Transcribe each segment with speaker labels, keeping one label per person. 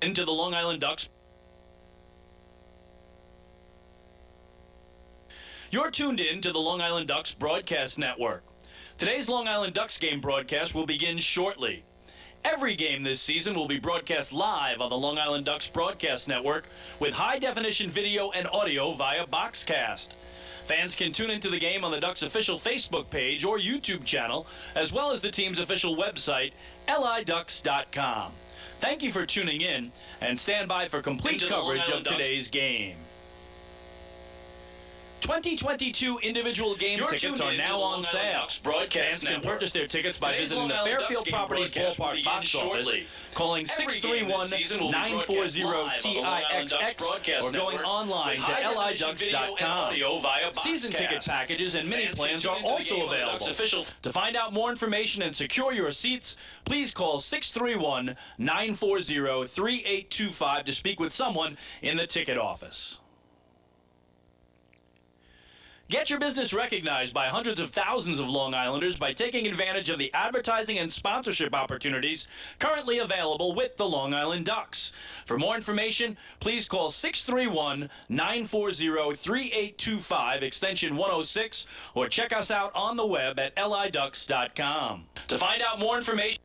Speaker 1: into the Long Island Ducks. You're tuned in to the Long Island Ducks Broadcast Network. Today's Long Island Ducks game broadcast will begin shortly. Every game this season will be broadcast live on the Long Island Ducks Broadcast Network with high-definition video and audio via Boxcast. Fans can tune into the game on the Ducks' official Facebook page or YouTube channel, as well as the team's official website, liducks.com. Thank you for tuning in, and stand by for complete coverage of today's game. 2022 individual game tickets are now on sale. Fans can purchase their tickets by visiting the Fairfield Properties Ballpark box office, calling 631-940-TIXX, or going online to liducks.com. Season ticket packages and mini plans are also available. To find out more information and secure your seats, please call 631-940-3825 to speak with someone in the ticket office. Get your business recognized by hundreds of thousands of Long Islanders by taking advantage of the advertising and sponsorship opportunities currently available with the Long Island Ducks. For more information, please call 631-940-3825, extension 106, or check us out on the web at liducks.com. To find out more information,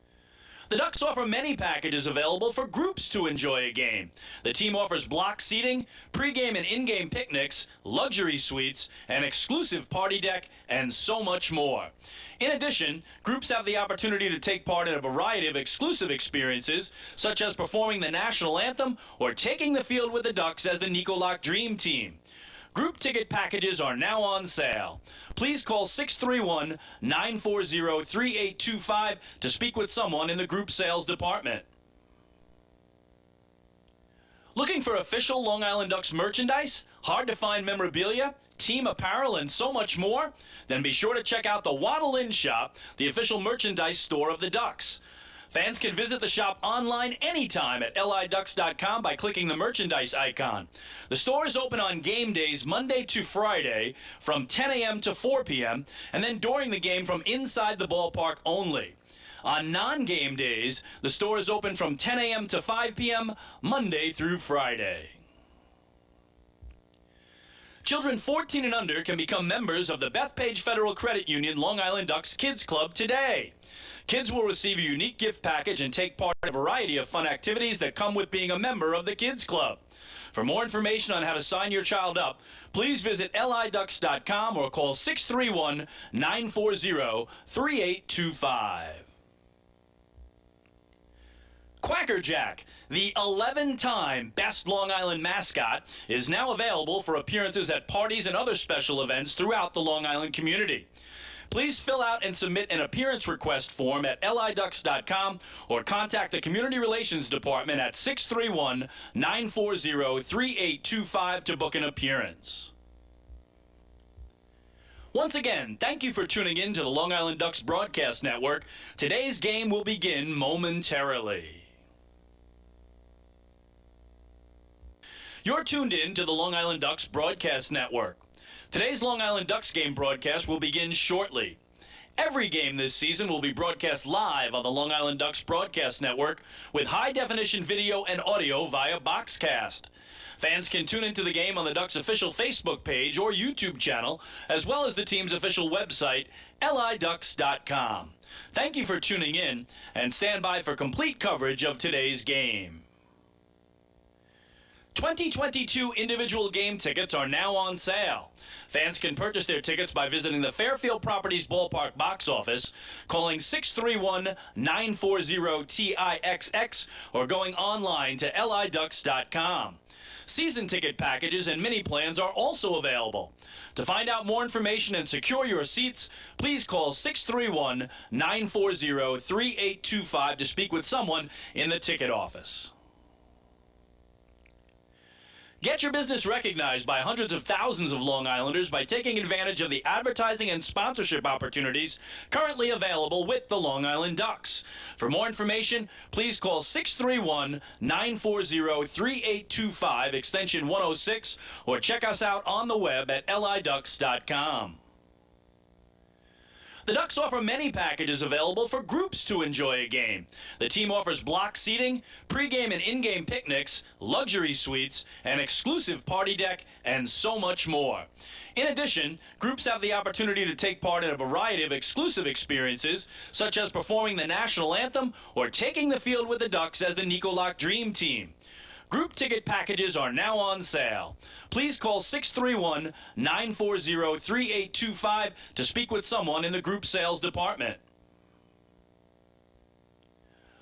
Speaker 1: the Ducks offer many packages available for groups to enjoy a game. The team offers block seating, pregame and in-game picnics, luxury suites, an exclusive party deck, and so much more. In addition, groups have the opportunity to take part in a variety of exclusive experiences, such as performing the national anthem or taking the field with the Ducks as the Nicolak Dream Team. Group ticket packages are now on sale. Please call 631-940-3825 to speak with someone in the group sales department. Looking for official Long Island Ducks merchandise, hard-to-find memorabilia, team apparel, and so much more? Then be sure to check out the Waddle Inn Shop, the official merchandise store of the Ducks. Fans can visit the shop online anytime at liducks.com by clicking the merchandise icon. The store is open on game days Monday to Friday from 10 a.m. to 4 p.m. and then during the game from inside the ballpark only. On non-game days, the store is open from 10 a.m. to 5 p.m. Monday through Friday. Children 14 and under can become members of the Bethpage Federal Credit Union Long Island Ducks Kids Club today. Kids will receive a unique gift package and take part in a variety of fun activities that come with being a member of the Kids Club. For more information on how to sign your child up, please visit liducks.com or call 631-940-3825. Quacker Jack, the 11-time Best Long Island Mascot, is now available for appearances at parties and other special events throughout the Long Island community. Please fill out and submit an appearance request form at liducks.com or contact the Community Relations Department at 631-940-3825 to book an appearance. Once again, thank you for tuning in to the Long Island Ducks Broadcast Network. Today's game will begin momentarily. You're tuned in to the Long Island Ducks Broadcast Network. Today's Long Island Ducks game broadcast will begin shortly. Every game this season will be broadcast live on the Long Island Ducks Broadcast Network with high-definition video and audio via Boxcast. Fans can tune into the game on the Ducks' official Facebook page or YouTube channel, as well as the team's official website, liducks.com. Thank you for tuning in, and stand by for complete coverage of today's game. 2022 individual game tickets are now on sale. Fans can purchase their tickets by visiting the Fairfield Properties Ballpark box office, calling 631-940-TIXX, or going online to liducks.com. Season ticket packages and mini plans are also available. To find out more information and secure your seats, please call 631-940-3825 to speak with someone in the ticket office. Get your business recognized by hundreds of thousands of Long Islanders by taking advantage of the advertising and sponsorship opportunities currently available with the Long Island Ducks. For more information, please call 631-940-3825, extension 106, or check us out on the web at liducks.com. The Ducks offer many packages available for groups to enjoy a game. The team offers block seating, pregame and in-game picnics, luxury suites, an exclusive party deck, and so much more. In addition, groups have the opportunity to take part in a variety of exclusive experiences, such as performing the national anthem or taking the field with the Ducks as the Nicolak Dream Team. Group ticket packages are now on sale. Please call 631-940-3825 to speak with someone in the group sales department.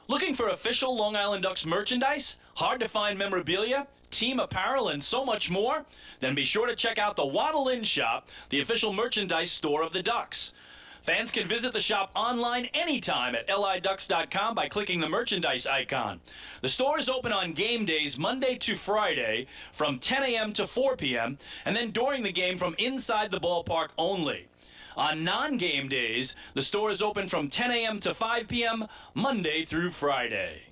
Speaker 1: Looking for official Long Island Ducks merchandise, hard-to-find memorabilia, team apparel, and so much more? Then be sure to check out the Waddle Inn Shop, the official merchandise store of the Ducks. Fans can visit the shop online anytime at liducks.com by clicking the merchandise icon. The store is open on game days Monday to Friday from 10 a.m. to 4 p.m. and then during the game from inside the ballpark only. On non-game days, the store is open from 10 a.m. to 5 p.m. Monday through Friday.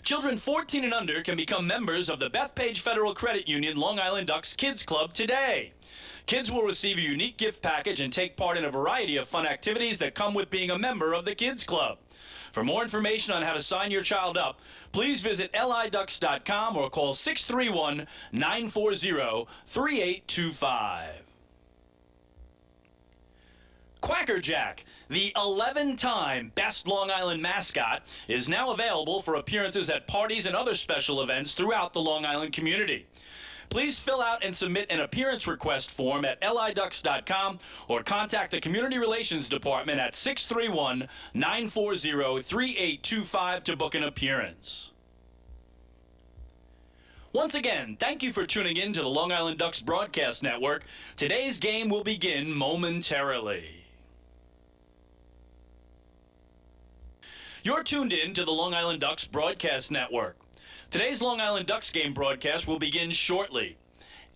Speaker 1: Children 14 and under can become members of the Bethpage Federal Credit Union Long Island Ducks Kids Club today. Kids will receive a unique gift package and take part in a variety of fun activities that come with being a member of the Kids Club. For more information on how to sign your child up, please visit liducks.com or call 631-940-3825. Quacker Jack, the 11-time Best Long Island Mascot, is now available for appearances at parties and other special events throughout the Long Island community. Please fill out and submit an appearance request form at liducks.com or contact the Community Relations Department at 631-940-3825 to book an appearance. Once again, thank you for tuning in to the Long Island Ducks Broadcast Network. Today's game will begin momentarily. You're tuned in to the Long Island Ducks Broadcast Network. Today's Long Island Ducks game broadcast will begin shortly.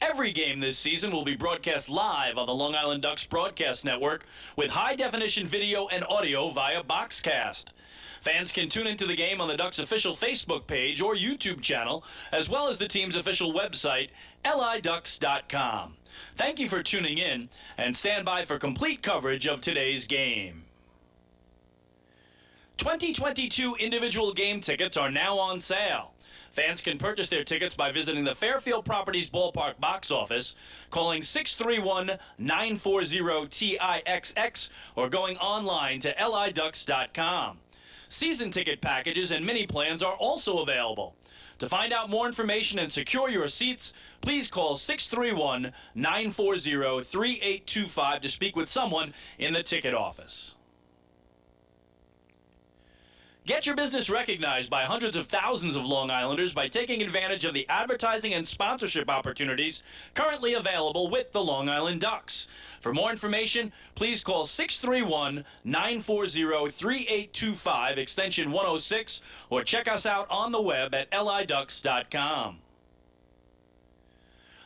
Speaker 1: Every game this season will be broadcast live on the Long Island Ducks Broadcast Network with high-definition video and audio via Boxcast. Fans can tune into the game on the Ducks' official Facebook page or YouTube channel, as well as the team's official website, liducks.com. Thank you for tuning in, and stand by for complete coverage of today's game. 2022 individual game tickets are now on sale. Fans can purchase their tickets by visiting the Fairfield Properties Ballpark box office, calling 631-940-TIXX, or going online to liducks.com. Season ticket packages and mini plans are also available. To find out more information and secure your seats, please call 631-940-3825 to speak with someone in the ticket office. Get your business recognized by hundreds of thousands of Long Islanders by taking advantage of the advertising and sponsorship opportunities currently available with the Long Island Ducks. For more information, please call 631-940-3825, extension 106, or check us out on the web at liducks.com.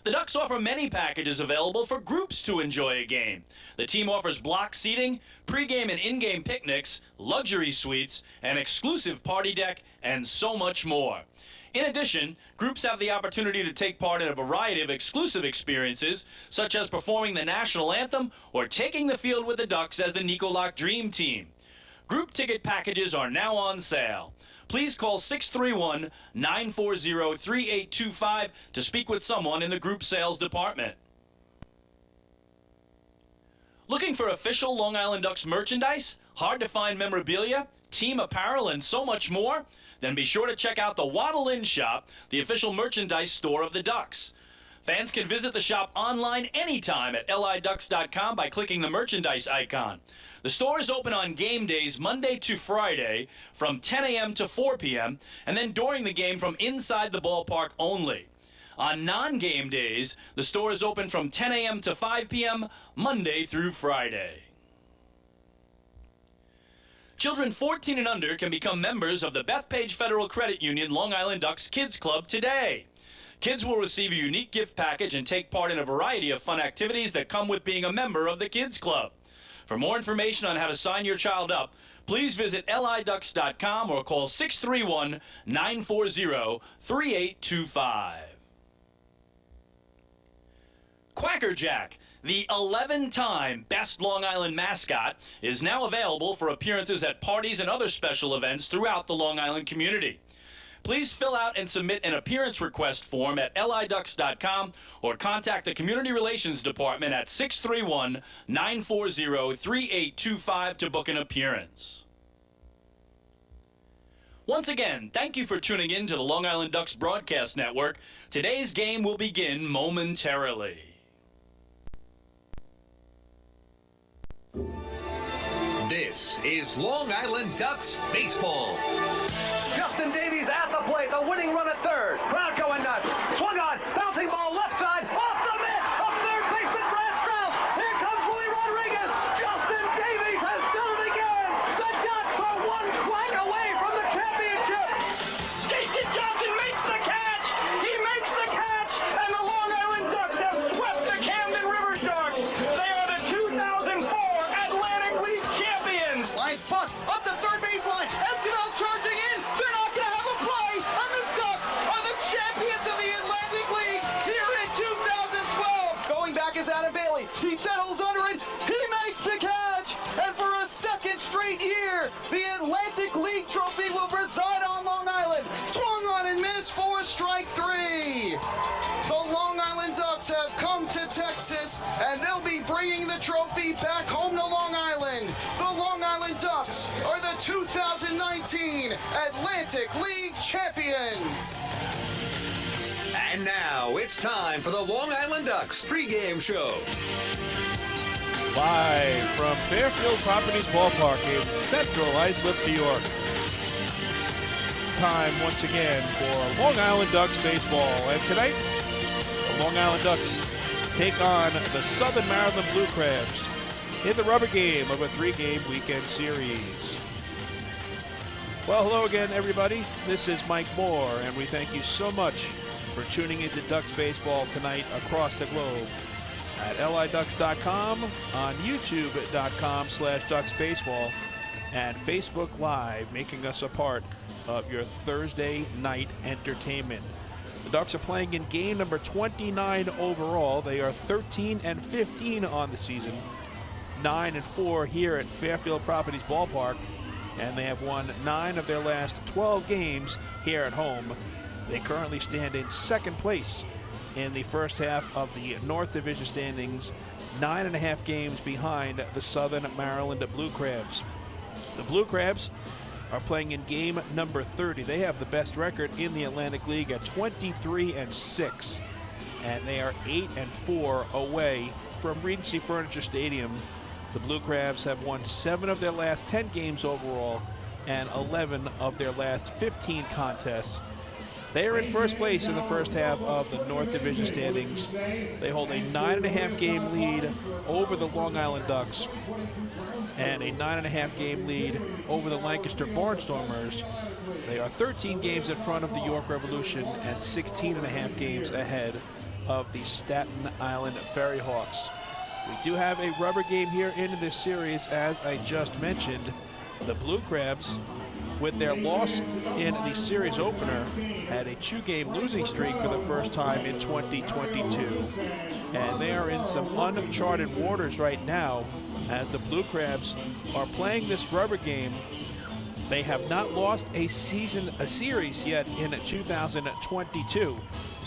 Speaker 1: The Ducks offer many packages available for groups to enjoy a game. The team offers block seating, pregame and in-game picnics, luxury suites, an exclusive party deck, and so much more. In addition, groups have the opportunity to take part in a variety of exclusive experiences, such as performing the national anthem or taking the field with the Ducks as the Nicolak Dream Team. Group ticket packages are now on sale. Please call 631-940-3825 to speak with someone in the group sales department. Looking for official Long Island Ducks merchandise, hard-to-find memorabilia, team apparel, and so much more? Then be sure to check out the Waddle Inn Shop, the official merchandise store of the Ducks. Fans can visit the shop online anytime at liducks.com by clicking the merchandise icon. The store is open on game days Monday to Friday from 10 a.m. to 4 p.m. and then during the game from inside the ballpark only. On non-game days, the store is open from 10 a.m. to 5 p.m. Monday through Friday. Children 14 and under can become members of the Bethpage Federal Credit Union Long Island Ducks Kids Club today. Kids will receive a unique gift package and take part in a variety of fun activities that come with being a member of the Kids Club. For more information on how to sign your child up, please visit liducks.com or call 631-940-3825. Quacker Jack, The 11-time Best Long Island Mascot is now available for appearances at parties and other special events throughout the Long Island community. Please fill out and submit an appearance request form at liducks.com or contact the Community Relations Department at 631-940-3825 to book an appearance. Once again, thank you for tuning in to the Long Island Ducks Broadcast Network. Today's game will begin momentarily.
Speaker 2: This is Long Island Ducks baseball.
Speaker 3: Justin Davies at the plate, the winning run at third. Crowd going nuts. Swung on, bouncing ball left side, off the mitt, up third baseman Brad Strauss. Here comes Willie Rodriguez. Justin Davies has done it again. The Ducks are one swing away from the championship. Jason Johnson makes the catch. He makes the catch, and the Long Island Ducks have swept the Camden River Sharks. They are the 2004 Atlantic League champions.
Speaker 4: Line bust up the third baseline. Esquivel charging in. They're not going to have a play. And the Ducks are the champions of the Atlantic League here in 2012. Going back is Adam Bailey. He settles under it. He makes the catch. And for a second straight year, the Atlantic League trophy will reside on Long Island. Swung on and missed for strike three. The Long Island Ducks have come to Texas, and they'll be bringing the trophy back home to Long Island. The Long Island Ducks are the 2019 Atlantic League champions.
Speaker 2: And now it's time for the Long Island Ducks pregame show.
Speaker 5: Live from Fairfield Properties Ballpark in central Islip, New York. It's time once again for Long Island Ducks baseball. And tonight, the Long Island Ducks take on the Southern Maryland Blue Crabs in the rubber game of a 3-game weekend series. Well, hello again, everybody. This is Mike Moore, and we thank you so much for tuning into Ducks baseball tonight across the globe at liducks.com, on youtube.com/ducksbaseball, and Facebook Live, making us a part of your Thursday night entertainment. The Ducks are playing in game number 29 overall. They are 13-15 on the season, 9-4 here at Fairfield Properties Ballpark, and they have won 9 of their last 12 games here at home. They currently stand in second place in the first half of the North Division standings, 9.5 games behind the Southern Maryland Blue Crabs. The Blue Crabs are playing in game number 30. They have the best record in the Atlantic League at 23-6, and they are 8-4 away from Regency Furniture Stadium. The Blue Crabs have won 7 of their last 10 games overall and 11 of their last 15 contests. They are in first place in the first half of the North Division standings. They hold a 9.5 game lead over the Long Island Ducks and a 9.5 game lead over the Lancaster Barnstormers. They are 13 games in front of the York Revolution and 16.5 games ahead of the Staten Island Ferry Hawks. We do have a rubber game here in this series, as I just mentioned. The Blue Crabs, with their loss in the series opener, had a 2-game losing streak for the first time in 2022. And they are in some uncharted waters right now as the Blue Crabs are playing this rubber game. They have not lost a series yet in 2022.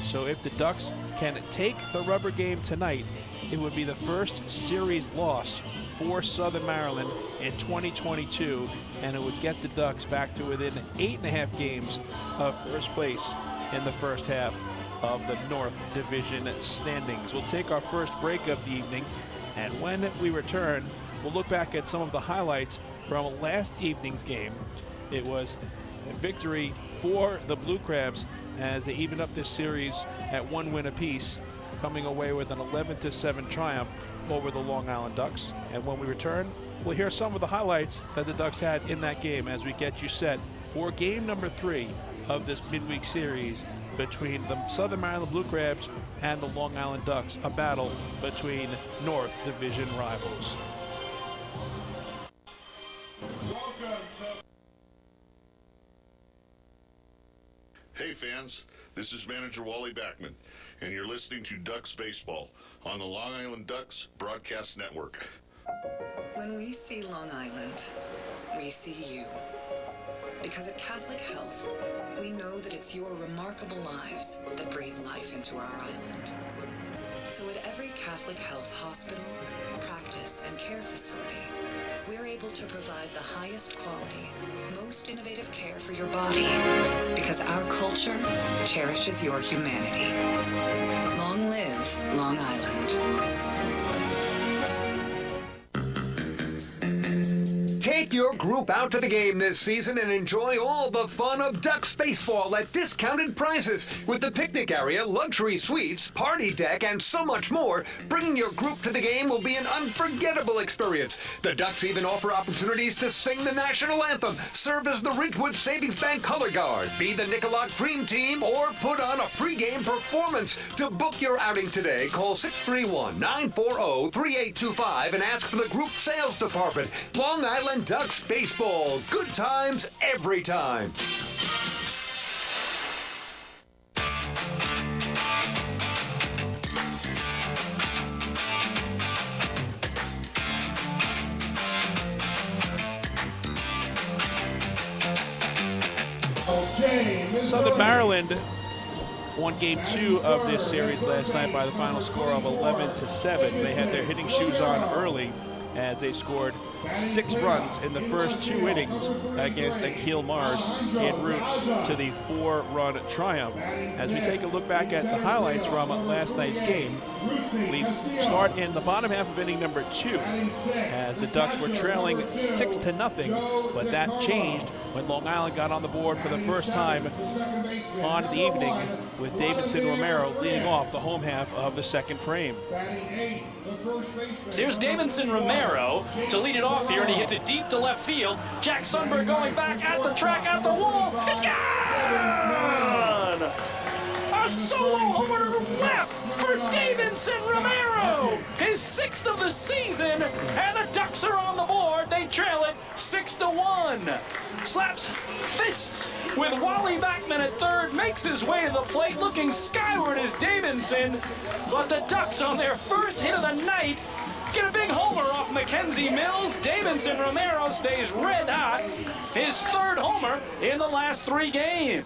Speaker 5: So if the Ducks can take the rubber game tonight, it would be the first series loss for Southern Maryland in 2022, and it would get the Ducks back to within 8.5 games of first place in the first half of the North Division standings. We'll take our first break of the evening, and when we return, we'll look back at some of the highlights from last evening's game. It was a victory for the Blue Crabs as they evened up this series at 1 win apiece, coming away with an 11-7 triumph over the Long Island Ducks. And when we return, we'll hear some of the highlights that the Ducks had in that game as we get you set for game number 3 of this midweek series between the Southern Maryland Blue Crabs and the Long Island Ducks, a battle between North Division rivals.
Speaker 6: Hey, fans. This is manager Wally Backman, and you're listening to Ducks Baseball on the Long Island Ducks Broadcast Network.
Speaker 7: When we see Long Island, we see you. Because at Catholic Health, we know that it's your remarkable lives that breathe life into our island. So at every Catholic Health hospital, practice, and care facility, we're able to provide the highest quality, most innovative care for your body, because our culture cherishes your humanity. Long live Long Island.
Speaker 2: Take your group out to the game this season and enjoy all the fun of Ducks baseball at discounted prices with the picnic area, luxury suites, party deck, and so much more. Bringing your group to the game will be an unforgettable experience. The Ducks even offer opportunities to sing the national anthem, serve as the Ridgewood Savings Bank color guard, be the Nicolak Dream Team, or put on a pregame performance. To book your outing today, call 631-940-3825 and ask for the group sales department. Long Island Ducks baseball. Good times every time.
Speaker 5: Southern Maryland won Game 2 of this series last night by the final score of 11-7. They had their hitting shoes on early as they scored 6 runs in the first 2 innings against Akil Mars en route to the 4-run triumph. As we take a look back at the highlights from last night's game, we start in the bottom half of inning number 2 as the Ducks were trailing 6-0, but that changed when Long Island got on the board for the first time on the evening with Davidson Romero leading off the home half of the second frame.
Speaker 1: Here's Davidson Romero to lead it off here, and he hits it deep to left field. Jack Sundberg going back at the track, at the wall. It's gone! A solo homer left for Davidson Romero. His 6th of the season, and the Ducks are on the board. They trail it 6-1. Slaps fists with Wally Backman at third, makes his way to the plate, looking skyward is Davidson, but the Ducks on their first hit of the night get a big homer off Mackenzie Mills. Davidson Romero stays red hot, his 3rd homer in the last 3 games.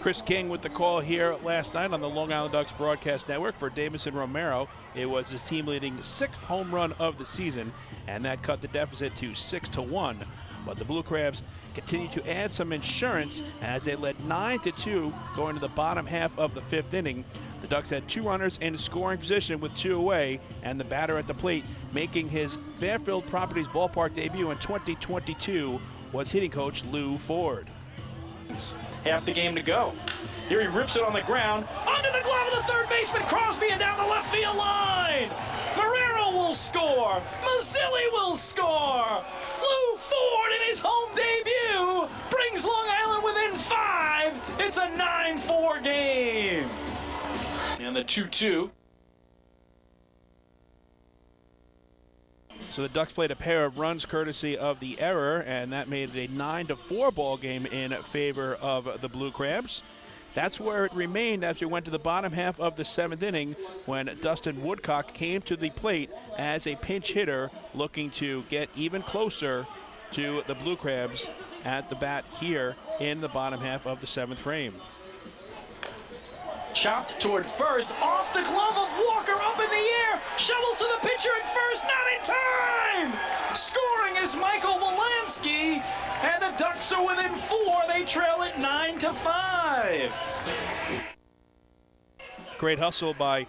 Speaker 5: Chris King with the call here last night on the Long Island Ducks Broadcast Network for Davidson Romero. It was his team-leading 6th home run of the season, and that cut the deficit to 6-1. But the Blue Crabs continue to add some insurance as they led 9-2 going to the bottom half of the 5th inning. The Ducks had 2 runners in scoring position with 2 away, and the batter at the plate making his Fairfield Properties Ballpark debut in 2022 was hitting coach Lou Ford.
Speaker 1: Half the game to go. Here he rips it on the ground, under the glove of the third baseman Crosby and down the left field line. Marrero will score. Mazzilli will score. Lou Ford in his home debut brings Long Island within 5. It's a 9-4 game. And the 2-2.
Speaker 5: So the Ducks played a pair of runs courtesy of the error, and that made it a 9-4 ball game in favor of the Blue Crabs. That's where it remained as we went to the bottom half of the 7th inning when Dustin Woodcock came to the plate as a pinch hitter looking to get even closer to the Blue Crabs at the bat here in the bottom half of the 7th frame.
Speaker 1: Chopped toward first, off the glove of Walker, up in the air, shovels to the pitcher at first, not in time! Scoring is Michael Wolanski, and the Ducks are within 4. They trail it 9-5.
Speaker 5: Great hustle by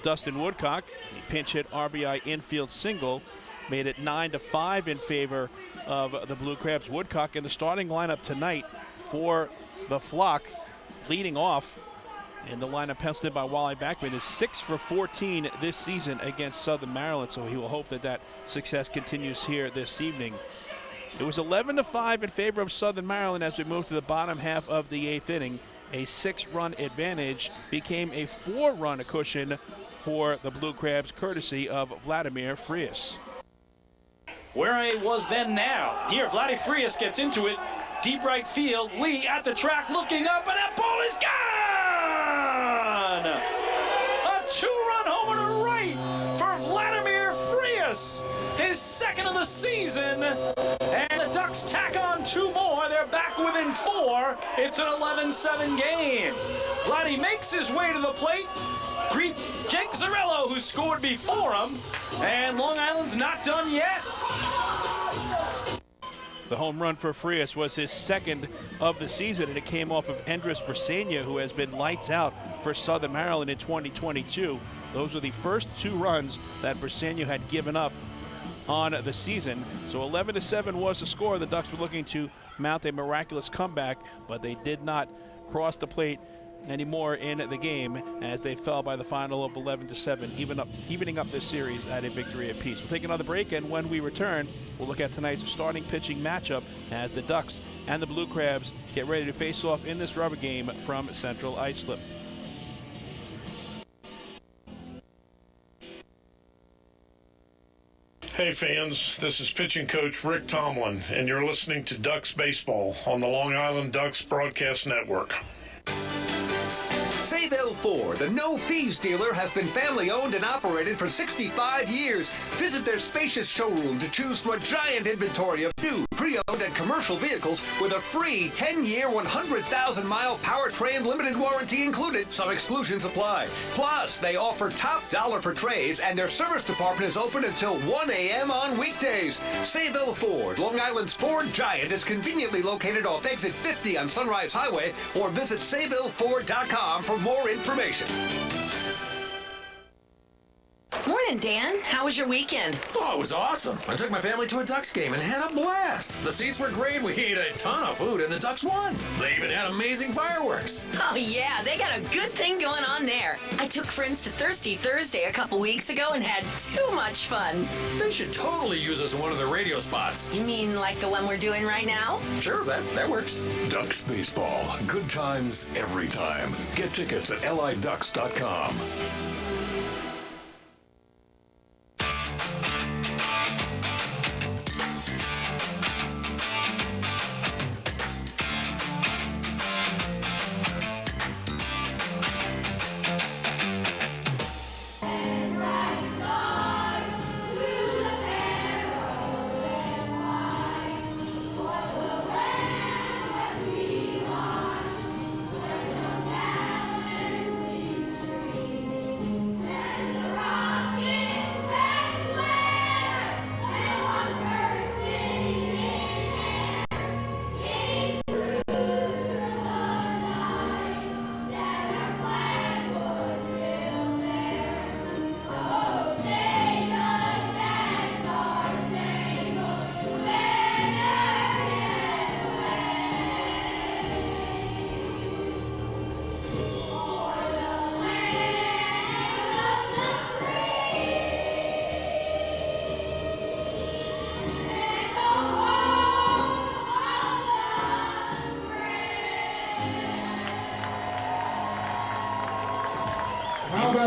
Speaker 5: Dustin Woodcock. The pinch hit RBI infield single made it 9-5 in favor of the Blue Crabs. Woodcock in the starting lineup tonight for the Flock, leading off in the lineup penciled in by Wally Backman, is 6 for 14 this season against Southern Maryland, so he will hope that that success continues here this evening. It was 11-5 in favor of Southern Maryland as we move to the bottom half of the 8th inning. A 6-run advantage became a 4-run cushion for the Blue Crabs, courtesy of Vladimir Frias.
Speaker 1: Where it was then now. Here, Vladdy Frias gets into it. deep right field. Lee at the track looking up, and that ball is gone! A two-run homer to right for Vladimir Frias, his second of the season. And the Ducks tack on two more. They're back within 4. It's an 11-7 game. Vladdy makes his way to the plate, greets Jake Zarello, who scored before him, and Long Island's not done yet.
Speaker 5: The home run for Frias was his second of the season, and it came off of Andres Brisena, who has been lights out for Southern Maryland in 2022. Those were the first 2 runs that Brisena had given up on the season. So 11-7 was the score. The Ducks were looking to mount a miraculous comeback, but they did not cross the plate anymore in the game as they fell by the final of 11-7, evening up this series at a victory apiece. We'll take another break, and when we return, we'll look at tonight's starting pitching matchup as the Ducks and the Blue Crabs get ready to face off in this rubber game from Central Islip.
Speaker 8: Hey fans, this is pitching coach Rick Tomlin, and you're listening to Ducks Baseball on the Long Island Ducks Broadcast Network.
Speaker 2: Sayville Ford, the no-fees dealer, has been family-owned and operated for 65 years. Visit their spacious showroom to choose from a giant inventory of new, pre-owned, and commercial vehicles with a free 10-year, 100,000-mile powertrain limited warranty included. Some exclusions apply. Plus, they offer top dollar for trays, and their service department is open until 1 a.m. on weekdays. Sayville Ford, Long Island's Ford giant, is conveniently located off exit 50 on Sunrise Highway, or visit SayvilleFord.com for more information.
Speaker 9: Morning, Dan. How was your weekend?
Speaker 10: Oh, it was awesome. I took my family to a Ducks game and had a blast. The seats were great. We ate a ton of food, and the Ducks won. They even had amazing fireworks.
Speaker 9: Oh, yeah. They got a good thing going on there. I took friends to Thirsty Thursday a couple weeks ago and had too much fun.
Speaker 10: They should totally use us in one of their radio spots.
Speaker 9: You mean like the one we're doing right now?
Speaker 10: Sure, that works.
Speaker 11: Ducks Baseball. Good times every time. Get tickets at liducks.com.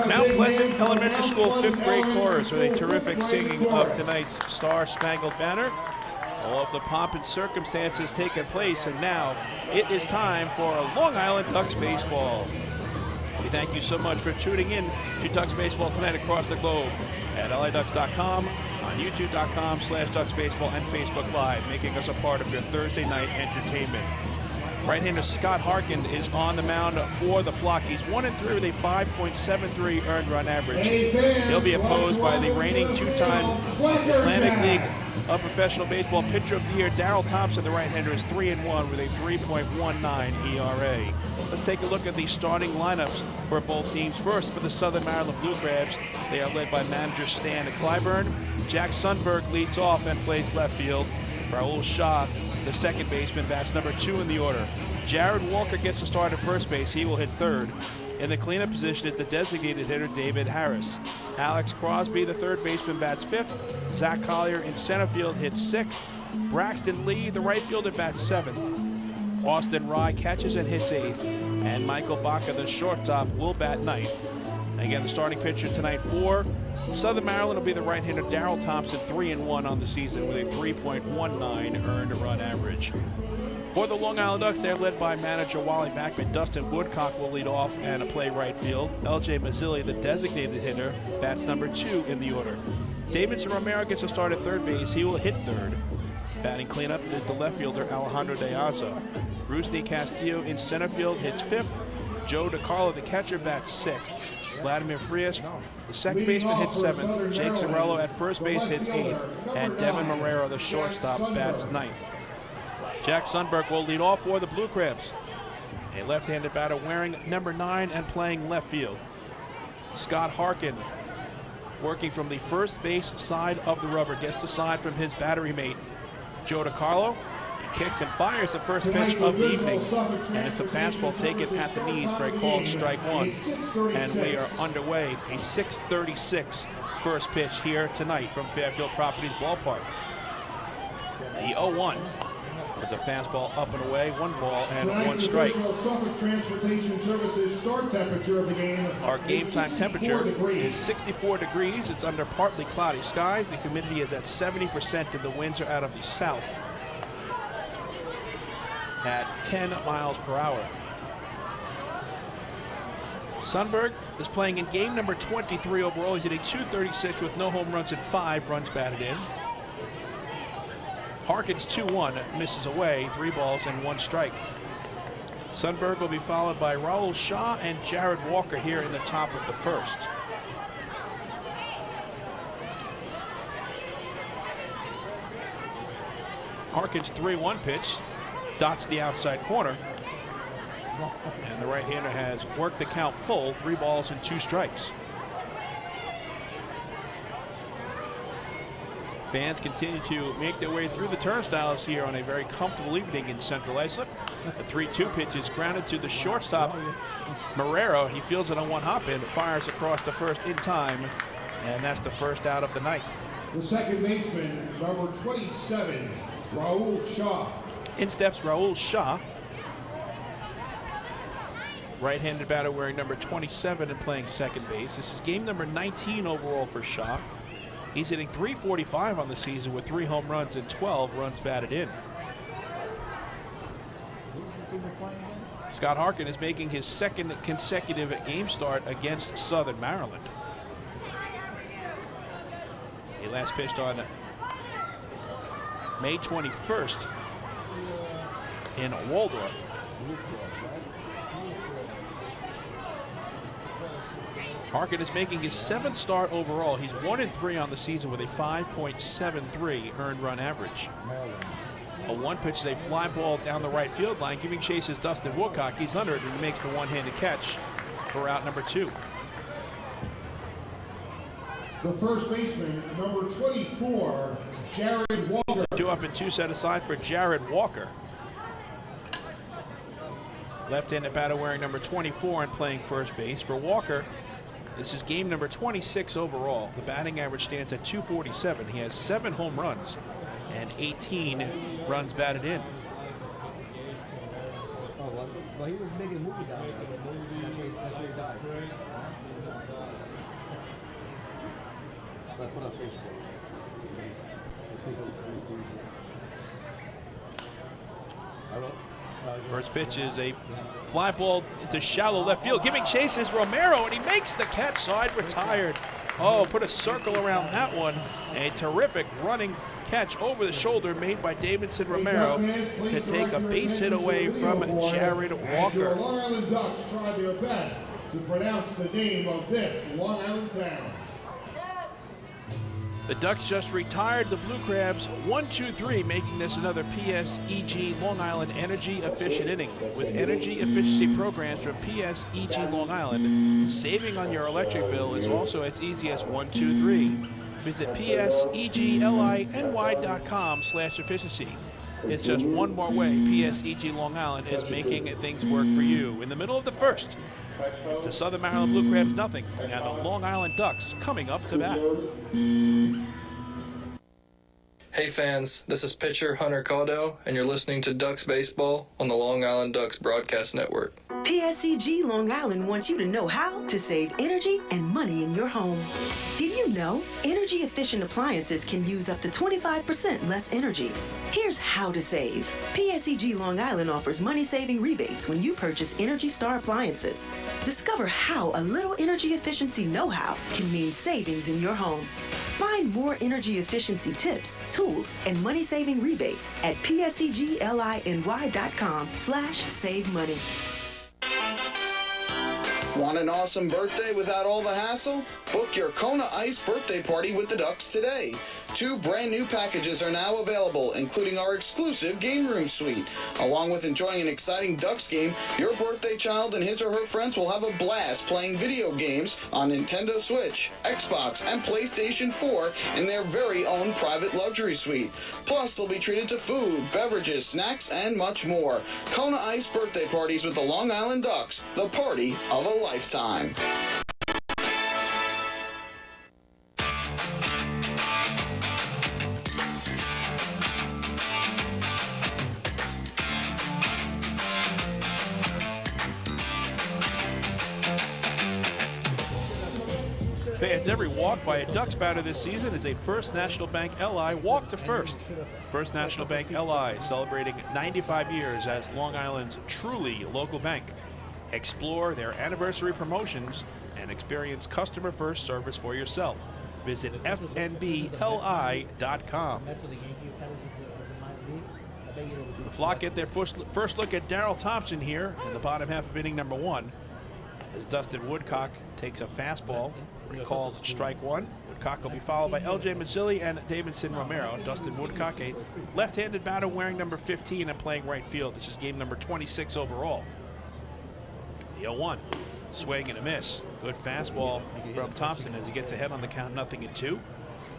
Speaker 5: Mount Pleasant Elementary School 5th grade chorus with a terrific singing of tonight's Star Spangled Banner. All of the pomp and circumstances taking place, and now it is time for Long Island Ducks baseball. We thank you so much for tuning in to Ducks baseball tonight across the globe at liducks.com, on youtube.com/ducksbaseball, and Facebook Live, making us a part of your Thursday night entertainment. Right-hander Scott Harkin is on the mound for the Flock. He's 1-3 with a 5.73 earned run average. He'll be opposed by the reigning 2-time Atlantic League of Professional Baseball Pitcher of the Year, Darrell Thompson. The right-hander is 3-1 with a 3.19 ERA. Let's take a look at the starting lineups for both teams. First, for the Southern Maryland Blue Crabs, they are led by manager Stan Clyburn. Jack Sundberg leads off and plays left field. Raul Shah, the second baseman, bats number 2 in the order. Jared Walker gets a start at first base. He will hit third. In the cleanup position is the designated hitter, David Harris. Alex Crosby, the third baseman, bats 5th. Zach Collier in center field hits 6th. Braxton Lee, the right fielder, bats 7th. Austin Rye catches and hits 8th. And Michael Baca, the shortstop, will bat 9th. Again, the starting pitcher tonight for Southern Maryland will be the right-hander Darrell Thompson, 3-1 on the season with a 3.19 earned run average. For the Long Island Ducks, they're led by manager Wally Backman. Dustin Woodcock will lead off and play right field. L.J. Mazzilli, the designated hitter, bats number 2 in the order. Davidson Romero gets a start at third base. He will hit third. Batting cleanup is the left fielder, Alejandro De Aza. Rusney Castillo in center field hits 5th. Joe DiCarlo, the catcher, bats 6th. Vladimir Frias, the second baseman, hits 7th. Jake Zarello at first base hits 8th. And Devin Marrero, the shortstop, bats 9th. Jack Sundberg will lead off for the Blue Crabs. A left-handed batter wearing number 9 and playing left field. Scott Harkin, working from the first base side of the rubber, gets the side from his battery mate, Joe DiCarlo. He kicks and fires the first pitch of the evening, and it's a fastball taken at the knees for a called strike 1. And we are underway, a 6:36 first pitch here tonight from Fairfield Properties Ballpark. The 0-1 is a fastball up and away, 1 ball and 1 strike. Our game time temperature is 64 degrees. It's under partly cloudy skies. The humidity is at 70% and the winds are out of the south at 10 miles per hour. Sundberg is playing in game number 23 overall. He's at a .236 with no home runs and 5 runs batted in. Harkins 2-1, misses away, 3 balls and 1 strike. Sundberg will be followed by Raul Shaw and Jared Walker here in the top of the first. Harkins' 3-1 pitch dots the outside corner. And the right-hander has worked the count full, 3 balls and 2 strikes. Fans continue to make their way through the turnstiles here on a very comfortable evening in Central Islip. The 3-2 pitch is grounded to the shortstop, Marrero. He fields it on 1 hop and fires across the first in time, and that's the first out of the night.
Speaker 12: The second baseman, number 27, Raul Shaw.
Speaker 5: In steps Raul Shaw. Right-handed batter wearing number 27 and playing second base. This is game number 19 overall for Shaw. He's hitting .345 on the season with 3 home runs and 12 runs batted in. Scott Harkin is making his second consecutive game start against Southern Maryland. He last pitched on May 21st in Waldorf. Harkin is making his 7th start overall. He's 1-3 on the season with a 5.73 earned run average. A 1 pitch is a fly ball down the right field line. Giving chase is Dustin Woodcock. He's under it and he makes the one-handed catch for out number 2.
Speaker 12: The first baseman, number 24, Jared Walker.
Speaker 5: 2 up and 2 set aside for Jared Walker. Left-handed batter wearing number 24 and playing first base. For Walker, this is game number 26 overall. The batting average stands at .247. He has 7 home runs and 18 runs batted in.
Speaker 13: Well, he was making a movie down there. That's where he died. So I put on Facebook.
Speaker 5: First pitch is a fly ball into shallow left field. Giving chase is Romero, and he makes the catch, side retired. Oh, put a circle around that one. A terrific running catch over the shoulder made by Davidson Romero to take a base hit away from Jared Walker.
Speaker 12: The Long Island Ducks tried their best to pronounce the name of this Long Island town.
Speaker 5: The Ducks just retired the Blue Crabs 1-2-3, making this another PSEG Long Island energy efficient inning. With energy efficiency programs from PSEG Long Island, saving on your electric bill is also as easy as 1-2-3. Visit PSEGLINY.com/efficiency. It's just one more way PSEG Long Island is making things work for you. In the middle of the first, it's the Southern Maryland Blue Crabs nothing, and the Long Island Ducks coming up to bat.
Speaker 14: Hey fans, this is pitcher Hunter Caudill, and you're listening to Ducks Baseball on the Long Island Ducks Broadcast Network.
Speaker 15: PSEG Long Island wants you to know how to save energy and money in your home. Did you know energy-efficient appliances can use up to 25% less energy? Here's how to save. PSEG Long Island offers money-saving rebates when you purchase Energy Star appliances. Discover how a little energy efficiency know-how can mean savings in your home. Find more energy efficiency tips, tools, and money-saving rebates at pseglinY.com/save money.
Speaker 4: Want an awesome birthday without all the hassle? Book your Kona Ice birthday party with the Ducks today. 2 brand new packages are now available, including our exclusive game room suite. Along with enjoying an exciting Ducks game, your birthday child and his or her friends will have a blast playing video games on Nintendo Switch, Xbox, and PlayStation 4 in their very own private luxury suite. Plus, they'll be treated to food, beverages, snacks, and much more. Kona Ice birthday parties with the Long Island Ducks, the party of a lifetime.
Speaker 5: Fans, every walk by a Ducks batter this season is a First National Bank LI walk to first. First National Bank LI celebrating 95 years as Long Island's truly local bank. Explore their anniversary promotions and experience customer-first service for yourself. Visit fnbli.com. The Flock get their first look at Darryl Thompson here in the bottom half of inning number 1 as Dustin Woodcock takes a fastball called strike 1. Woodcock will be followed by L.J. Mazzilli and Davidson Romero. Dustin Woodcock, a left-handed batter wearing number 15 and playing right field. This is game number 26 overall. The 0-1, swing and a miss. Good fastball from Thompson as he gets ahead on the count, 0-2.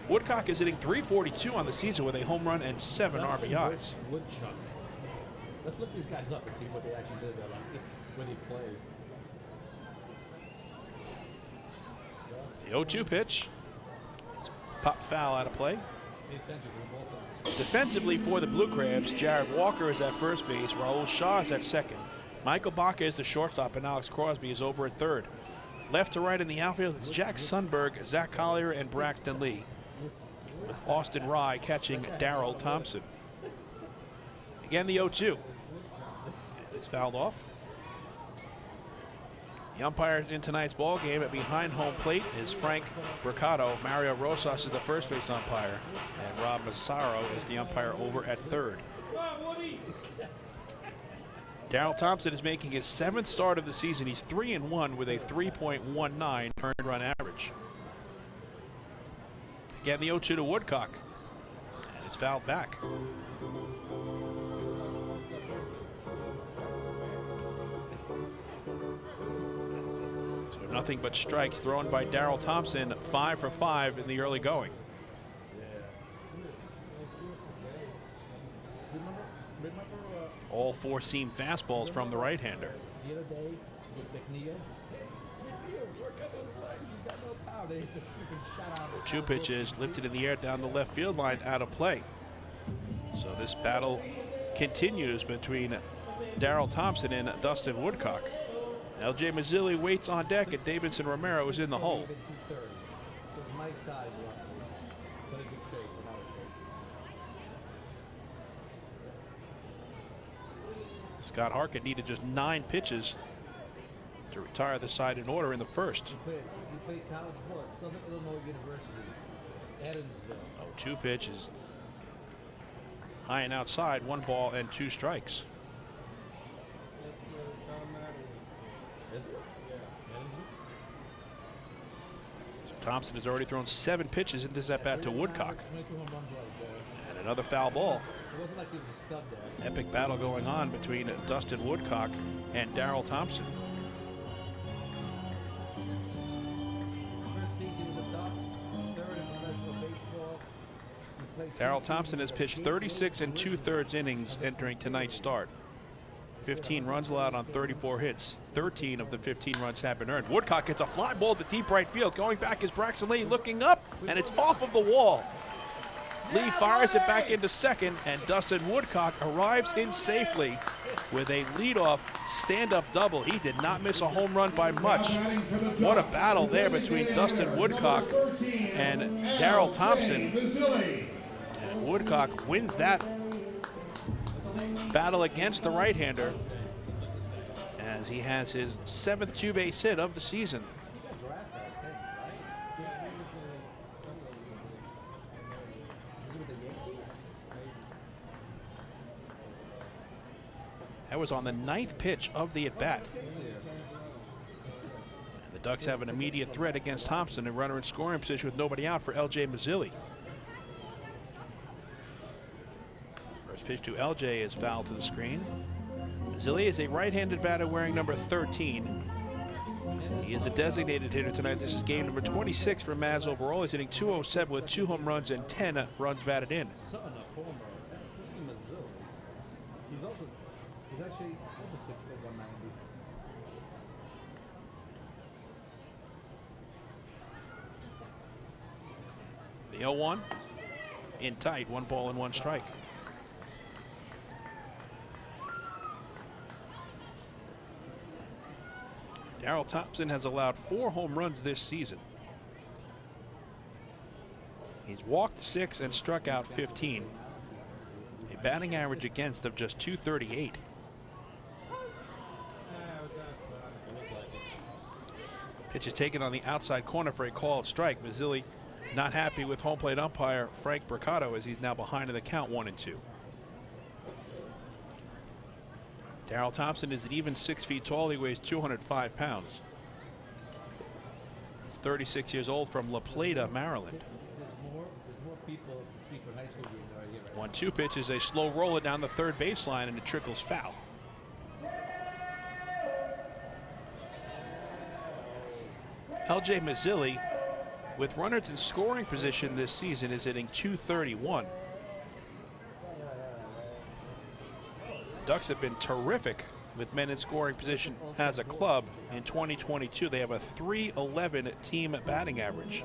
Speaker 5: Woodcock is hitting .342 on the season with a home run and 7 RBIs.
Speaker 13: Let's look these guys up and see what they actually did when they played.
Speaker 5: The 0-2 pitch. Pop foul out of play. Defensively for the Blue Crabs, Jared Walker is at first base, Raul Shaw is at second. Michael Baca is the shortstop, and Alex Crosby is over at third. Left to right in the outfield, it's Jack Sundberg, Zach Collier, and Braxton Lee, with Austin Rye catching Darryl Thompson. Again, the 0-2. It's fouled off. The umpire in tonight's ball game at behind home plate is Frank Mercado. Mario Rosas is the first base umpire, and Rob Massaro is the umpire over at third. Darryl Thompson is making his 7th start of the season. He's 3-1 with a 3.19 earned run average. Again, the 0-2 to Woodcock, and it's fouled back. Nothing but strikes thrown by Darryl Thompson, 5 for 5 in the early going. All 4-seam fastballs from the right-hander.
Speaker 13: The other day with McNeil, work on those legs. He's got no power. It's a freaking shutout.
Speaker 5: 2 pitches lifted in the air down the left field line, out of play. So this battle continues between Darryl Thompson and Dustin Woodcock. L.J. Mazzilli waits on deck, and Davidson Romero is in the hole. Scott Harkin needed just 9 pitches to retire the side in order in the first.
Speaker 13: He played college ball at Southern Illinois University, Evansville.
Speaker 5: 2 pitches. High and outside, 1 ball and 2 strikes. Thompson has already thrown 7 pitches in this at-bat to Woodcock. And another foul ball. Epic battle going on between Dustin Woodcock and Darryl Thompson. Darryl Thompson has pitched 36 2/3 innings entering tonight's start. 15 runs allowed on 34 hits. 13 of the 15 runs have been earned. Woodcock gets a fly ball to deep right field. Going back is Braxton Lee, looking up, and it's off of the wall. Lee fires it back into second, and Dustin Woodcock arrives in safely with a leadoff stand-up double. He did not miss a home run by much. What a battle there between Dustin Woodcock and Darrell Thompson. And Woodcock wins that battle against the right-hander as he has his 7th two-base hit of the season. That was on the 9th pitch of the at-bat. The Ducks have an immediate threat against Thompson, a runner in scoring position with nobody out for L.J. Mazzilli. First pitch to L.J. is foul to the screen. Mazzilli is a right-handed batter wearing number 13. He is a designated hitter tonight. This is game number 26 for Maz overall. He's hitting .207 with 2 home runs and 10 runs batted in.
Speaker 13: He's actually over 6 foot 190.
Speaker 5: The 0-1 in tight, 1 ball and 1 strike. Darrell Thompson has allowed 4 home runs this season. He's walked 6 and struck out 15. A batting average against of just .238. Pitch is taken on the outside corner for a called strike. Mazzilli not happy with home plate umpire Frank Mercado as he's now behind in the count 1-2. Darrell Thompson is at even 6 feet tall. He weighs 205 pounds. He's 36 years old from La Plata, Maryland.
Speaker 13: There's more people to see for high school games right here. Right?
Speaker 5: 1-2 pitch is a slow roller down the third baseline and it trickles foul. L.J. Mazzilli, with runners in scoring position this season, is hitting .231. The Ducks have been terrific with men in scoring position as a club. In 2022, they have a .311 team batting average.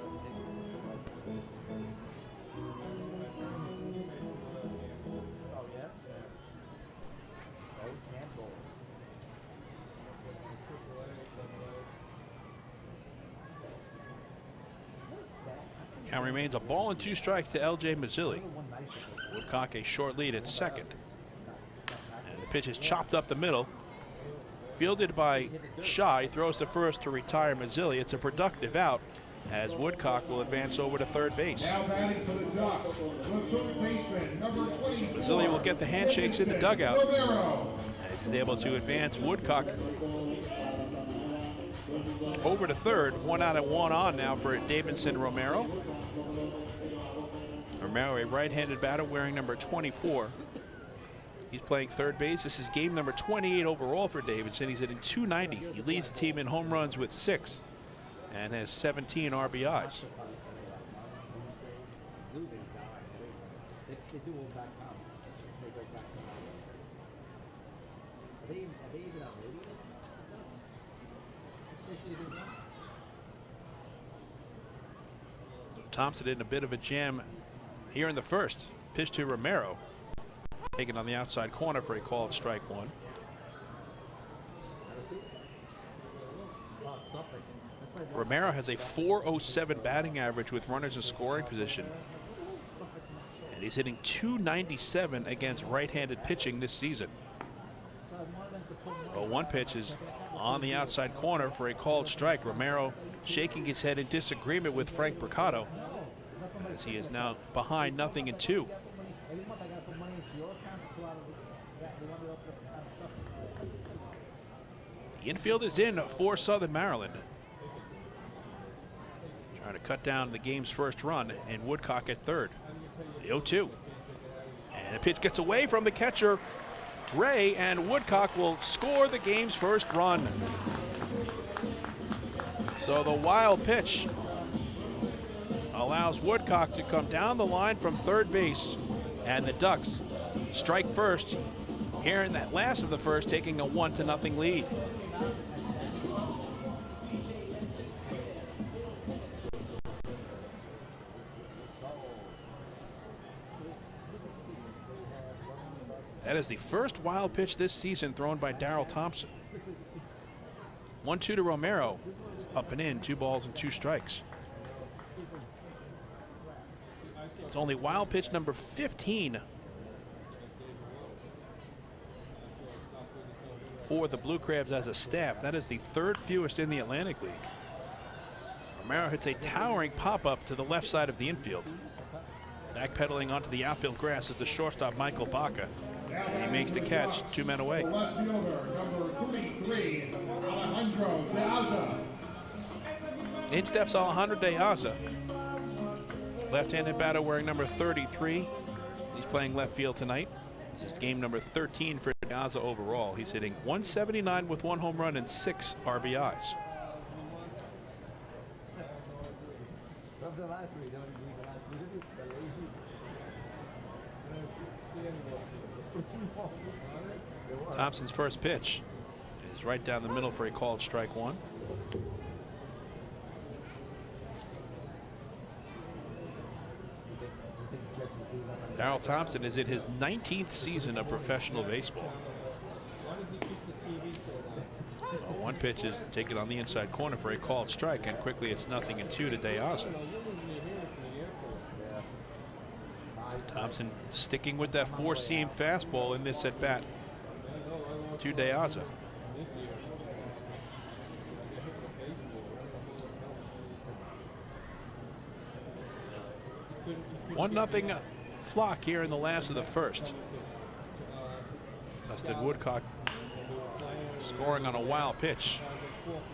Speaker 5: Count remains a ball and 2 strikes to L.J. Mazzilli. Woodcock a short lead at second. And the pitch is chopped up the middle. Fielded by Shaw. He throws to first to retire Mazzilli. It's a productive out as Woodcock will advance over to third base. Mazzilli will get the handshakes in the dugout as he's able to advance Woodcock over to third. 1 out and 1 on now for Davidson Romero. Romero, a right-handed batter wearing number 24. He's playing third base. This is game number 28 overall for Davidson. He's hitting .290. He leads the team in home runs with 6 and has 17 RBIs. Thompson in a bit of a jam here in the first. Pitch to Romero. Taken on the outside corner for a called strike 1. Romero has a .407 batting average with runners in scoring position. And he's hitting .297 against right-handed pitching this season. 0-1 pitch is on the outside corner for a called strike. Romero shaking his head in disagreement with Frank Mercado as he is now behind 0-2. The infield is in for Southern Maryland. Trying to cut down the game's first run, and Woodcock at third. The 0-2. And a pitch gets away from the catcher, Ray, and Woodcock will score the game's first run. So the wild pitch allows Woodcock to come down the line from third base, and the Ducks strike first here in that last of the first, taking a 1-0 lead. That That is the first wild pitch this season thrown by Darryl Thompson. 1-2 to Romero. Up and in, 2 balls and 2 strikes. It's only wild pitch number 15 for the Blue Crabs as a staff. That is the 3rd fewest in the Atlantic League. Romero hits a towering pop-up to the left side of the infield. Backpedaling onto the outfield grass is the shortstop Michael Baca. And he makes the catch, 2 men away.
Speaker 12: Left fielder, number 33, Alejandro De Aza.
Speaker 5: In steps Alejandro De Aza. Left-handed batter wearing number 33. He's playing left field tonight. This is game number 13 for De Aza overall. He's hitting .179 with 1 home run and 6 RBIs. Thompson's first pitch is right down the middle for a called strike 1. Darryl Thompson is in his 19th season of professional baseball. One pitch is taken on the inside corner for a called strike, and quickly it's 0-2 to De Aza. Thompson sticking with that 4-seam fastball in this at bat to De Aza. 1-0 Flock here in the last of the first. Dustin Woodcock scoring on a wild pitch.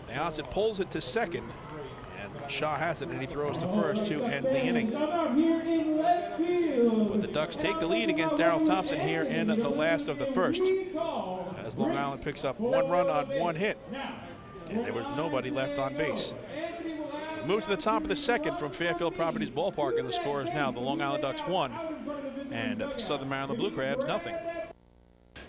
Speaker 5: De Aza pulls it to second, and Shaw has it, and he throws to first to end the inning. But the Ducks take the lead against Darryl Thompson here in the last of the first, as Long Island picks up 1 run on 1 hit, and there was nobody left on base. We move to the top of the second from Fairfield Properties Ballpark, and the score is now the Long Island Ducks 1 and Southern Maryland Blue Crabs 0.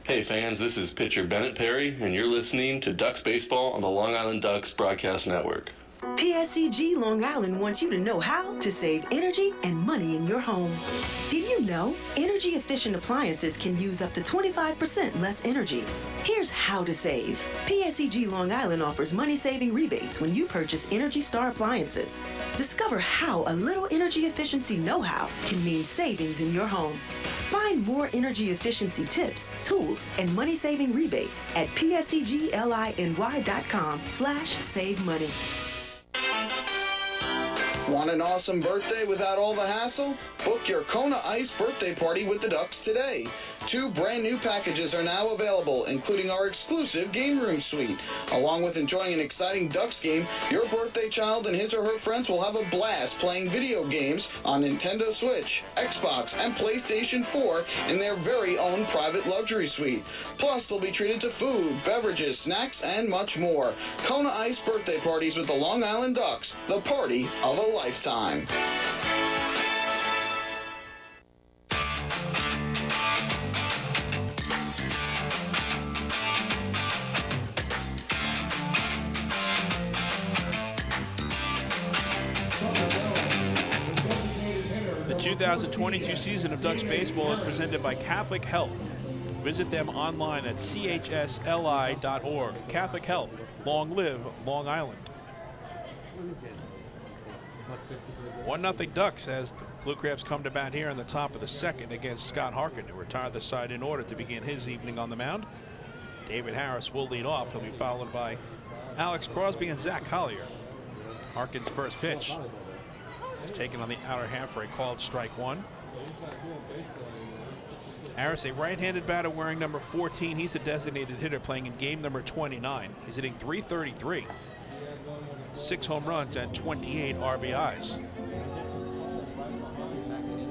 Speaker 16: Hey fans, this is pitcher Bennett Perry, and you're listening to Ducks Baseball on the Long Island Ducks Broadcast Network.
Speaker 15: PSCG Long Island wants you to know how to save energy and money in your home. Did you know energy-efficient appliances can use up to 25% less energy? Here's how to save. PSCG Long Island offers money-saving rebates when you purchase Energy Star appliances. Discover how a little energy efficiency know-how can mean savings in your home. Find more energy efficiency tips, tools, and money-saving rebates at pscgliny.com/save money.
Speaker 4: Want an awesome birthday without all the hassle? Book your Kona Ice birthday party with the Ducks today. 2 brand new packages are now available, including our exclusive game room suite. Along with enjoying an exciting Ducks game, your birthday child and his or her friends will have a blast playing video games on Nintendo Switch, Xbox, and PlayStation 4 in their very own private luxury suite. Plus, they'll be treated to food, beverages, snacks, and much more. Kona Ice birthday parties with the Long Island Ducks, the party of a lifetime.
Speaker 5: The 2022 season of Ducks Baseball is presented by Catholic Health. Visit them online at chsli.org. Catholic Health. Long live Long Island. 1-0 Ducks as the Blue Crabs come to bat here in the top of the second against Scott Harkin, who retired the side in order to begin his evening on the mound. David Harris will lead off. He'll be followed by Alex Crosby and Zach Collier. Harkin's first pitch is taken on the outer half for a called strike 1. Harris, a right-handed batter wearing number 14. He's a designated hitter playing in game number 29. He's hitting .333. 6 home runs and 28 RBIs.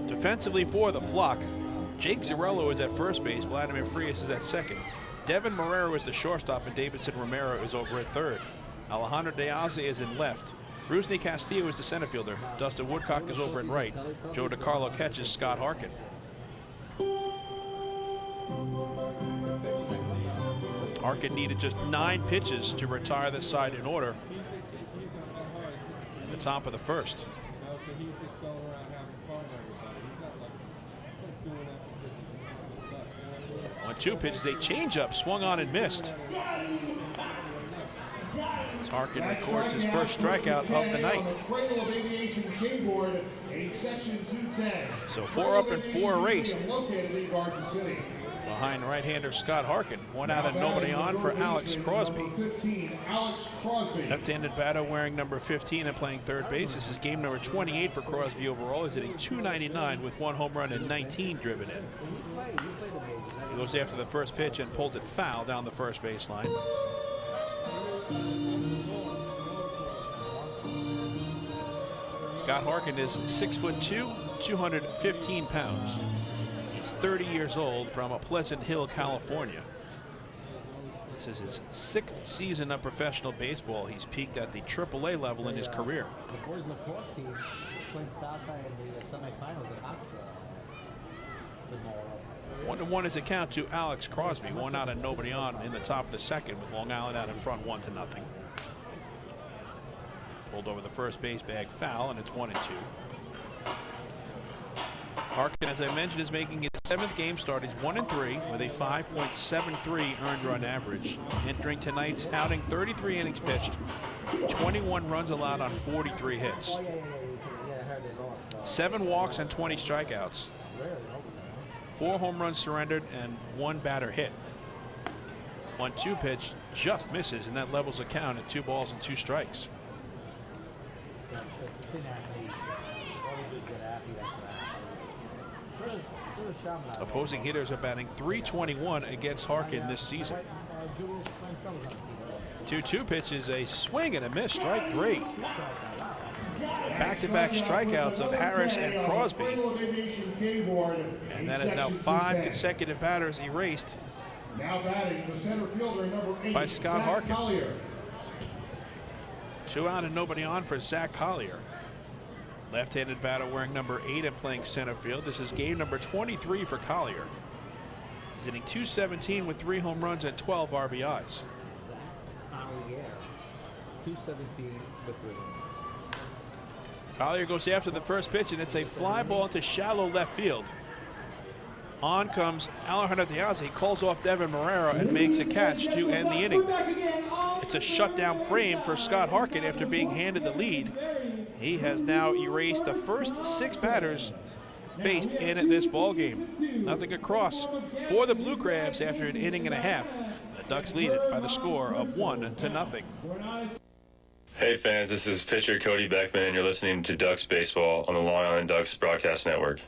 Speaker 5: Defensively for the Flock, Jake Zarello is at first base. Vladimir Frias is at second. Devin Marrero is the shortstop, and Davidson Romero is over at third. Alejandro De Aza is in left. Rusney Castillo is the center fielder. Dustin Woodcock is over in right. Joe DiCarlo catches Scott Harkin. Harkin needed just 9 pitches to retire the side in order in the top of the first. 1-2 pitch is a changeup, swung on and missed. As Harkin records his first strikeout of the night. So 4 up and 4 erased. Behind right-hander Scott Harkin. 1 out and nobody on for Alex Crosby. Left-handed batter wearing number 15 and playing third base. This is game number 28 for Crosby overall. He's hitting .299 with 1 home run and 19 driven in. He goes after the first pitch and pulls it foul down the first baseline. Scott Harkin is 6'2", 215 pounds. He's 30 years old from Pleasant Hill, California. This is his 6th season of professional baseball. He's peaked at the AAA level in his career.
Speaker 13: The boys lacrosse team playing Southside in the semifinals at Oxford tomorrow.
Speaker 5: 1-1 is a count to Alex Crosby. 1 out and nobody on in the top of the second with Long Island out in front 1-0. Pulled over the first base bag foul, and it's 1-2. Harkin, as I mentioned, is making his 7th game start. He's 1-3 with a 5.73 earned run average. Entering tonight's outing, 33 innings pitched, 21 runs allowed on 43 hits. 7 walks and 20 strikeouts. 4 home runs surrendered and 1 batter hit. 1-2 pitch just misses, and that levels the count at 2 balls and 2 strikes. Opposing hitters are batting .321 against Harkin this season. 2-2 pitch is a swing and a miss, strike 3. Back-to-back strikeouts of Harris and Crosby. And that is now 5 consecutive batters erased by Scott Harkin. 2 out and nobody on for Zach Collier. Left-handed batter wearing number 8 and playing center field. This is game number 23 for Collier. He's hitting .217 with 3 home runs and 12 RBIs.
Speaker 13: 217 with 3.
Speaker 5: Collier goes after the first pitch, and it's a fly ball into shallow left field. On comes Alejandro Diaz. He calls off Devin Marrero and makes a catch to end the inning. It's a shutdown frame for Scott Harkin after being handed the lead. He has now erased the first 6 batters faced in this ball game. Nothing across for the Blue Crabs after an inning and a half. The Ducks lead it by the score of 1-0.
Speaker 17: Hey fans, this is pitcher Cody Beckman, and you're listening to Ducks Baseball on the Long Island Ducks Broadcast Network.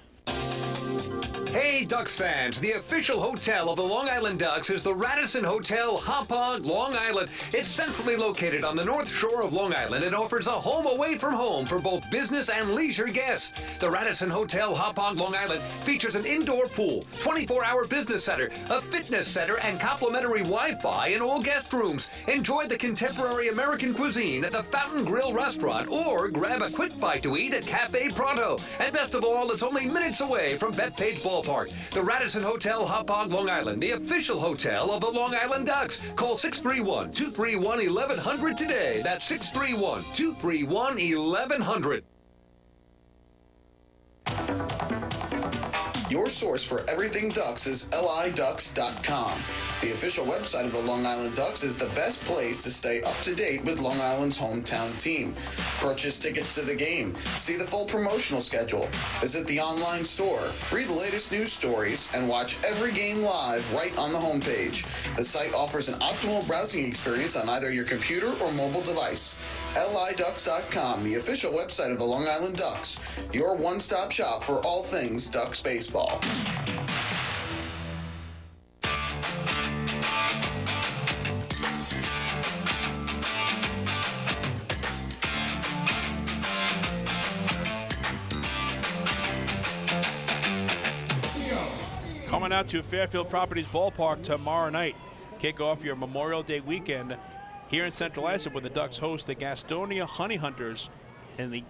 Speaker 2: Hey Ducks fans, the official hotel of the Long Island Ducks is the Radisson Hotel Hauppauge, Long Island. It's centrally located on the north shore of Long Island and offers a home away from home for both business and leisure guests. The Radisson Hotel Hauppauge, Long Island features an indoor pool, 24-hour business center, a fitness center, and complimentary Wi-Fi in all guest rooms. Enjoy the contemporary American cuisine at the Fountain Grill restaurant or grab a quick bite to eat at Cafe Pronto. And best of all, it's only minutes away from Bethpage Ballpark. The Radisson Hotel Hauppauge, Long Island, the official hotel of the Long Island Ducks. Call 631-231-1100 today. That's 631-231-1100.
Speaker 18: Your source for everything Ducks is liducks.com. The official website of the Long Island Ducks is the best place to stay up to date with Long Island's hometown team. Purchase tickets to the game, see the full promotional schedule, visit the online store, read the latest news stories, and watch every game live right on the homepage. The site offers an optimal browsing experience on either your computer or mobile device. liducks.com, the official website of the Long Island Ducks, your one-stop shop for all things Ducks baseball.
Speaker 5: Coming out to Fairfield Properties Ballpark tomorrow night. Kick off your Memorial Day weekend here in Central Islip when the Ducks host the Gastonia Honey Hunters in the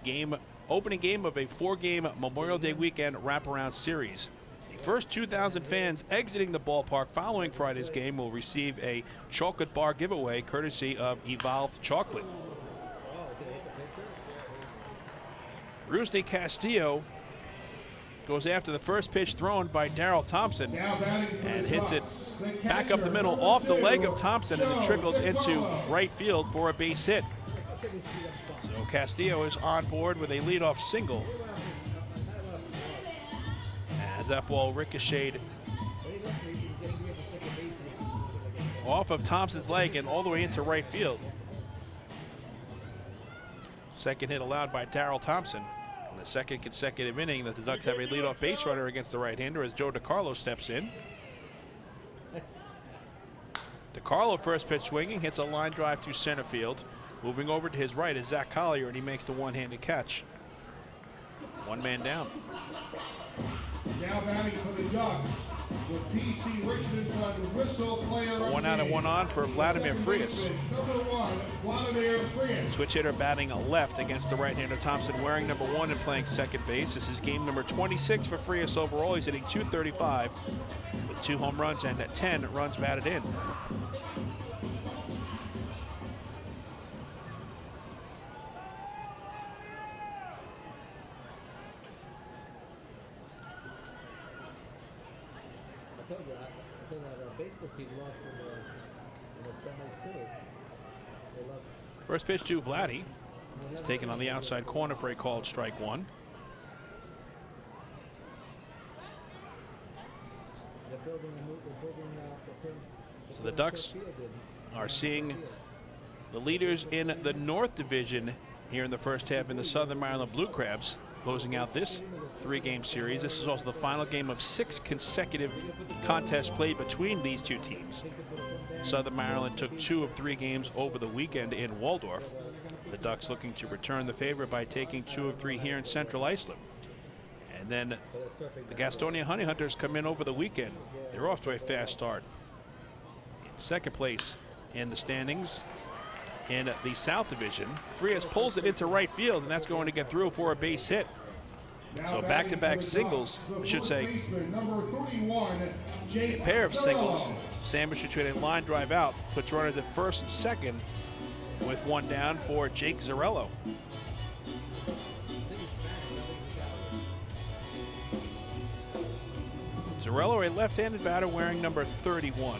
Speaker 5: opening game of a 4-game Memorial Day weekend wraparound series. The first 2,000 fans exiting the ballpark following Friday's game will receive a chocolate bar giveaway courtesy of Evolved Chocolate. Rusney Castillo goes after the first pitch thrown by Darryl Thompson and hits it back up the middle off the leg of Thompson, and it trickles into right field for a base hit. So Castillo is on board with a leadoff single as that ball ricocheted off of Thompson's leg and all the way into right field. Second hit allowed by Darryl Thompson. In the second consecutive inning that the Ducks have a leadoff base runner against the right-hander as Joe DiCarlo steps in. DiCarlo first pitch swinging, hits a line drive to center field. Moving over to his right is Zach Collier, and he makes the one-handed catch. One man down.
Speaker 12: Now batting for the Ducks with P.C. Richmond's on whistle player.
Speaker 5: So 1 out and 1 on for Vladimir Frias.
Speaker 12: Number 1, Vladimir Frias.
Speaker 5: Switch hitter batting left against the right-hander Thompson, wearing number 1 and playing second base. This is game number 26 for Frias overall. He's hitting .235 with 2 home runs and 10 runs batted in.
Speaker 13: I told you that baseball team lost in the semi-sur. They lost.
Speaker 5: First pitch to Vladdy. He's taken on the outside corner for a called strike one. So the Ducks are seeing the leaders in the North Division here in the first half in the Southern Maryland Blue Crabs, closing out this 3-game series. This is also the final game of 6 consecutive contests played between these two teams. Southern Maryland took 2 of 3 games over the weekend in Waldorf. The Ducks looking to return the favor by taking 2 of 3 here in Central Islip. And then the Gastonia Honey Hunters come in over the weekend. They're off to a fast start. In second place in the standings in the South Division. Frias pulls it into right field, and that's going to get through for a base hit. So back-to-back singles, I should say, a pair of singles sandwiched between a line drive out, puts runners at first and second with 1 down for Jake Zarello. Zarello, a left-handed batter wearing number 31.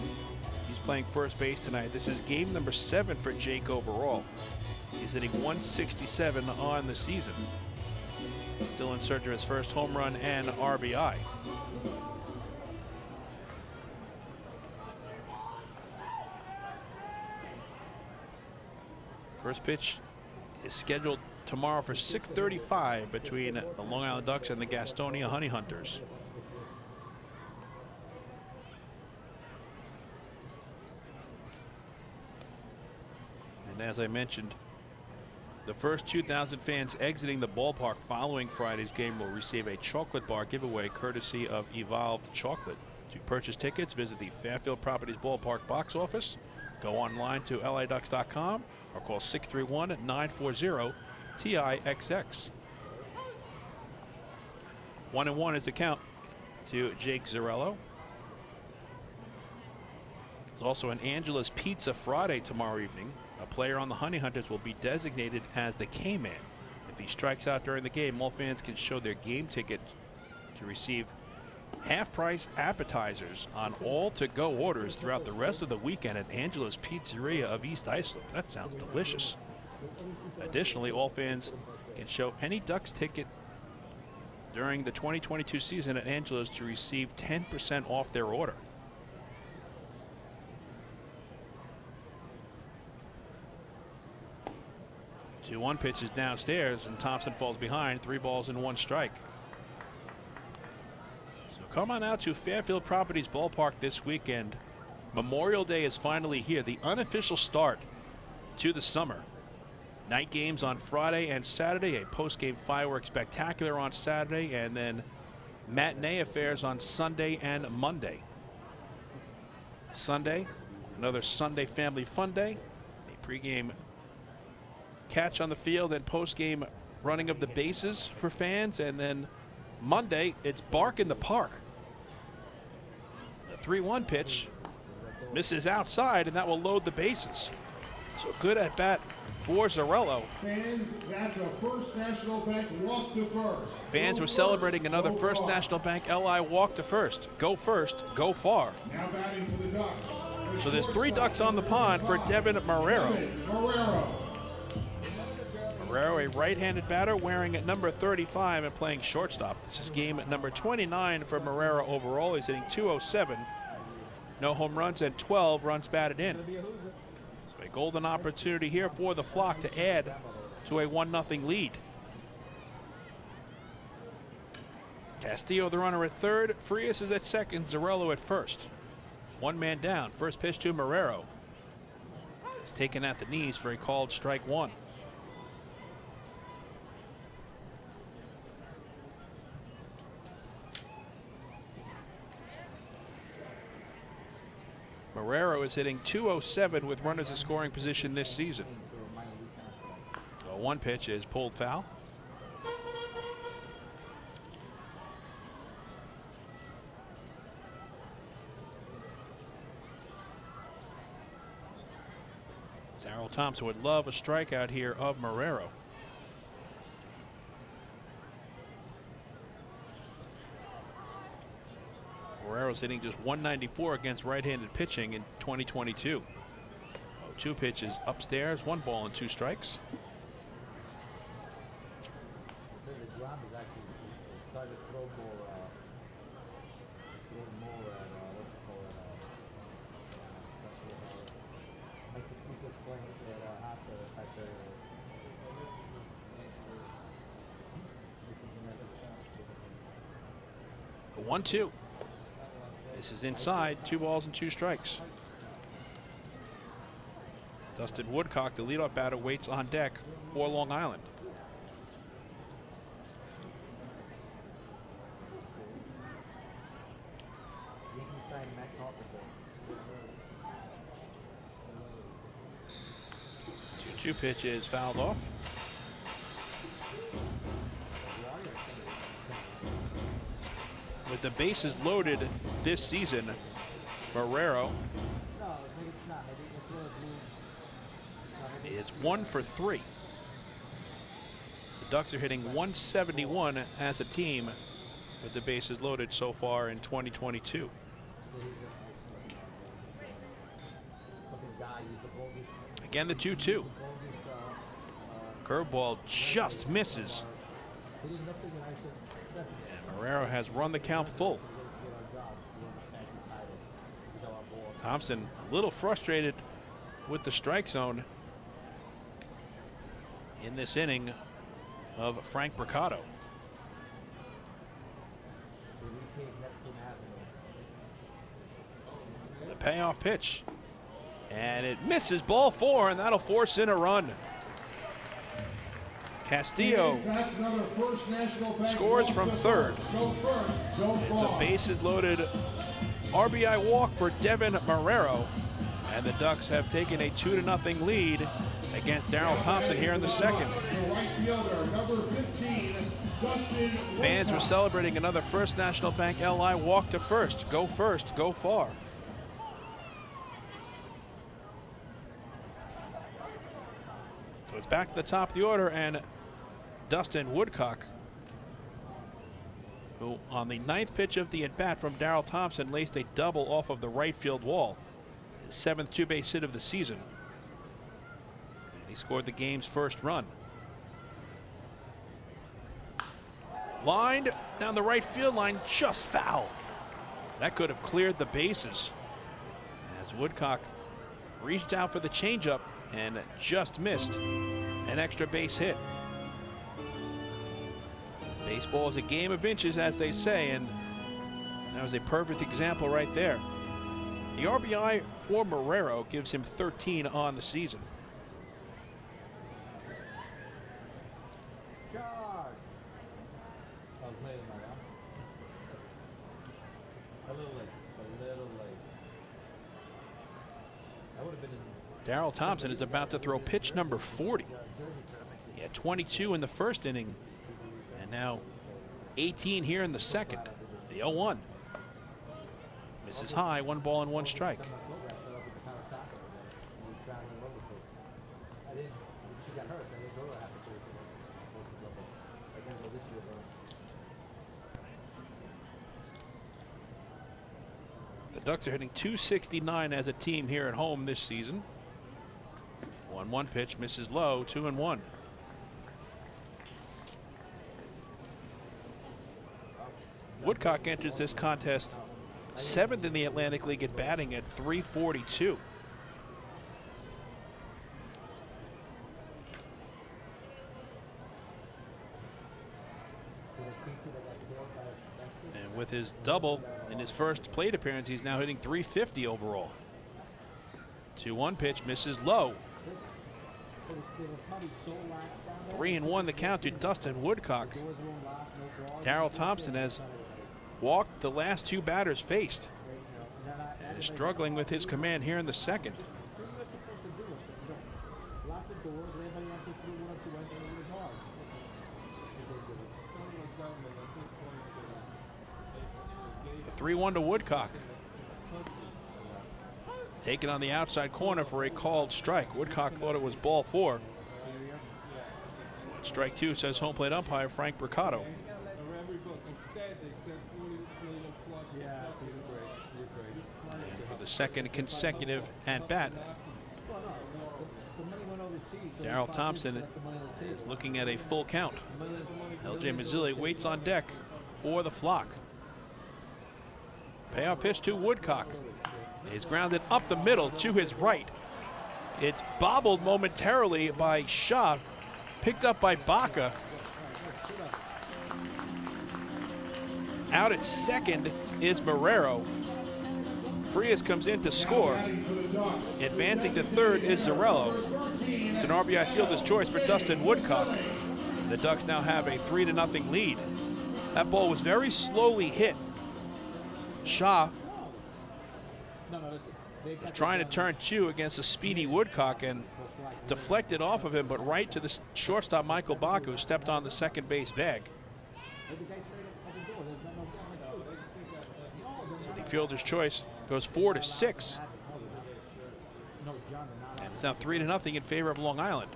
Speaker 5: He's playing first base tonight. This is game number 7 for Jake overall. He's hitting .167 on the season. Still in search of his first home run and RBI. First pitch is scheduled tomorrow for 6:35 between the Long Island Ducks and the Gastonia Honey Hunters. And as I mentioned, the first 2,000 fans exiting the ballpark following Friday's game will receive a chocolate bar giveaway courtesy of Evolved Chocolate. To purchase tickets, visit the Fairfield Properties Ballpark box office, go online to liducks.com, or call 631-940-TIXX. 1-1 is the count to Jake Zarello. It's also an Angela's Pizza Friday tomorrow evening. A player on the Honey Hunters will be designated as the K-Man. If he strikes out during the game, all fans can show their game ticket to receive half-price appetizers on all to-go orders throughout the rest of the weekend at Angela's Pizzeria of East Islip. That sounds delicious. Additionally, all fans can show any Ducks ticket during the 2022 season at Angela's to receive 10% off their order. 2-1 pitch is downstairs, and Thompson falls behind. 3 balls and 1 strike. So come on out to Fairfield Properties Ballpark this weekend. Memorial Day is finally here, the unofficial start to the summer. Night games on Friday and Saturday, a post-game fireworks spectacular on Saturday, and then matinee affairs on Sunday and Monday. Sunday, another Sunday family fun day. A pregame catch on the field and post-game running of the bases for fans, and then Monday it's bark in the park. The 3-1 pitch misses outside, and that will load the bases. So good at bat for Zarello.
Speaker 12: Fans, that's a First National Bank walk to first.
Speaker 5: Fans were celebrating another First National Bank LI walk to first. Go first, go far.
Speaker 12: Now batting for the Ducks.
Speaker 5: So there's 3 Ducks on the pond for Devin Marrero. Marrero, a right-handed batter wearing at number 35 and playing shortstop. This is game at number 29 for Marrero overall. He's hitting .207. No home runs and 12 runs batted in. So a golden opportunity here for the Flock to add to a 1-0 lead. Castillo, the runner, at third. Frias is at second. Zarello at first. 1 man down. First pitch to Marrero. He's taken at the knees for a called strike 1. Marrero is hitting .207 with runners in scoring position this season. So 1 pitch is pulled foul. Darryl Thompson would love a strikeout here of Marrero. Marrero's hitting just .194 against right-handed pitching in 2022. 2 pitches upstairs, 1 ball and 2 strikes. The 1-2. This is inside, 2 balls and 2 strikes. Dustin Woodcock, the leadoff batter, waits on deck for Long Island. Two pitches fouled off. With the bases loaded this season, Marrero is 1 for 3. The Ducks are hitting .171 as a team with the bases loaded so far in 2022. Again, the 2-2. Curveball just misses. And Marrero has run the count full. Thompson a little frustrated with the strike zone in this inning of Frank Bricado. The payoff pitch. And it misses, ball 4, and that'll force in a run. Castillo scores from third. It's a bases loaded RBI walk for Devin Marrero, and the Ducks have taken a 2-0 lead against Darryl Thompson here in the second. Fans were celebrating another First National Bank LI walk to first, go far. So it's back to the top of the order, and Dustin Woodcock, who on the 9th pitch of the at-bat from Darryl Thompson laced a double off of the right field wall. His 7th two-base hit of the season. And he scored the game's first run. Lined down the right field line, just foul. That could have cleared the bases, as Woodcock reached out for the changeup and just missed an extra base hit. Baseball is a game of inches, as they say, and that was a perfect example right there. The RBI for Marrero gives him 13 on the season. Darryl Thompson is about to throw pitch number 40. He had 22 in the first inning, and now 18 here in the second. The 0-1. Misses high, 1 ball and 1 strike.
Speaker 13: got hurt, and they go to have to face it. Again, go this year,
Speaker 5: The Ducks are hitting .269 as a team here at home this season. 1-1 pitch misses low, 2-1. Woodcock enters this contest 7th in the Atlantic League at batting at .342. And with his double in his first plate appearance, he's now hitting .350 overall. 2-1 pitch misses low. 3-1 the count to Dustin Woodcock. Darryl Thompson has walked the last two batters faced and is struggling with his command here in the second. The 3-1 to Woodcock. Taken on the outside corner for a called strike. Woodcock thought it was ball 4. Strike 2, says home plate umpire Frank Bricotto. And for the second consecutive at-bat, Darryl Thompson is looking at a full count. L.J. Mazzilli waits on deck for the flock. Payoff pitch to Woodcock. He's grounded up the middle to his right. It's bobbled momentarily by Shaw, picked up by Baca. Out at second is Marrero. Frias comes in to score. Advancing to third is Zarello. It's an RBI fielder's choice for Dustin Woodcock. The Ducks now have a 3-0 lead. That ball was very slowly hit. Shaw was trying to turn 2 against a speedy Woodcock and deflected off of him, but right to the shortstop Michael Baca, who stepped on the second base bag. So the fielder's choice goes 4-6. And it's now 3-0 in favor of Long Island.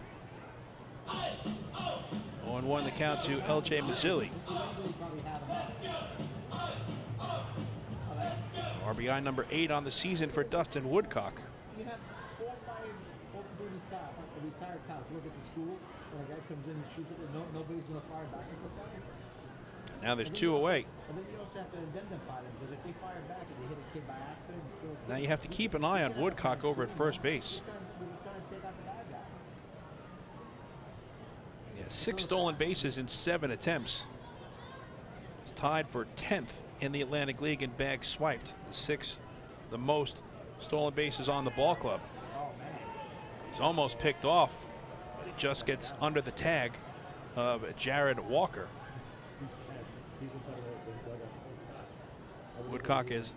Speaker 5: 0-1 the count to L.J. Mazzilli. RBI number 8 on the season for Dustin Woodcock.
Speaker 13: You have 4 or 5 retired cops work at the school, and a guy comes in and shoots it, nobody's going to fire back at the fire.
Speaker 5: Now there's 2 away.
Speaker 13: And then you also have to indemnify them, because if they fire back and they hit a kid by accident,
Speaker 5: Now you have to keep an eye on Woodcock over at first base. Yeah, 6 stolen bases in 7 attempts. He's tied for 10th in the Atlantic League in bags swiped. The 6th, the most stolen bases on the ball club. He's almost picked off, but he just gets under the tag of Jared Walker. Woodcock is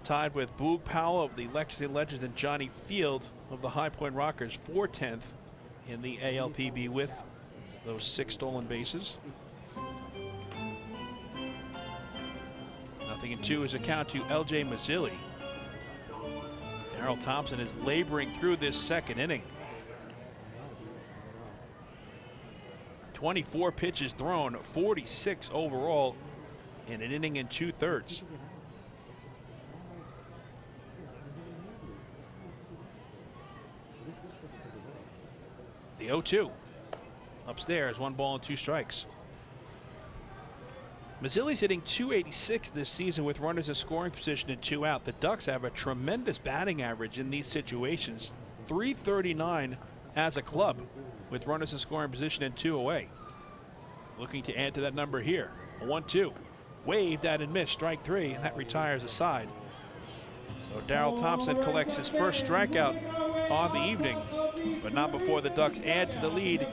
Speaker 5: tied with Boog Powell of the Lexington Legends and Johnny Field of the High Point Rockers for 10th in the ALPB with those 6 stolen bases. 0-2 is a count to L.J. Mazzilli. Darryl Thompson is laboring through this second inning. 24 pitches thrown, 46 overall in an inning and 2/3. The 0-2 upstairs, 1 ball and 2 strikes. Mazzilli's hitting .286 this season with runners in scoring position and 2 out. The Ducks have a tremendous batting average in these situations. .339 as a club with runners in scoring position and 2 away. Looking to add to that number here. A 1-2. Waved at and missed, strike 3, and that retires a side. So Darryl Thompson collects his first strikeout on the evening, but not before the Ducks add to the lead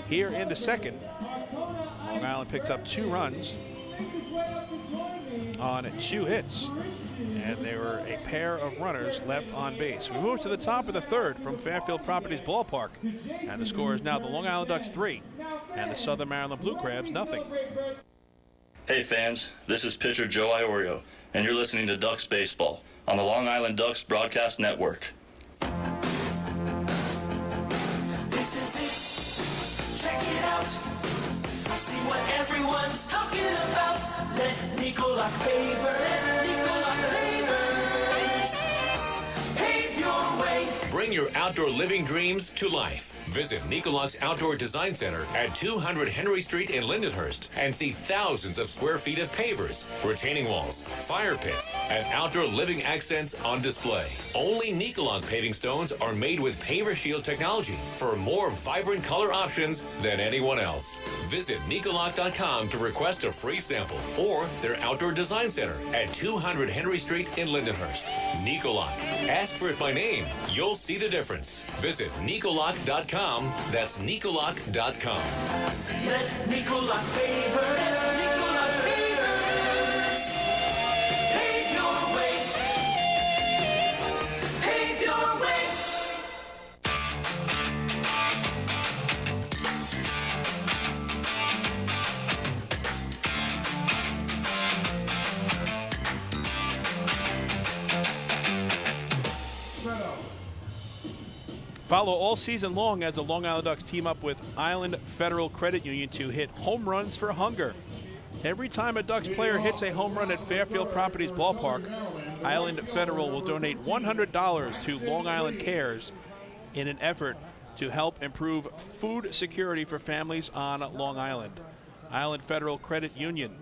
Speaker 5: here in the second. Long Island picks up 2 runs on 2 hits, and there were a pair of runners left on base. We move to the top of the third from Fairfield Properties Ballpark, and the score is now the Long Island Ducks 3 and the Southern Maryland Blue Crabs 0.
Speaker 19: Hey fans, this is pitcher Joe Iorio, and you're listening to Ducks Baseball on the Long Island Ducks Broadcast Network.
Speaker 20: This is it. Check it out. See what everyone's talking about. Let Nicolak Pavers. Pave your way.
Speaker 21: Bring your outdoor living dreams to life. Visit Nicolak's Outdoor Design Center at 200 Henry Street in Lindenhurst and see thousands of square feet of pavers, retaining walls, fire pits, and outdoor living accents on display. Only Nicolak paving stones are made with Paver Shield technology for more vibrant color options than anyone else. Visit Nicolak.com to request a free sample or their Outdoor Design Center at 200 Henry Street in Lindenhurst. Nicolak. Ask for it by name. You'll see the difference. Visit Nicolak.com. That's Nicolak.com.
Speaker 20: Let Nicolak Pavers. Pave your way. Pave your way.
Speaker 5: Follow all season long as the Long Island Ducks team up with Island Federal Credit Union to hit home runs for hunger. Every time a Ducks player hits a home run at Fairfield Properties Ballpark, Island Federal will donate $100 to Long Island Cares in an effort to help improve food security for families on Long Island. Island Federal Credit Union.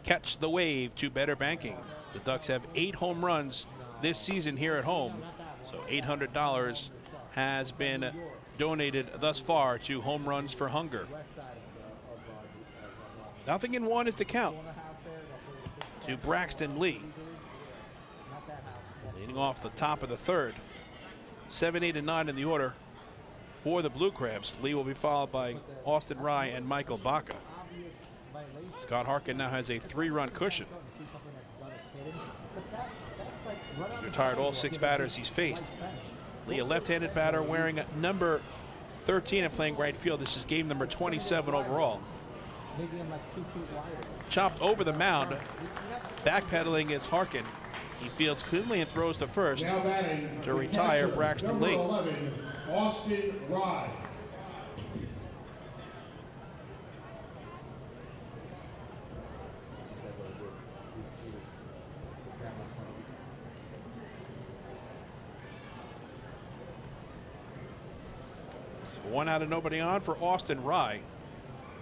Speaker 5: Catch the wave to better banking. The Ducks have 8 home runs this season here at home. So $800 has been donated thus far to Home Runs for Hunger. 0-1 is the count to Braxton Lee. Leading off the top of the third. 7, 8, and 9 in the order for the Blue Crabs. Lee will be followed by Austin Rye and Michael Baca. Scott Harkin now has a 3-run cushion. Retired all 6 batters he's faced. Lee, a left-handed batter wearing number 13 and playing right field. This is game number 27 overall. Chopped over the mound. Backpedaling is Harkin. He fields cleanly and throws to first to retire Braxton Lee.
Speaker 12: 11, Austin Rye.
Speaker 5: So 1 out and nobody on for Austin Rye.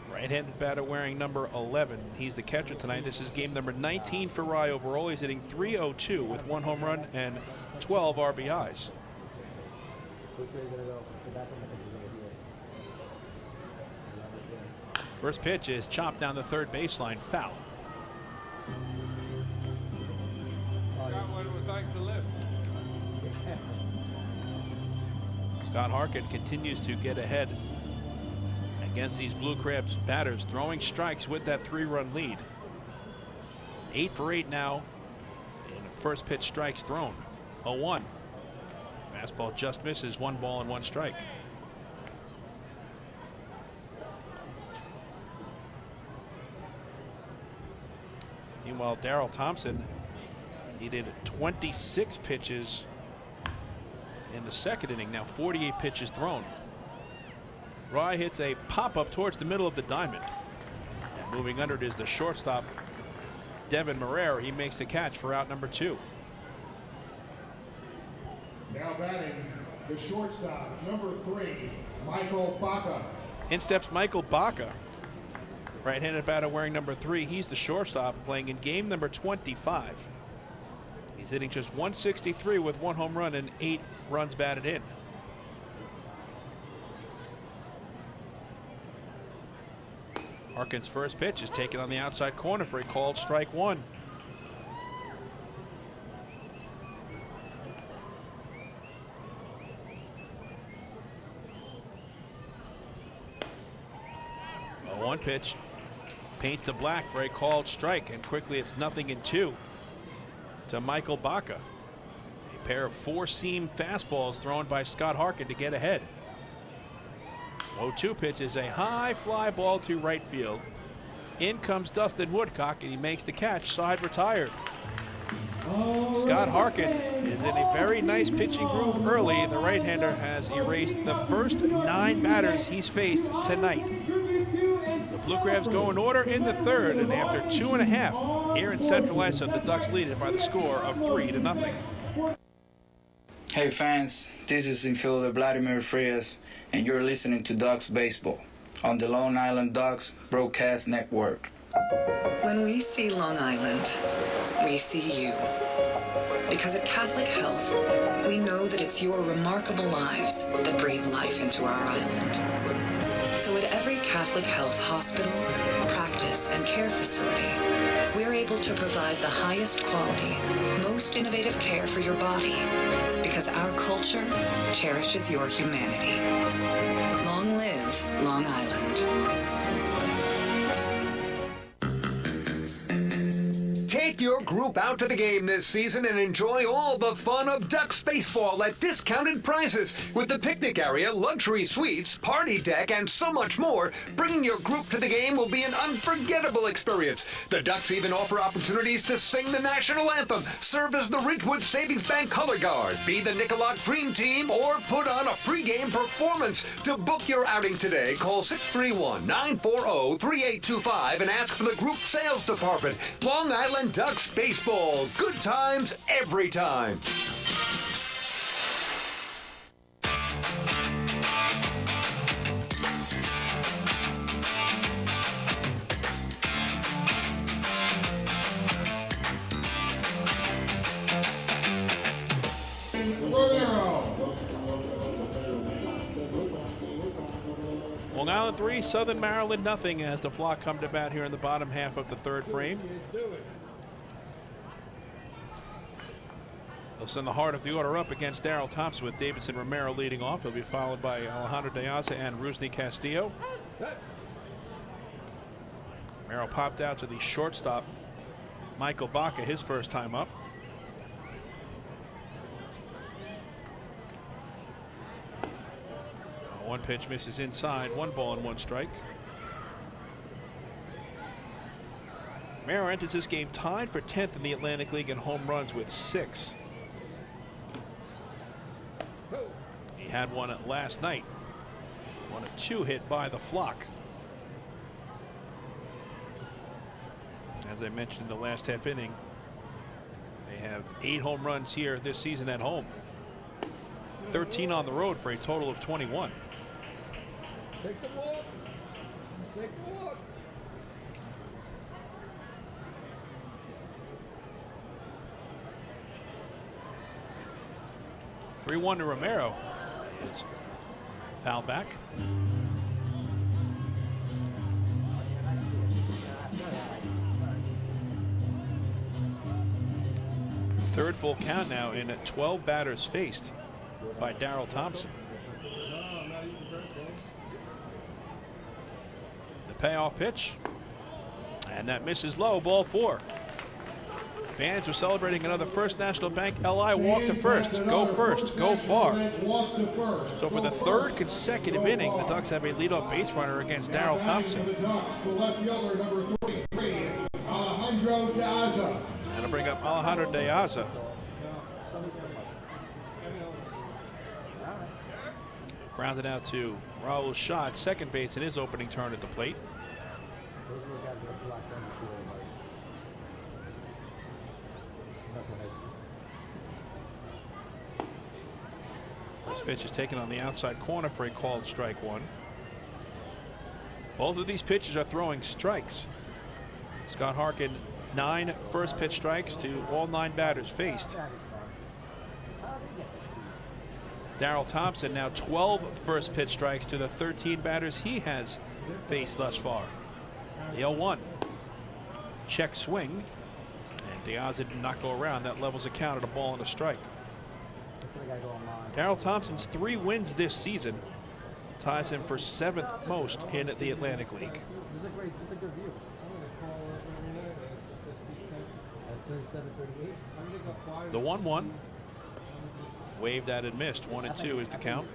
Speaker 5: Right-handed batter wearing number 11. He's the catcher tonight. This is game number 19 for Rye overall. He's hitting .302 with 1 home run and 12 RBIs. First pitch is chopped down the third baseline, foul.
Speaker 22: Forgot what it was like to live.
Speaker 5: Scott Harkin continues to get ahead against these Blue Crabs batters, throwing strikes with that 3-run lead. 8 for 8 now in first pitch strikes thrown. 0-1. Fastball just misses, 1 ball and 1 strike. Meanwhile, Darrell Thompson needed 26 pitches in the second inning. Now 48 pitches thrown. Rye hits a pop-up towards the middle of the diamond. And moving under it is the shortstop, Devin Marrero. He makes the catch for out number 2.
Speaker 12: Now batting, the shortstop, number 3, Michael Baca.
Speaker 5: In steps Michael Baca. Right-handed batter wearing number 3. He's the shortstop, playing in game number 25. He's hitting just .163 with 1 home run and 8 runs batted in. Harkin's first pitch is taken on the outside corner for a called strike 1. A 1 pitch paints the black for a called strike, and quickly it's 0-2 to Michael Baca. A pair of 4-seam fastballs thrown by Scott Harkin to get ahead. 0-2 pitch is a high fly ball to right field. In comes Dustin Woodcock, and he makes the catch. Side retired. Scott Harkin is in a very nice pitching groove early. The right-hander has erased the first 9 batters he's faced tonight. The Blue Crabs go in order in the third, and after 2.5 here in Central Islip, the Ducks lead it by the score of 3-0.
Speaker 3: Hey fans, this is infielder Vladimir Frias, and you're listening to Ducks Baseball on the Long Island Ducks Broadcast Network.
Speaker 7: When we see Long Island, we see you. Because at Catholic Health, we know that it's your remarkable lives that breathe life into our island. So at every Catholic Health hospital, practice, and care facility, we're able to provide the highest quality, most innovative care for your body, because our culture cherishes your humanity. Long live Long Island.
Speaker 2: Take your group out to the game this season and enjoy all the fun of Ducks baseball at discounted prices with the picnic area, luxury suites, party deck, and so much more. Bringing your group to the game will be an unforgettable experience. The Ducks even offer opportunities to sing the national anthem, serve as the Ridgewood Savings Bank color guard, be the Nicolak Dream Team, or put on a pregame performance. To book your outing today, call 631-940-3825 and ask for the group sales department. Long Island Ducks baseball. Good times every time.
Speaker 5: Long Island 3, Southern Maryland nothing as the Flock come to bat here in the bottom half of the third frame. They'll send the heart of the order up against Darryl Thompson with Davidson Romero leading off. He'll be followed by Alejandro De Aza and Rusney Castillo. Romero popped out to the shortstop, Michael Baca, his first time up. One pitch misses inside, 1 ball and 1 strike. Romero enters this game tied for 10th in the Atlantic League in home runs with 6. He had one last night. 1 of 2 hit by the Flock. As I mentioned in the last half inning, they have 8 home runs here this season at home. 13 on the road for a total of 21.
Speaker 13: Take the walk. Take the walk.
Speaker 5: (3-1) to Romero. Is foul back. Third full count now in 12 batters faced by Darryl Thompson. The payoff pitch, and that misses low, ball 4. Fans are celebrating another First National Bank LI walk to first. Go first, go far. So for the third consecutive inning, the Ducks have a leadoff base runner against Darryl Thompson. That'll bring up Alejandro De Aza. Grounded out to Raul Shaw, second base in his opening turn at the plate. First pitch is taken on the outside corner for a called strike 1. Both of these pitchers are throwing strikes. Scott Harkin, 9 first pitch strikes to all 9 batters faced. Darryl Thompson now 12 first pitch strikes to the 13 batters he has faced thus far. The 0-1. Check swing. And De Aza did not go around. That levels a count at a ball and a strike. Darryl Thompson's 3 wins this season ties him for 7th most in the Atlantic League.
Speaker 13: This is a good view. That's 37-38.
Speaker 5: The 1-1. Waved at and missed. 1-2 is the count.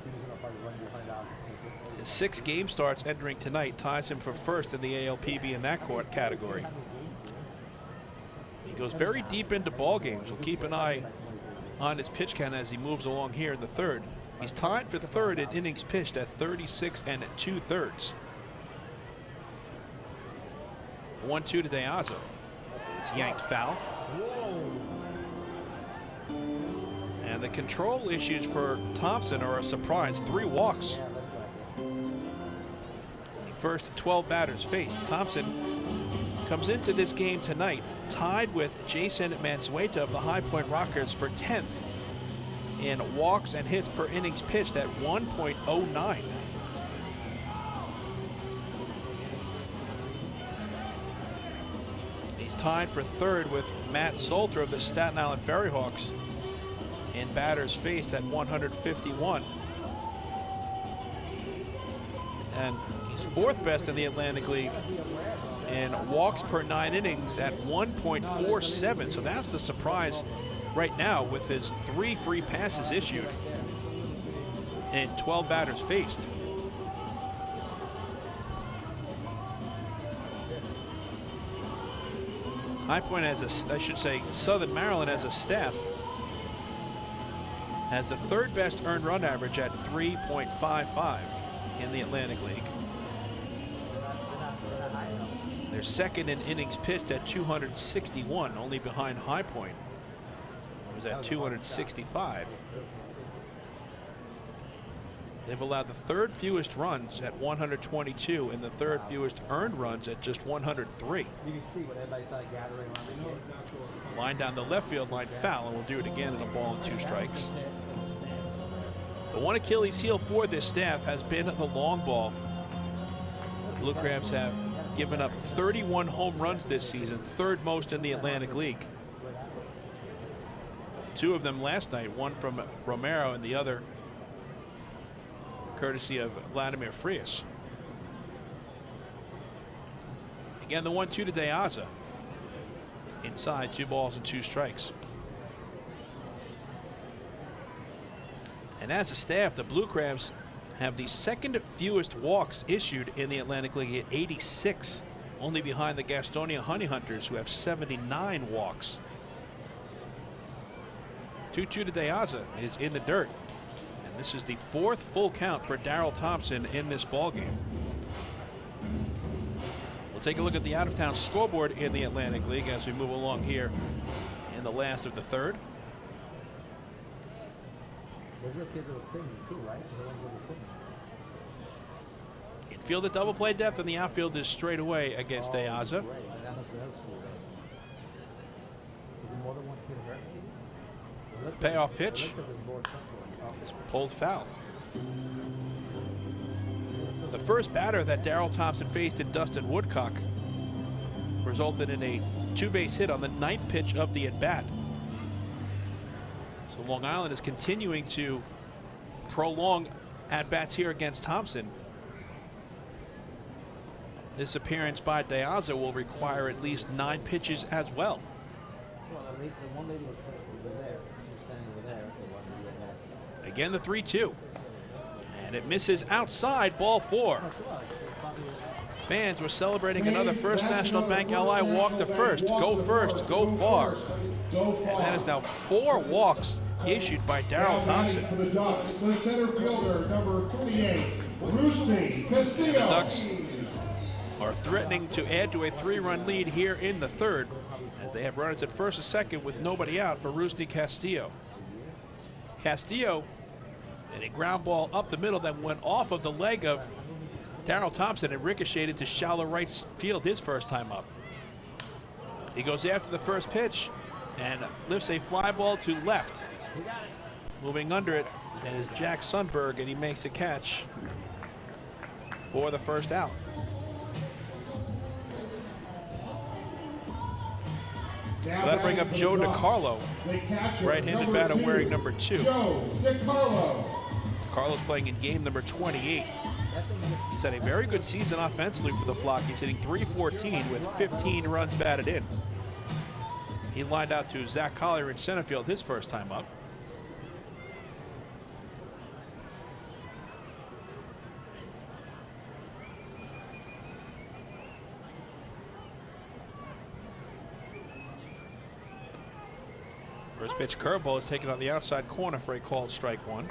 Speaker 5: His 6 game starts entering tonight ties him for first in the ALPB in that category. He goes very deep into ball games. We'll keep an eye on his pitch count as he moves along here in the third. He's tied for third in innings pitched at 36 2/3. 1-2 to De Aza. It's yanked foul. And the control issues for Thompson are a surprise. 3 walks. First 12 batters faced. Thompson comes into this game tonight tied with Jason Manzueta of the High Point Rockers for 10th in walks and hits per innings pitched at 1.09. He's tied for third with Matt Salter of the Staten Island Ferry Hawks in batters faced at 151. And he's 4th best in the Atlantic League in walks per 9 innings at 1.47. So that's the surprise right now with his 3 free passes issued and 12 batters faced. High Point Southern Maryland as a staff has the 3rd best earned run average at 3.55 in the Atlantic League. They're 2nd in innings pitched at 261, only behind High Point, who was at 265. They've allowed the 3rd fewest runs at 122 and the 3rd fewest earned runs at just 103.
Speaker 13: You can see when everybody started gathering around.
Speaker 5: Line down the left field line, foul, and we'll do it again in a ball and 2 strikes. The one Achilles heel for this staff has been the long ball. The Blue Crabs have given up 31 home runs this season, 3rd most in the Atlantic League. 2 of them last night, one from Romero and the other courtesy of Vladimir Frias. Again, the 1-2 to De Aza. Inside, 2 balls and 2 strikes. And as a staff, the Blue Crabs have the 2nd fewest walks issued in the Atlantic League at 86, only behind the Gastonia Honey Hunters, who have 79 walks. 2-2 to De Aza is in the dirt. And this is the 4th full count for Darrell Thompson in this ballgame. We'll take a look at the out-of-town scoreboard in the Atlantic League as we move along here in the last of the 3rd.
Speaker 13: Those are kids that were singing too, right? The ones that were singing.
Speaker 5: Infield at double play depth, and the outfield is straight away against De Aza.
Speaker 13: Right. That must be school, right? Is there more than one kid hurt?
Speaker 5: Payoff pitch is pulled foul. The first batter that Darrell Thompson faced in Dustin Woodcock resulted in a 2-base hit on the 9th pitch of the at-bat. So Long Island is continuing to prolong at-bats here against Thompson. This appearance by De Aza will require at least 9 pitches as well.
Speaker 13: Well, the one lady was there. She was standing over there.
Speaker 5: Again, the 3-2. And it misses outside, ball 4. Fans were celebrating another First National Bank LI walk to first. Go first, go far. And that is now 4 walks issued by Darrell Thompson.
Speaker 12: For the Ducks, the center fielder, number 48, Rusney Castillo.
Speaker 5: The Ducks are threatening to add to a 3-run lead here in the 3rd, as they have runners at first and second with nobody out for Rusney Castillo. Castillo, and a ground ball up the middle that went off of the leg of Darrell Thompson and ricocheted into shallow right field his first time up. He goes after the first pitch and lifts a fly ball to left. Moving under it is Jack Sundberg, and he makes a catch for the first out. So that'll bring up Joe DiCarlo, right-handed batter wearing number 2.
Speaker 12: Joe DiCarlo.
Speaker 5: DiCarlo's playing in game number 28. He's had a very good season offensively for the Flock. He's hitting .314 with 15 runs batted in. He lined out to Zach Collier in center field his first time up. First pitch curveball is taken on the outside corner for a called strike one.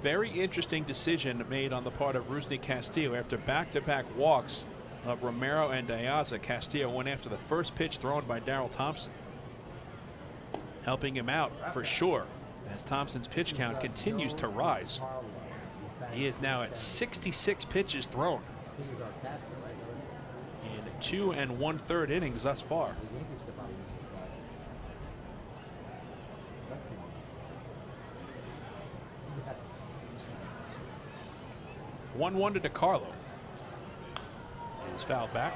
Speaker 5: Very interesting decision made on the part of Rusney Castillo after back-to-back walks of Romero and Diaza. Castillo went after the first pitch thrown by Darryl Thompson, helping him out for sure as Thompson's pitch count continues to rise. He is now at 66 pitches thrown in 2 1/3 innings thus far. 1-1 to DeCarlo. He's fouled back.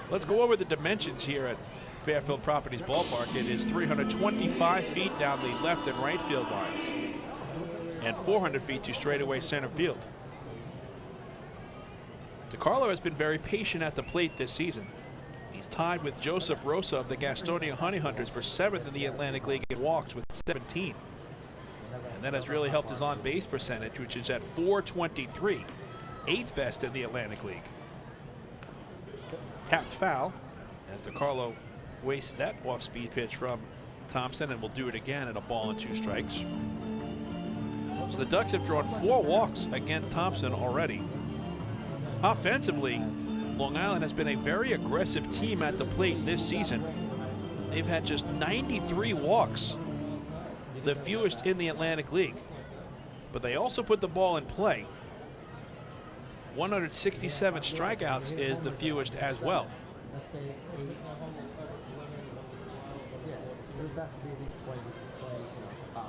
Speaker 5: Let's go over the dimensions here at Fairfield Properties Ballpark. It is 325 feet down the left and right field lines and 400 feet to straightaway center field. DeCarlo has been very patient at the plate this season. He's tied with Joseph Rosa of the Gastonia Honey Hunters for 7th in the Atlantic League in walks with 17. And that has really helped his on-base percentage, which is at .423, 8th best in the Atlantic League. Tapped foul as DeCarlo wastes that off-speed pitch from Thompson and will do it again at a ball and 2 strikes. So the Ducks have drawn 4 walks against Thompson already. Offensively, Long Island has been a very aggressive team at the plate this season. They've had just 93 walks, the fewest in the Atlantic League. But they also put the ball in play. 167 strikeouts is the fewest as well.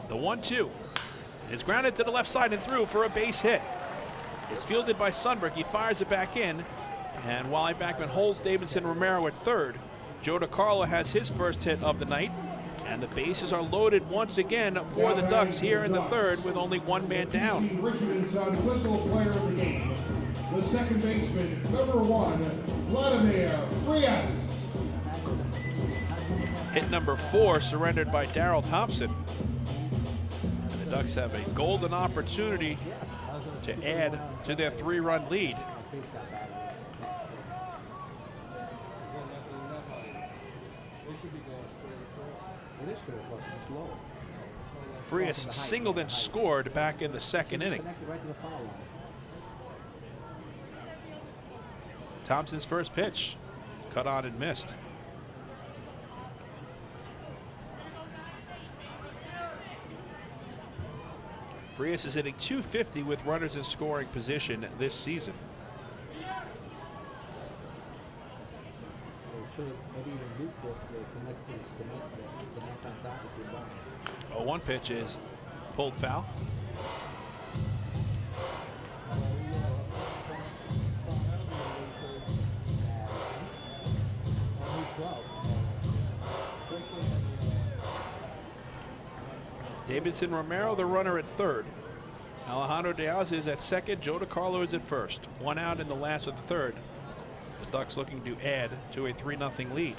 Speaker 5: The 1-2 is grounded to the left side and through for a base hit. It's fielded by Sundberg. He fires it back in. And Wally Backman holds Davidson Romero at third. Joe DeCarlo has his first hit of the night. And the bases are loaded once again for the Ducks here in the third with only 1 man down.
Speaker 12: Richmond's whistle player of the game, the second baseman, number 1, Vladimir Frias.
Speaker 5: Hit number 4 surrendered by Darryl Thompson. And the Ducks have a golden opportunity to add to their 3-run lead. Frias singled and scored back in the second inning. Thompson's first pitch, cut on and missed. Frias is hitting .250 with runners in scoring position this season. Oh, 1 pitch is pulled foul. Davidson Romero, the runner, at third. Alejandro Diaz is at second. Joe DeCarlo is at first. 1 out in the last of the third. The Ducks looking to add to a 3-0 lead.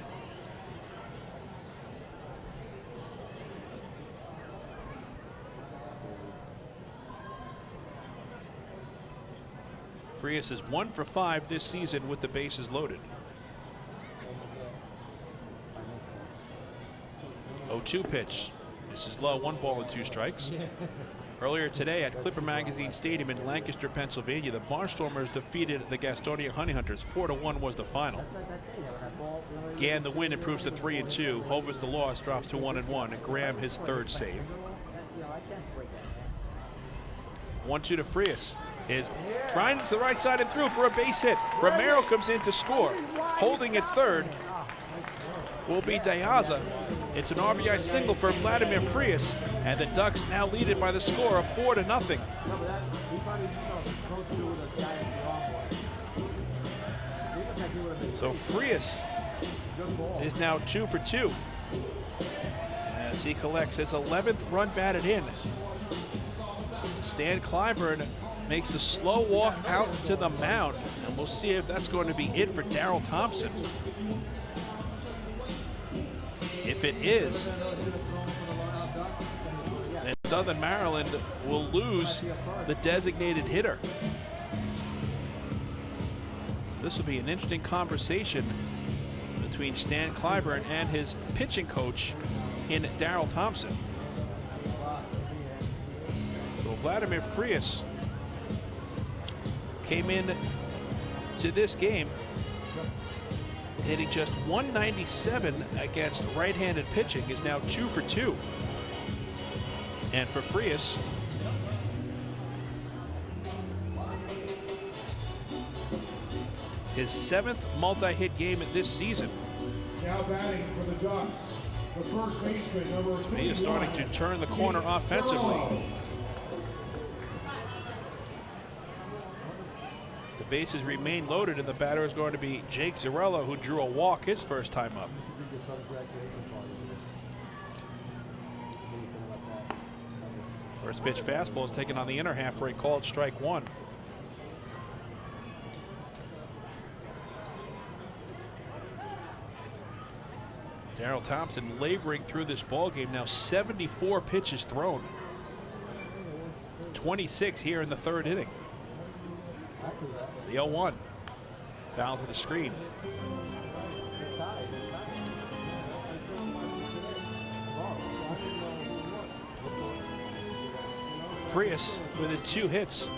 Speaker 5: Frias is 1 for 5 this season with the bases loaded. 0-2 pitch. This is low, 1 ball and 2 strikes. Earlier today at Clipper Magazine Stadium in Lancaster, Pennsylvania, the Barnstormers defeated the Gastonia Honey Hunters. 4-1 was the final. Gann, the win, improves to 3-2. Hovis, the loss, drops to 1-1. And Graham, his 3rd save. 1-2 to Frias. Is grinding to the right side and through for a base hit. Romero comes in to score. Holding at third will be Diaza. It's an RBI single for Vladimir Frias, and the Ducks now lead it by the score of 4-0. So Frias is now 2 for 2 as he collects his 11th run batted in. Stan Clyburn makes a slow walk out to the mound, and we'll see if that's going to be it for Darryl Thompson. If it is, then Southern Maryland will lose the designated hitter. This will be an interesting conversation between Stan Clyburn and his pitching coach in Daryl Thompson. So Vladimir Frias came in to this game hitting just 197 against right-handed pitching, is now 2 for 2. And for Frias, his 7th multi-hit game this season.
Speaker 12: Now batting for the Ducks, the first baseman, number 21.
Speaker 5: He is starting to turn the corner offensively. The bases remain loaded, and the batter is going to be Jake Zarella, who drew a walk his first time up. First pitch fastball is taken on the inner half for a called strike 1. Daryl Thompson laboring through this ball game now. 74 pitches thrown, 26 here in the 3rd inning. The 0-1 foul to the screen. Frias, with his 2 hits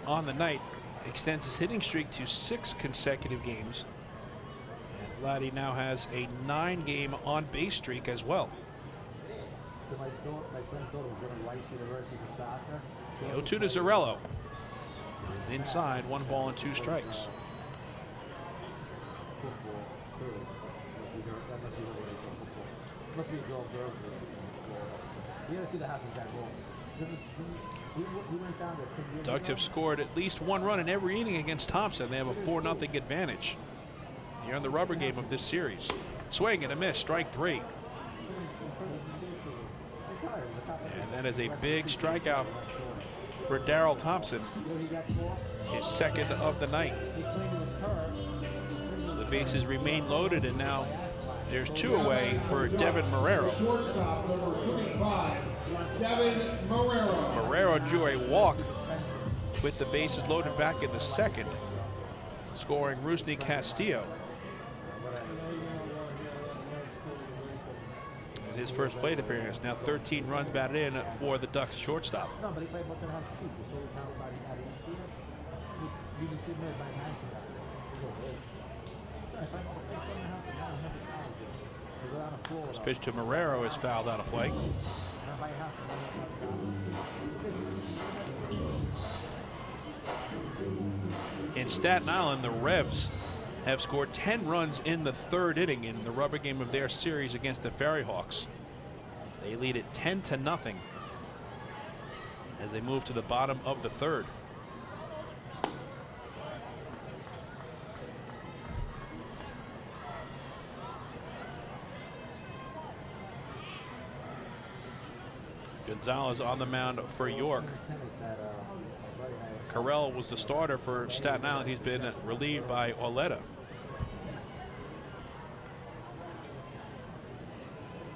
Speaker 5: on the night, extends his hitting streak to 6 consecutive games. And Vladdy now has a 9-game on-base streak as well.
Speaker 13: So my son's daughter was going to Rice University for soccer.
Speaker 5: The 0-2 to Zarello. Is inside, 1 ball and 2 strikes.
Speaker 13: This must be a girl. You gotta see the house in that goal. We went down there 10 years
Speaker 5: Ducks have scored at least 1 run in every inning against Thompson. They have a 4-0 advantage here in the rubber game of this series. Swing and a miss, strike 3. And that is a big strikeout for Daryl Thompson, his 2nd of the night. The bases remain loaded, and now there's 2 away for Devin Marrero.
Speaker 12: Shortstop, number 35, Devin Marrero.
Speaker 5: Marrero drew a walk with the bases loaded back in the 2nd, scoring Rusney Castillo. And his first plate appearance, now 13 runs batted in for the Ducks shortstop.
Speaker 13: No, but he played Buckingham Street. So the town side out of East here. You just sit there by Manson.
Speaker 5: First pitch to Marrero is fouled out of play. In Staten Island, the Revs have scored 10 runs in the 3rd inning in the rubber game of their series against the Ferry Hawks. They lead it 10-0 as they move to the bottom of the 3rd. Gonzalez on the mound for York. Carell was the starter for Staten Island. He's been relieved by Orletta.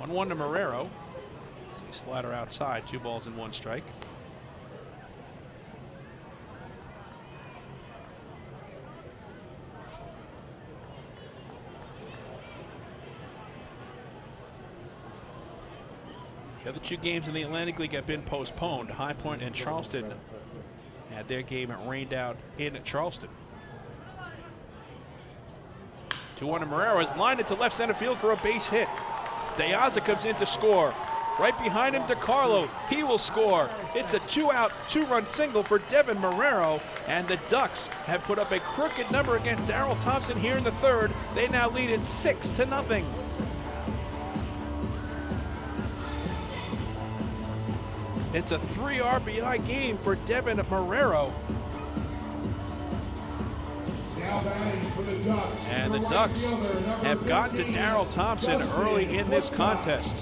Speaker 5: 1-1 to Marrero. See slider outside, 2 balls and 1 strike. The other 2 games in the Atlantic League have been postponed. High Point and Charleston had their game rained out in Charleston. 2-1 to Marrero is lined into left center field for a base hit. Deaza comes in to score. Right behind him, DiCarlo. He will score. It's a 2-out, 2-run single for Devin Marrero, and the Ducks have put up a crooked number against Daryl Thompson here in the 3rd. They now lead it 6-0. It's a 3 RBI game for Devin Marrero. And the Ducks have gotten to Daryl Thompson early in this contest.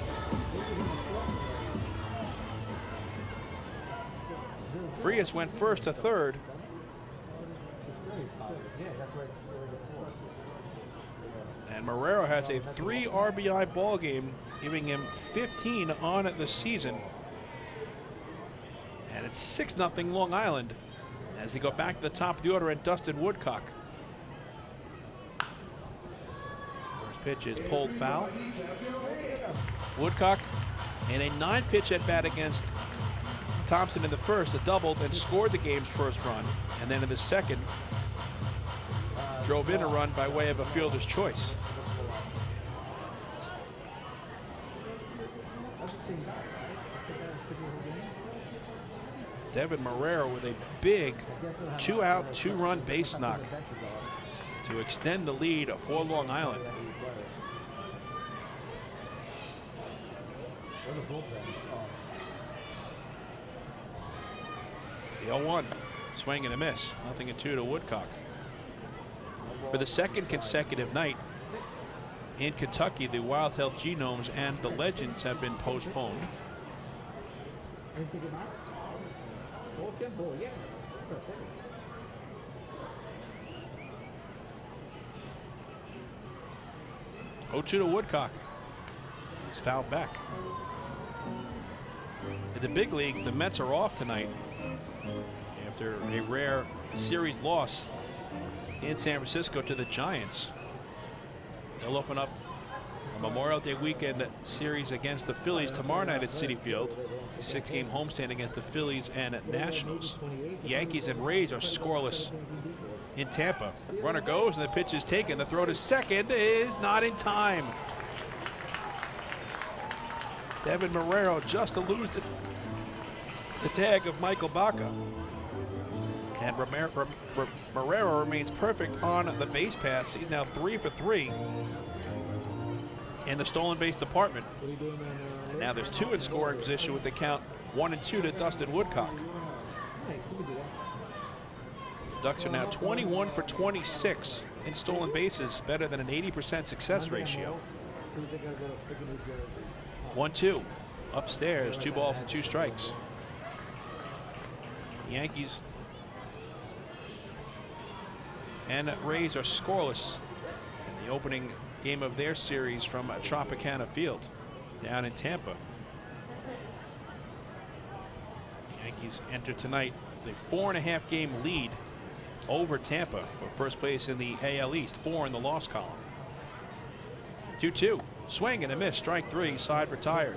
Speaker 5: Frias went first to 3rd. And Marrero has a 3 RBI ball game, giving him 15 on the season. And it's 6-0 Long Island as they go back to the top of the order, and Dustin Woodcock. First pitch is pulled foul. Woodcock in a 9-pitch at bat against Thompson in the first, a double, then scored the game's first run, and then in the second drove in a run by way of a fielder's choice. Devin Marrero with a big 2-out, 2-run base knock to extend the lead for Long Island. The 0-1, swing and a miss, 0-2 to Woodcock. For the second consecutive night in Kentucky, the Wild Health Genomes and the Legends have been postponed. 0-2 to Woodcock. He's fouled back. In the big leagues, the Mets are off tonight after a rare series loss in San Francisco to the Giants. They'll open up a Memorial Day weekend series against the Phillies tomorrow night at Citi Field. A 6-game homestand against the Phillies and Nationals. Yankees and Rays are scoreless in Tampa. Runner goes and the pitch is taken. The throw to second is not in time. Devin Marrero just eludes the tag of Michael Baca. And Marrero remains perfect on the base pass. He's now 3 for 3 in the stolen base department. And now there's 2 in scoring position with the count 1-2 to Dustin Woodcock. The Ducks are now 21 for 26 in stolen bases, better than an 80% success ratio. 1-2 upstairs, 2 balls and 2 strikes. The Yankees and Rays are scoreless in the opening game of their series from Tropicana Field down in Tampa. The Yankees enter tonight the 4.5 game lead over Tampa for first place in the AL East, 4 in the loss column. 2-2, swing and a miss, strike 3, side retired.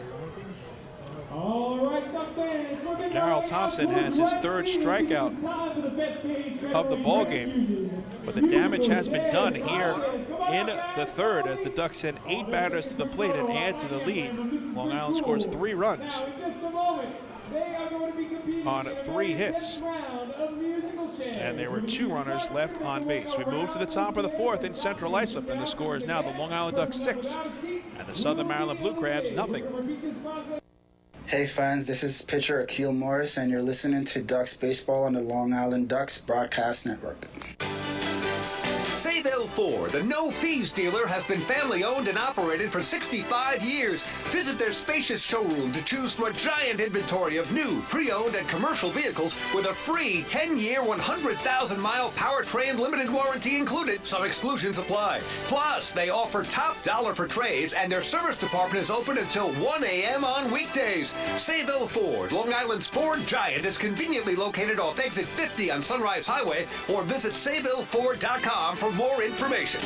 Speaker 5: Darrell Thompson has his 3rd strikeout of the ball game, but the damage has been done here in the 3rd as the Ducks send 8 batters to the plate and add to the lead. Long Island scores 3 runs on 3 hits, and there were 2 runners left on base. We move to the top of the 4th in Central Islip, and the score is now the Long Island Ducks 6 and the Southern Maryland Blue Crabs nothing.
Speaker 3: Hey fans, this is pitcher Akil Morris, and you're listening to Ducks Baseball on the Long Island Ducks Broadcast Network.
Speaker 2: Sayville Ford, the no-fees dealer, has been family-owned and operated for 65 years. Visit their spacious showroom to choose from a giant inventory of new, pre-owned, and commercial vehicles with a free 10-year, 100,000-mile powertrain limited warranty included. Some exclusions apply. Plus, they offer top dollar for trays, and their service department is open until 1 a.m. on weekdays. Sayville Ford, Long Island's Ford giant, is conveniently located off exit 50 on Sunrise Highway, or visit SayvilleFord.com for more information.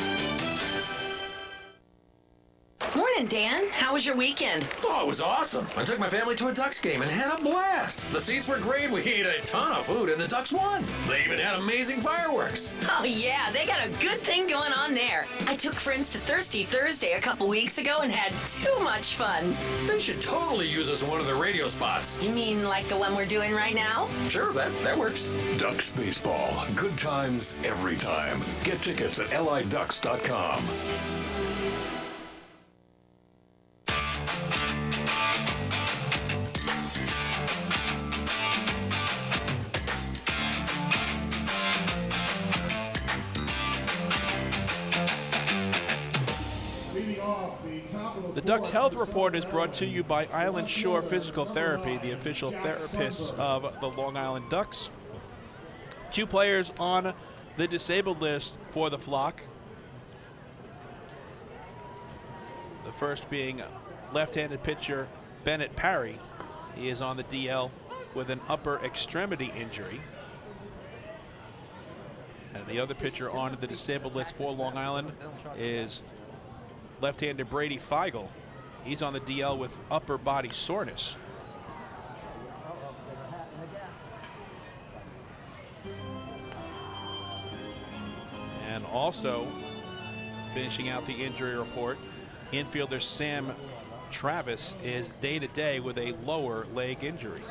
Speaker 9: Morning, Dan. How was your weekend?
Speaker 10: Oh, it was awesome. I took my family to a Ducks game and had a blast. The seats were great. We ate a ton of food, and the Ducks won. They even had amazing fireworks.
Speaker 9: Oh, yeah. They got a good thing going on there. I took friends to Thirsty Thursday a couple weeks ago and had too much fun.
Speaker 10: They should totally use us in one of their radio spots.
Speaker 9: You mean like the one we're doing right now?
Speaker 10: Sure, that works.
Speaker 11: Ducks Baseball. Good times every time. Get tickets at liducks.com.
Speaker 5: The Ducks Health Report is brought to you by Island Shore Physical Therapy, the official therapists of the Long Island Ducks. 2 players on the disabled list for the Flock. The first being left-handed pitcher Bennett Parry. He is on the DL with an upper extremity injury. And the other pitcher on the disabled list for Long Island is left-hander Brady Feigl. He's on the DL with upper body soreness. And also finishing out the injury report, infielder Sam Travis is day-to-day with a lower leg injury.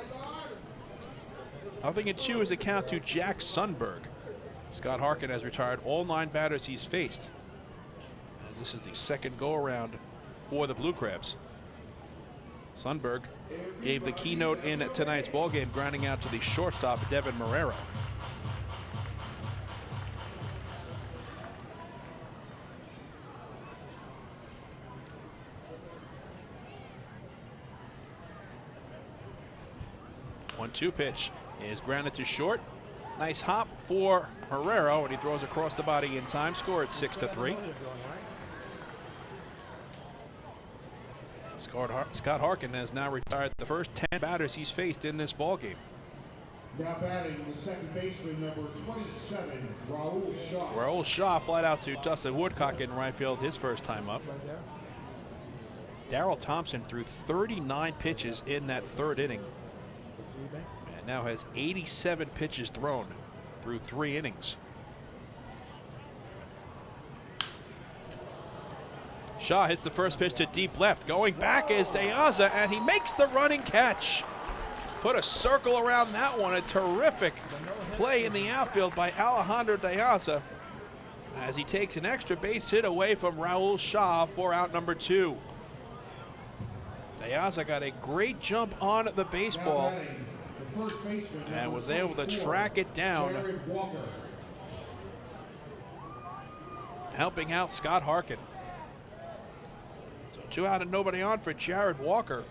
Speaker 5: 0-2 is the count to Jack Sundberg. Scott Harkin has retired all 9 batters he's faced, as this is the second go-around for the Blue Crabs. Sundberg gave the keynote in tonight's ballgame, grounding out to the shortstop Devin Marrero. One-two pitch is grounded to short. Nice hop for Marrero, and he throws across the body in time. Score at 6-3. Scott Harkin has now retired the first 10 batters he's faced in this ballgame.
Speaker 12: Now batting the second baseman, number 27, Raul Shaw.
Speaker 5: Raul Shaw flied out to Dustin Woodcock in right field his first time up. Darrell Thompson threw 39 pitches in that third inning, and now has 87 pitches thrown through 3 innings. Shaw hits the first pitch to deep left. Going back is De Aza, and he makes the running catch. Put a circle around that one. A terrific play in the outfield by Alejandro De Aza, as he takes an extra base hit away from Raul Shaw for out number 2. De Aza got a great jump on the baseball and was able to track it down, helping out Scott Harkin. So 2 out and nobody on for Jared Walker.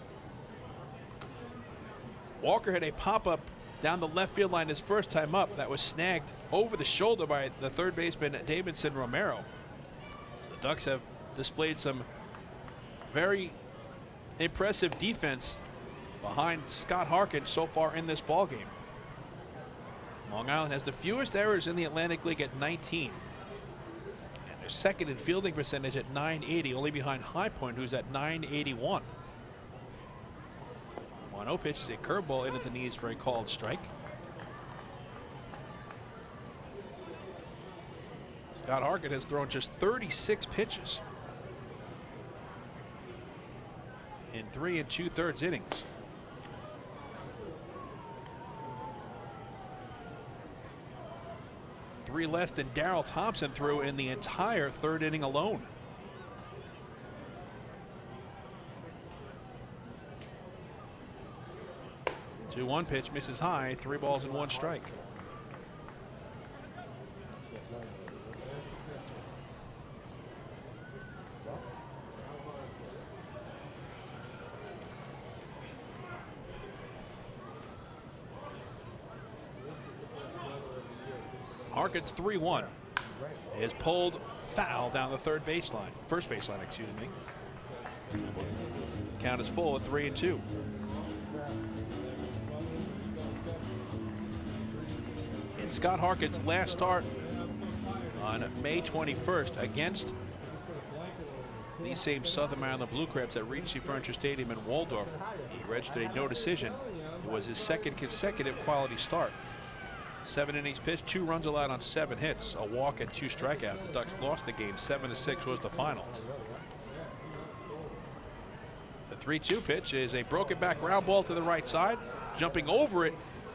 Speaker 5: Walker had a pop-up down the left field line his first time up that was snagged over the shoulder by the third baseman Davidson Romero. So the Ducks have displayed some very impressive defense behind Scott Harkin so far in this ballgame. Long Island has the fewest errors in the Atlantic League at 19. And they're second in fielding percentage at .980, only behind High Point, who's at .981. 1-0 pitch is a curveball in at the knees for a called strike. Scott Harkin has thrown just 36 pitches in 3 2/3 innings. Three less than Darrell Thompson threw in the entire third inning alone. The 2-1 pitch misses high, 3 balls and 1 strike. Harkin's 3-1 is pulled foul down the third baseline, first baseline, excuse me. Count is full at 3-2. In Scott Harkin's last start on May 21st against these same Southern Maryland Blue Crabs at Regency Furniture Stadium in Waldorf, he registered a no decision. It was his second consecutive quality start. 7 innings pitched, 2 runs allowed on 7 hits, a walk and 2 strikeouts. The Ducks lost the game. 7-6 was the final. The 3-2 pitch is a broken back ground ball to the right side. Jumping over it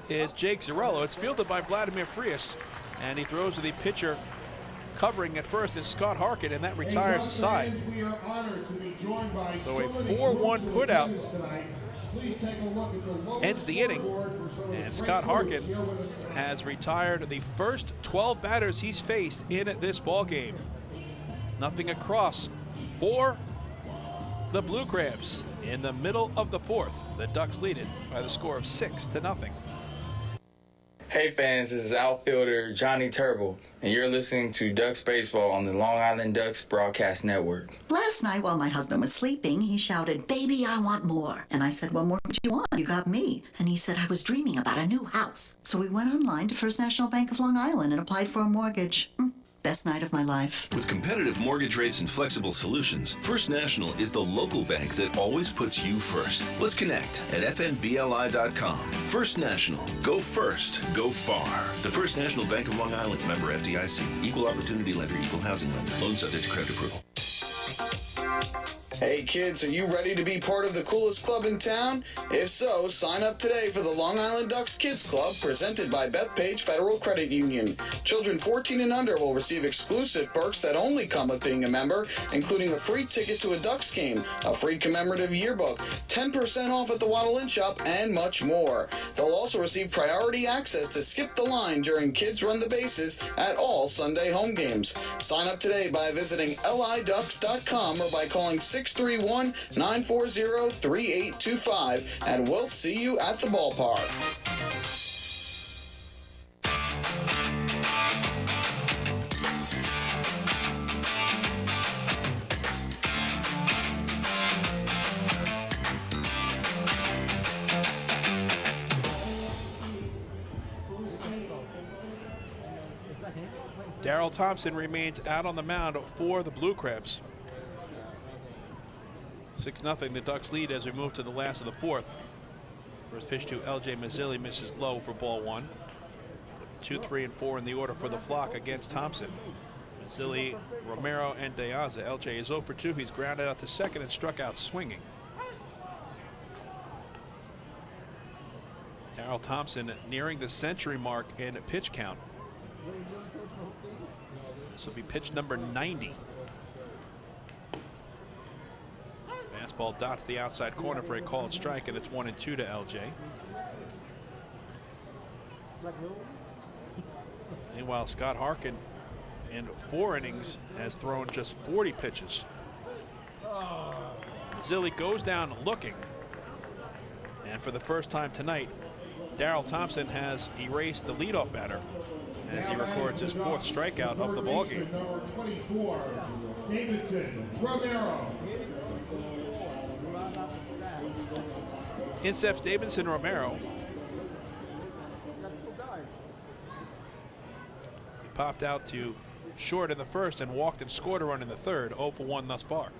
Speaker 5: is Jake Zarello. It's fielded by Vladimir Frias, and he throws to the pitcher covering at first is Scott Harkin, and that retires the side. So a 4-1 putout ends the inning, and Scott Harkin has retired the first 12 batters he's faced in this ball game. Nothing across for the Blue Crabs. In the middle of the 4th, the Ducks lead it by the score of 6-0.
Speaker 3: Hey fans, this is outfielder Johnny Turbo, and you're listening to Ducks Baseball on the Long Island Ducks Broadcast Network.
Speaker 1: Last night while my husband was sleeping, he shouted, "Baby, I want more." And I said, "What more do you want? You got me." And he said, "I was dreaming about a new house." So we went online to First National Bank of Long Island and applied for a mortgage. Best night of my life.
Speaker 6: With competitive mortgage rates and flexible solutions, First National is the local bank that always puts you first. Let's connect at fnbli.com. First National. Go first. Go far. The First National Bank of Long Island. Member FDIC. Equal opportunity lender. Equal housing lender. Loan subject to credit approval.
Speaker 18: Hey kids, are you ready to be part of the coolest club in town? If so, sign up today for the Long Island Ducks Kids Club presented by Bethpage Federal Credit Union. Children 14 and under will receive exclusive perks that only come with being a member, including a free ticket to a Ducks game, a free commemorative yearbook, 10% off at the Waddle Inn Shop, and much more. They'll also receive priority access to skip the line during Kids Run the Bases at all Sunday home games. Sign up today by visiting liducks.com or by calling 631-940-3825, and we'll see you at the ballpark.
Speaker 5: Darryl Thompson remains out on the mound for the Blue Crabs. 6-0 the Ducks lead as we move to the last of the fourth. First pitch to L.J. Mazzilli misses low for ball one. 2, 3, and 4 in the order for the Flock against Thompson. Mazzilli, Romero, and De Aza. L.J. is 0 for 2. He's grounded out to second and struck out swinging. Darryl Thompson nearing the century mark in pitch count. This will be pitch number 90. Fastball dots the outside corner for a called strike, and it's 1-2 to LJ. Meanwhile, Scott Harkin in 4 innings has thrown just 40 pitches. Zilli goes down looking, and for the first time tonight, Darryl Thompson has erased the leadoff batter as he records his 4th strikeout of the ballgame.
Speaker 12: Number 24, Davidson Romero.
Speaker 5: In steps Davidson Romero. He popped out to short in the first and walked and scored a run in the third. 0 for 1 thus far.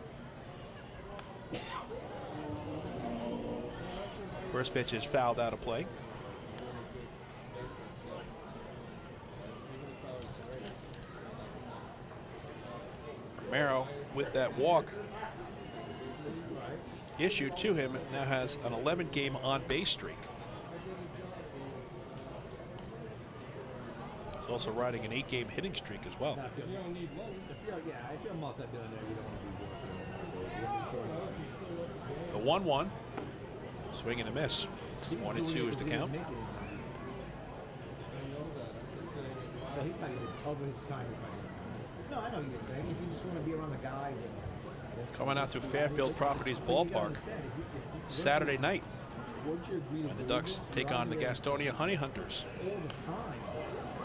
Speaker 5: First pitch is fouled out of play. Romero, with that walk issued to him, now has an 11-game on-base streak. He's also riding an 8-game hitting streak as well. The 1-1, swing and a miss. 1-2 is the count.
Speaker 13: No, I know what you're saying. If you just want to be around the guys.
Speaker 5: Coming out to Fairfield Properties Ballpark Saturday night when the Ducks take on the Gastonia Honey Hunters.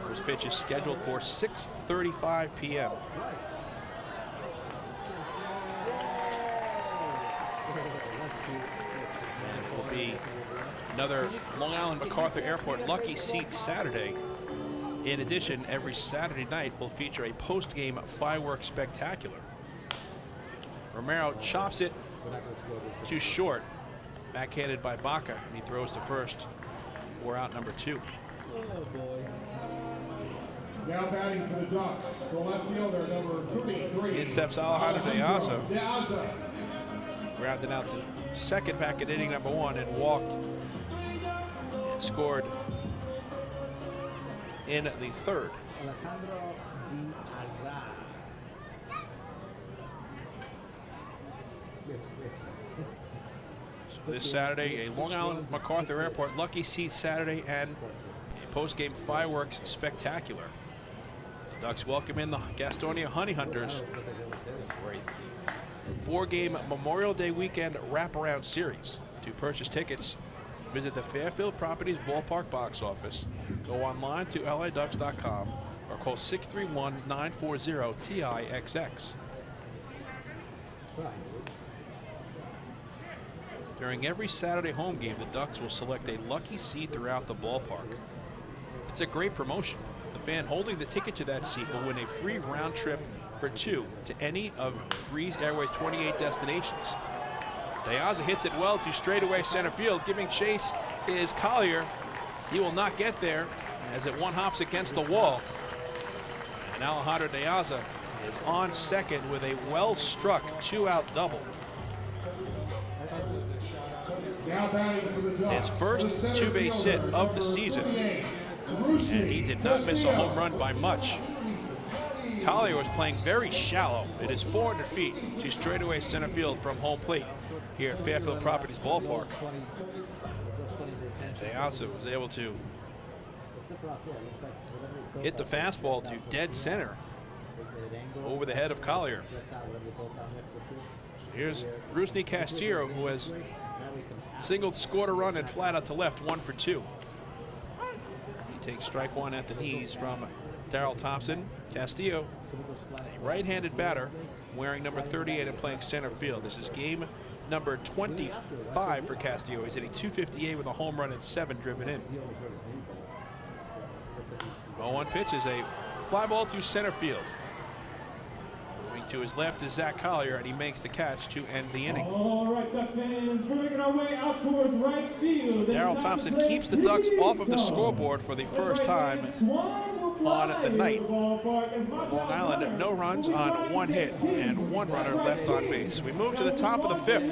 Speaker 5: First pitch is scheduled for 6:35 p.m. And it will be another Long Island MacArthur Airport Lucky Seats Saturday. In addition, every Saturday night will feature a post-game fireworks spectacular. Romero chops it to short, backhanded by Baca, and he throws to first for out number 2.
Speaker 12: Now batting for the Ducks, the left fielder, number 23.
Speaker 5: In steps Alejandro De Aza. Grounded out to second back at inning number 1 and walked and scored in the third. So this Saturday, a Long Island MacArthur Airport Lucky Seats Saturday and a post-game fireworks spectacular. The Ducks welcome in the Gastonia Honey Hunters for a 4-game Memorial Day weekend wraparound series. To purchase tickets, Visit the Fairfield Properties Ballpark box office. Go online to liducks.com or call 631-940-TIXX. During every Saturday home game, the Ducks will select a lucky seat throughout the ballpark. It's a great promotion. The fan holding the ticket to that seat will win a free round trip for 2 to any of Breeze Airways' 28 destinations. De Aza hits it well to straightaway center field. Giving chase is Collier. He will not get there as it one hops against the wall. And Alejandro De Aza is on second with a well-struck 2-out double. His first two-base hit of the season, and he did not miss a home run by much. Collier was playing very shallow. It is 400 feet to straightaway center field from home plate here at Fairfield Properties Ballpark. De Aza was able to hit the fastball to dead center over the head of Collier. Here's Rusney Castillo, who has singled, scored a run, and flat out to left, 1 for 2. He takes strike one at the knees from Darrell Thompson. Castillo, a right-handed batter, wearing number 38 and playing center field. This is game number 25 for Castillo. He's hitting .258 with a home run and 7 driven in. 0-1 pitch is a fly ball to center field. Moving to his left is Zach Collier, and he makes the catch to end the inning.
Speaker 8: All right, Duck fans, we're making our way out towards right field.
Speaker 5: Darrell Thompson keeps the Ducks off of the scoreboard for the first time on the night. Long Island, no runs on 1 hit and 1 runner left on base. We move to the top of the 5th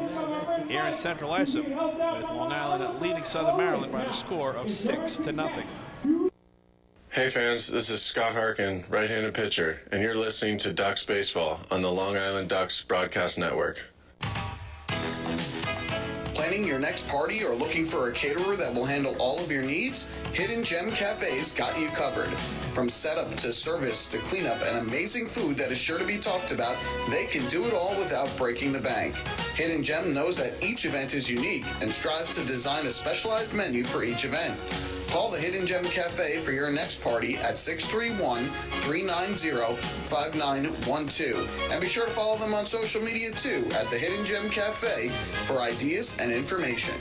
Speaker 5: here in Central Islip, with Long Island leading Southern Maryland by the score of 6-0.
Speaker 14: Hey fans, this is Scott Harkin, right-handed pitcher, and you're listening to Ducks Baseball on the Long Island Ducks Broadcast Network.
Speaker 18: Planning your next party or looking for a caterer that will handle all of your needs? Hidden Gem Cafe's got you covered. From setup to service to cleanup and amazing food that is sure to be talked about, they can do it all without breaking the bank. Hidden Gem knows that each event is unique and strives to design a specialized menu for each event. Call the Hidden Gem Cafe for your next party at 631-390-5912. And be sure to follow them on social media too at the Hidden Gem Cafe for ideas and information.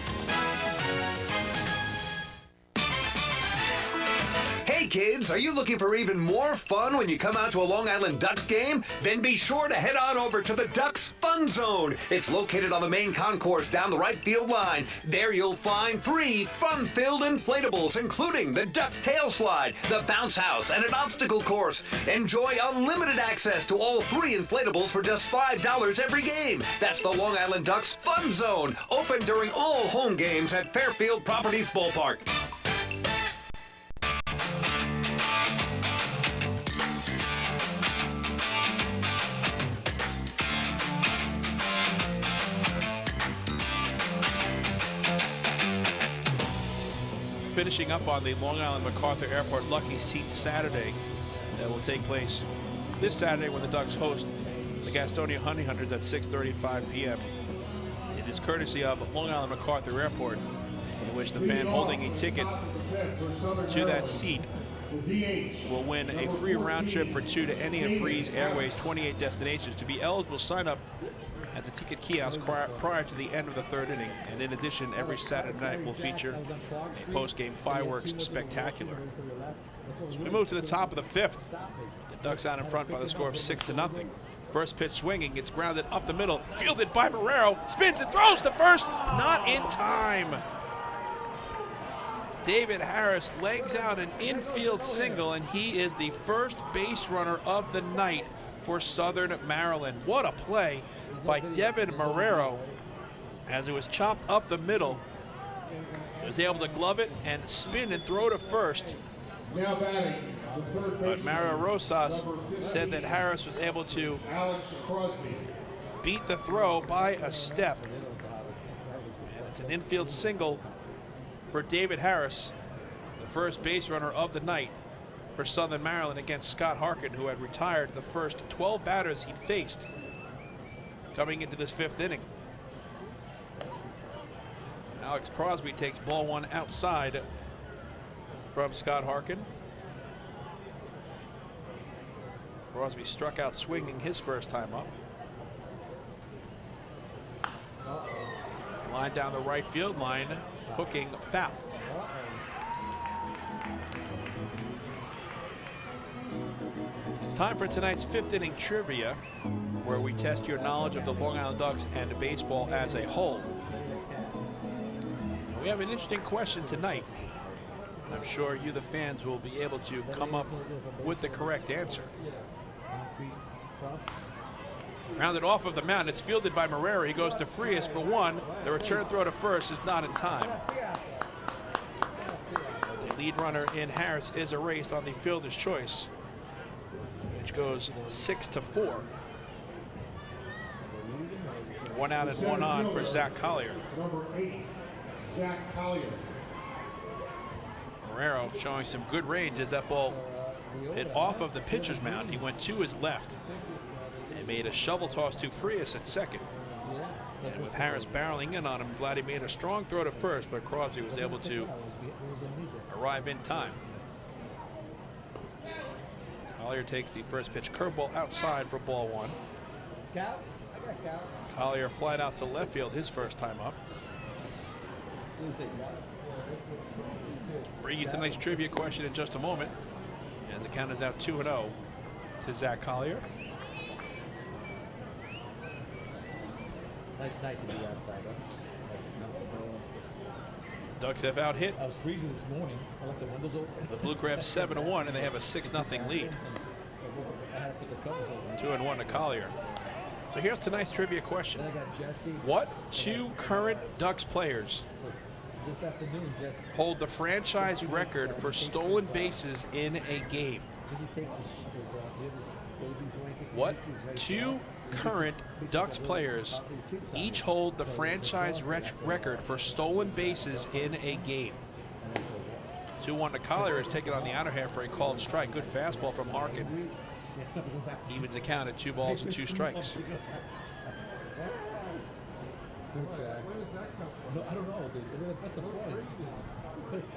Speaker 2: Hey kids, are you looking for even more fun when you come out to a Long Island Ducks game? Then be sure to head on over to the Ducks Fun Zone. It's located on the main concourse down the right field line. There you'll find 3 fun-filled inflatables, including the Duck Tail Slide, the Bounce House, and an obstacle course. Enjoy unlimited access to all 3 inflatables for just $5 every game. That's the Long Island Ducks Fun Zone, open during all home games at Fairfield Properties Ballpark.
Speaker 5: Finishing up on the Long Island MacArthur Airport Lucky Seat Saturday that will take place this Saturday when the Ducks host the Gastonia Honey Hunters at 6:35 p.m. It is courtesy of Long Island MacArthur Airport, in which the fan holding a ticket to that seat will win a free round trip for 2 to any of Breeze Airways' 28 destinations. To be eligible, sign up at the ticket kiosk prior to the end of the 3rd inning. And in addition, every Saturday night will feature a post-game fireworks spectacular. So we move to the top of the 5th. The Ducks out in front by the score of 6-0. First pitch swinging, it's grounded up the middle, fielded by Marrero, spins and throws to first, not in time. David Harris legs out an infield single, and he is the first base runner of the night for Southern Maryland. What a play by Devin Marrero as it was chopped up the middle. He was able to glove it and spin and throw to first. But Mario Rosas said that Harris was able to beat the throw by a step. And it's an infield single for David Harris, the first base runner of the night for Southern Maryland against Scott Harkin, who had retired the first 12 batters he'd faced coming into this 5th inning. Alex Crosby takes ball one outside from Scott Harkin. Crosby struck out swinging his first time up. Line down the right field line, hooking foul. It's time for tonight's fifth inning trivia, where we test your knowledge of the Long Island Ducks and baseball as a whole. And we have an interesting question tonight. I'm sure you, the fans, will be able to come up with the correct answer. Rounded off of the mound, it's fielded by Marrera. He goes to Frias for one. The return throw to first is not in time. The lead runner in Harris is erased on the fielder's choice, which goes 6-4. 1 out and 1 on for Zach Collier.
Speaker 12: Number 8, Zach Collier.
Speaker 5: Marrero showing some good range as that ball hit off of the pitcher's mound. He went to his left and made a shovel toss to Frias at second. And with Harris barreling in on him, Vladdy made a strong throw to first, but Crosby was able to arrive in time. Collier takes the first pitch curveball outside for ball one. Collier flied out to left field his first time up. Bring you tonight's trivia question in just a moment, as the count is out 2-0 to Zach Collier.
Speaker 13: Nice night to be outside, huh?
Speaker 5: Ducks have out hit.
Speaker 13: I was freezing this morning. I left the windows open.
Speaker 5: The Blue Crabs 7-1, and they have a 6-0 lead. 2-1 to Collier. So here's tonight's trivia question. What two current Ducks players
Speaker 13: this afternoon, Jesse
Speaker 5: hold the franchise record for stolen bases in a game? What two current Ducks players each hold the franchise record for stolen bases in a game? 2-1 to Collier is taken on the outer half for a called strike. Good fastball from Harkin. Evens the count at 2 balls and 2 strikes.
Speaker 13: I don't know. They're the best of friends.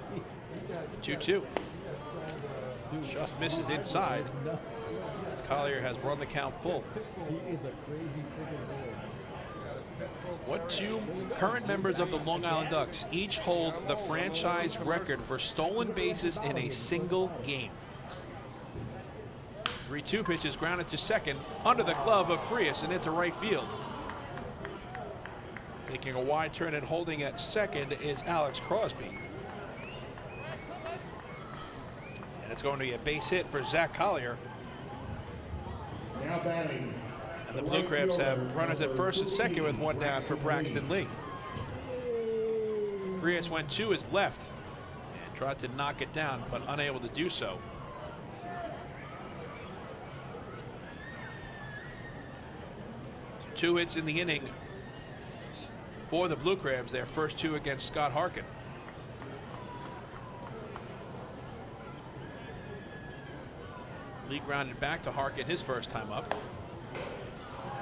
Speaker 5: 2-2. Just misses inside, as Collier has run the count full.
Speaker 13: He is a crazy freaking man.
Speaker 5: What two current members of the Long Island Ducks each hold the franchise record for stolen bases in a single game? 3-2 pitches grounded to second under the glove of Frias and into right field. Taking a wide turn and holding at second is Alex Crosby. And it's going to be a base hit for Zach Collier.
Speaker 12: Now batting.
Speaker 5: And the Blue Crabs have runners at first and second with one down for Braxton Lee. Frias went to his left and tried to knock it down, but unable to do so. Two hits in the inning for the Blue Crabs, their first two against Scott Harkin. Lee grounded back to Harkin his first time up,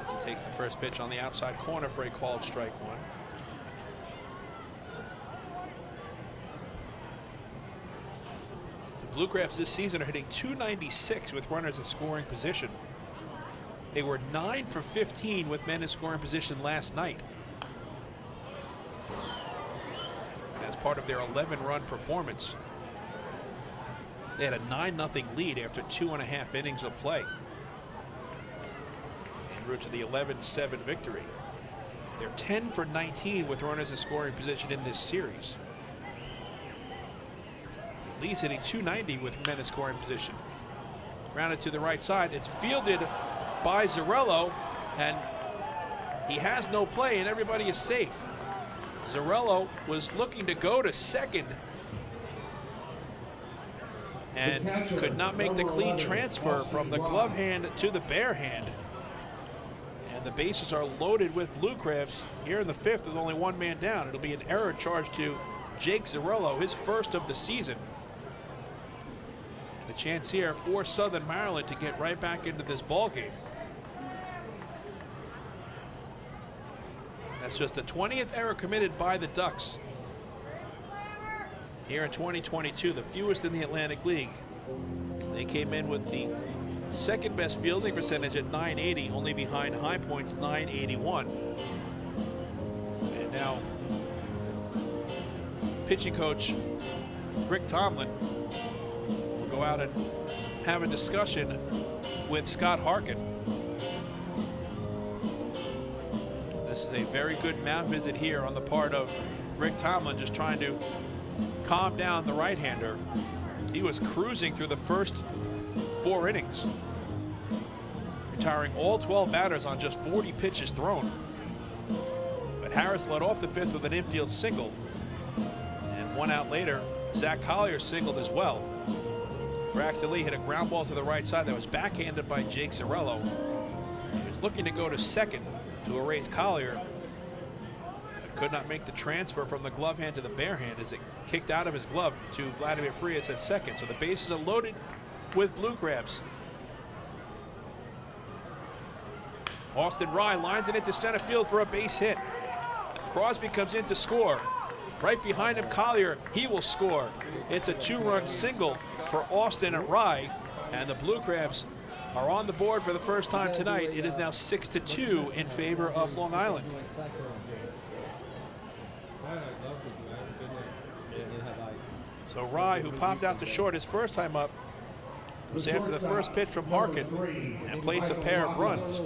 Speaker 5: as he takes the first pitch on the outside corner for a called strike one. The Blue Crabs this season are hitting .296 with runners in scoring position. They were 9 for 15 with men in scoring position last night, as part of their 11-run performance. They had a 9-0 lead after 2.5 innings of play, en route to the 11-7 victory. They're 10 for 19 with runners in scoring position in this series. Lee's hitting .290 with men in scoring position. Grounded to the right side. It's fielded by Zarello, and he has no play, and everybody is safe. Zarello was looking to go to second and could not make the clean transfer from the glove hand to the bare hand. And the bases are loaded with Blue Crabs here in the fifth with only one man down. It'll be an error charge to Jake Zarello, his first of the season. And a chance here for Southern Maryland to get right back into this ball game. That's just the 20th error committed by the Ducks here in 2022, the fewest in the Atlantic League. They came in with the second best fielding percentage at .980, only behind High Point's .981. And now pitching coach Rick Tomlin will go out and have a discussion with Scott Harkin. This is a very good mound visit here on the part of Rick Tomlin, just trying to calm down the right-hander. He was cruising through the first 4 innings, retiring all 12 batters on just 40 pitches thrown. But Harris led off the 5th with an infield single, and 1 out later, Zach Collier singled as well. Braxton Lee hit a ground ball to the right side that was backhanded by Jake Zarello. He was looking to go to second to erase Collier, but could not make the transfer from the glove hand to the bare hand as it kicked out of his glove to Vladimir Frias at second. So the bases are loaded with Blue Crabs. Austin Rye lines it into center field for a base hit. Crosby comes in to score. Right behind him, Collier, he will score. It's a 2-run single for Austin and Rye, and the Blue Crabs are on the board for the first time tonight. It is now 6-2 in favor of Long Island. So Rye, who popped out to short his first time up, was after the first pitch from Harkin and plates a pair of runs.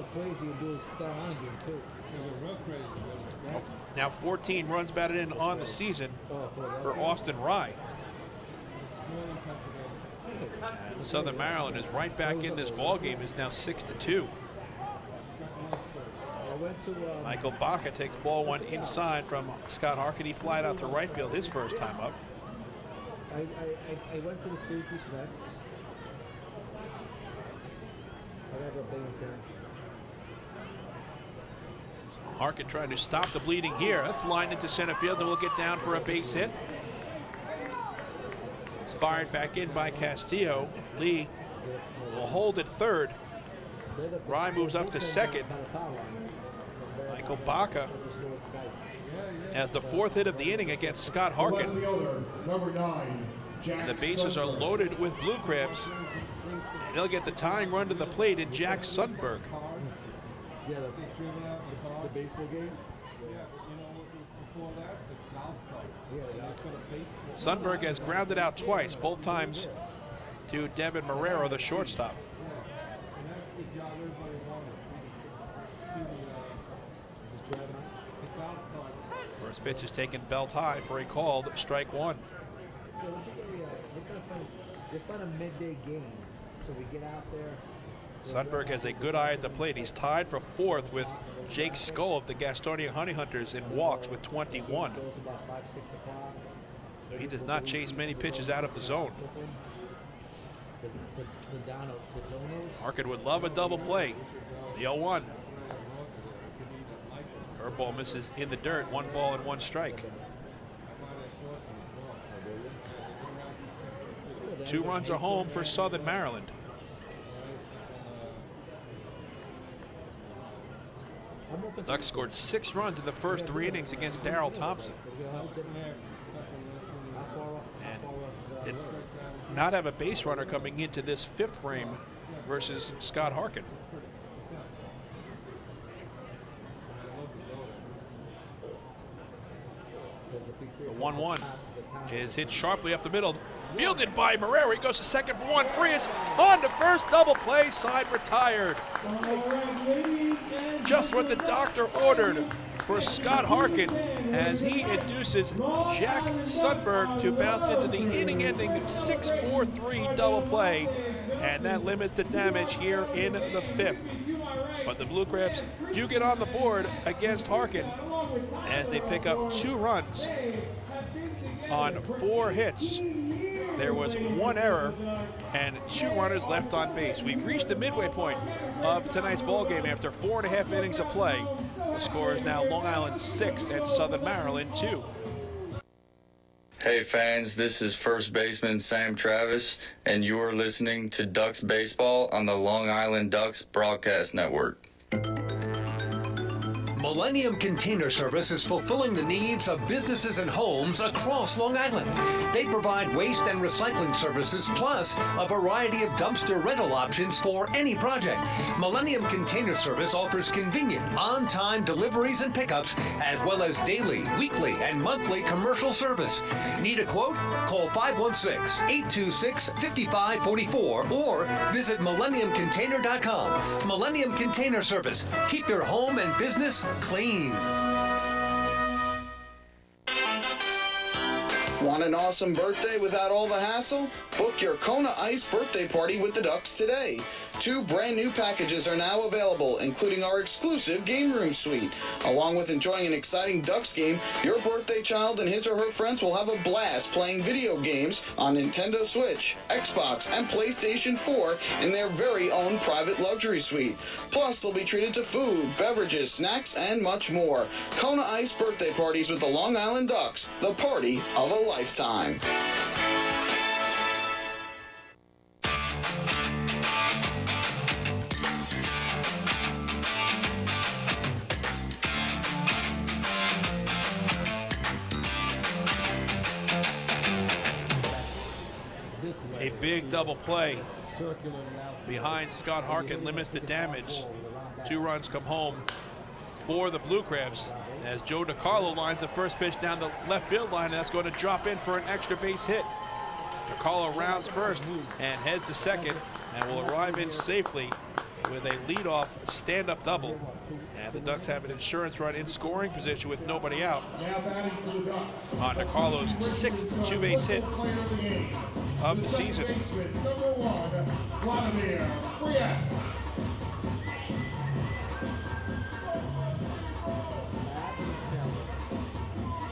Speaker 5: Now 14 runs batted in on the season for Austin Rye. And Southern Maryland is right back in this ball game. It's now 6-2. Michael Baca takes ball 1 inside from Scott Harkin. He flied out to right field his first time up.
Speaker 13: I went to the Syracuse Mets.
Speaker 5: Harkin trying to stop the bleeding here. That's lined into center field and will get down for a base hit. It's fired back in by Castillo. Lee will hold at third. Rye moves up to second. Michael Baca has the 4th hit of the inning against Scott Harkin. And the bases are loaded with Blue Crabs. And he'll get the tying run to the plate in Jack Sundberg.
Speaker 13: Yeah, the baseball games.
Speaker 5: Sundberg has grounded out twice, both times to Devin Marrero, the shortstop. First pitch is taken belt high for a called strike 1.
Speaker 13: They find a midday game, so we get out there.
Speaker 5: Sundberg has a good eye at the plate. He's tied for 4th with Jake Skull of the Gastonia Honey Hunters in walks with 21. So he does not chase many pitches out of the zone. Harkin would love a double play. The 0-1. Curveball misses in the dirt. 1 ball and 1 strike. 2 runs are home for Southern Maryland. The Ducks scored 6 runs in the first 3 innings against Darrell Thompson. And did not have a base runner coming into this 5th frame versus Scott Harkin. The 1-1 is hit sharply up the middle. Fielded by Marrero. He goes to second for 1. Frias on to first, double play, side retired. Just what the doctor ordered for Scott Harkin as he induces Jack Sundberg to bounce into the inning-ending 6-4-3 double play, and that limits the damage here in the 5th. But the Blue Crabs do get on the board against Harkin as they pick up 2 runs on 4 hits. There was 1 error and 2 runners left on base. We've reached the midway point of tonight's ball game after 4.5 innings of play. The score is now Long Island 6 and Southern Maryland 2.
Speaker 3: Hey fans, this is first baseman Sam Travis, and you are listening to Ducks Baseball on the Long Island Ducks Broadcast Network.
Speaker 2: Millennium Container Service is fulfilling the needs of businesses and homes across Long Island. They provide waste and recycling services plus a variety of dumpster rental options for any project. Millennium Container Service offers convenient, on-time deliveries and pickups, as well as daily, weekly, and monthly commercial service. Need a quote? Call 516-826-5544 or visit millenniumcontainer.com. Millennium Container Service. Keep your home and business clean.
Speaker 18: Want an awesome birthday without all the hassle? Book your Kona Ice birthday party with the Ducks today. 2 brand new packages are now available, including our exclusive game room suite. Along with enjoying an exciting Ducks game, your birthday child and his or her friends will have a blast playing video games on Nintendo Switch, Xbox, and PlayStation 4 in their very own private luxury suite. Plus, they'll be treated to food, beverages, snacks, and much more. Kona Ice birthday parties with the Long Island Ducks, the party of a lifetime.
Speaker 5: A big double play behind Scott Harkin limits the damage. 2 runs come home for the Blue Crabs as Joe DiCarlo lines the first pitch down the left field line, and that's going to drop in for an extra base hit. DiCarlo rounds first and heads to second and will arrive in safely with a leadoff stand-up double. And the Ducks have an insurance run in scoring position with nobody out on DiCarlo's 6th 2-base hit of the season.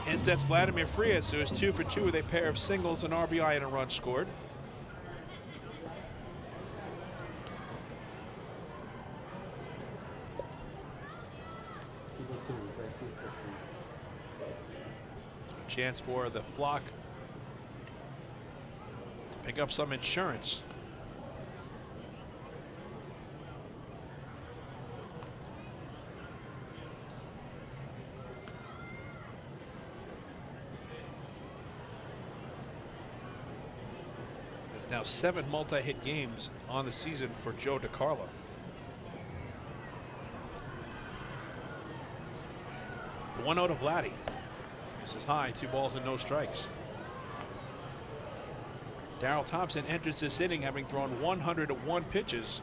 Speaker 5: In steps Vladimir Frias, who is 2 for 2 with a pair of singles, an RBI, and a run scored. Chance for the flock to pick up some insurance. There's now 7 multi-hit games on the season for Joe DiCarlo. The 1-0 to Vladdy. This is high, 2 balls and no strikes. Darrell Thompson enters this inning having thrown 101 pitches.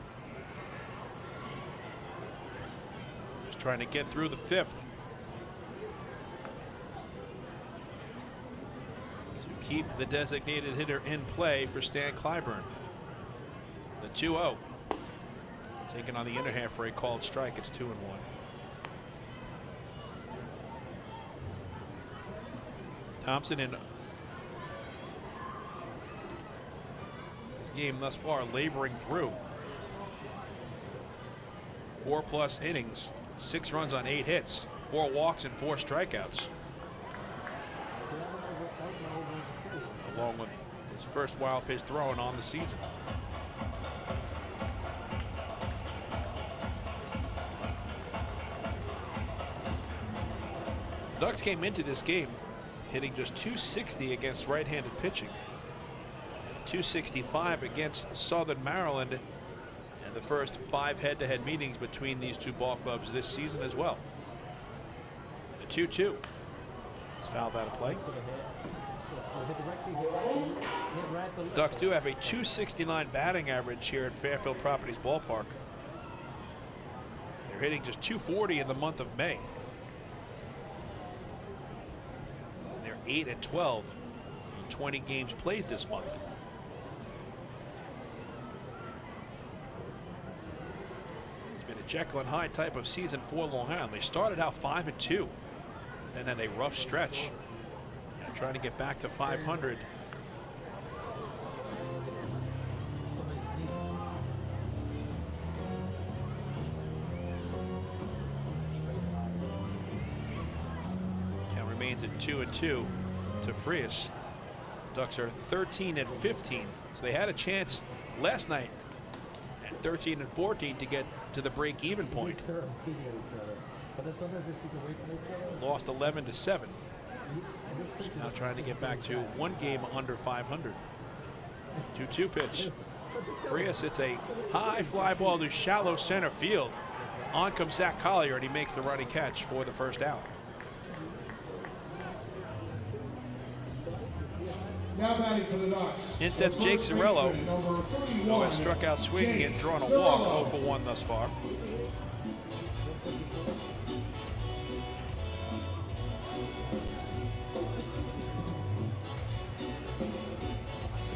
Speaker 5: Just trying to get through the 5th. To keep the designated hitter in play for Stan Clyburn. The 2-0. Taken on the inner half for a called strike. It's 2-1. Thompson in his game thus far laboring through 4+ innings, 6 runs on 8 hits, 4 walks and 4 strikeouts, along with his first wild pitch thrown on the season. The Ducks came into this game hitting just .260 against right-handed pitching, 265 against Southern Maryland, and the first 5 head-to-head meetings between these 2 ball clubs this season as well. The 2-2. It's fouled out of play. The Ducks do have a .269 batting average here at Fairfield Properties Ballpark. They're hitting just .240 in the month of May. 8-12 in 20 games played this month. It's been a Jekyll and Hyde type of season for Long Island. They started out 5-2, then had a rough stretch, trying to get back to 500. Count remains at 2-2 to Frias. Ducks are 13-15, so they had a chance last night at 13-14 to get to the break-even point.
Speaker 13: But then sometimes they sneak away from each other.
Speaker 5: Lost 11-7. Now trying to get back to one game under 500. 2-2 pitch. Frias hits a high fly ball to shallow center field. On comes Zach Collier, and he makes the running catch for the first out.
Speaker 12: Now batting for the Ducks.
Speaker 5: In steps Jake Zarello, who has struck out swinging and drawn a walk, 0 for 1 thus far.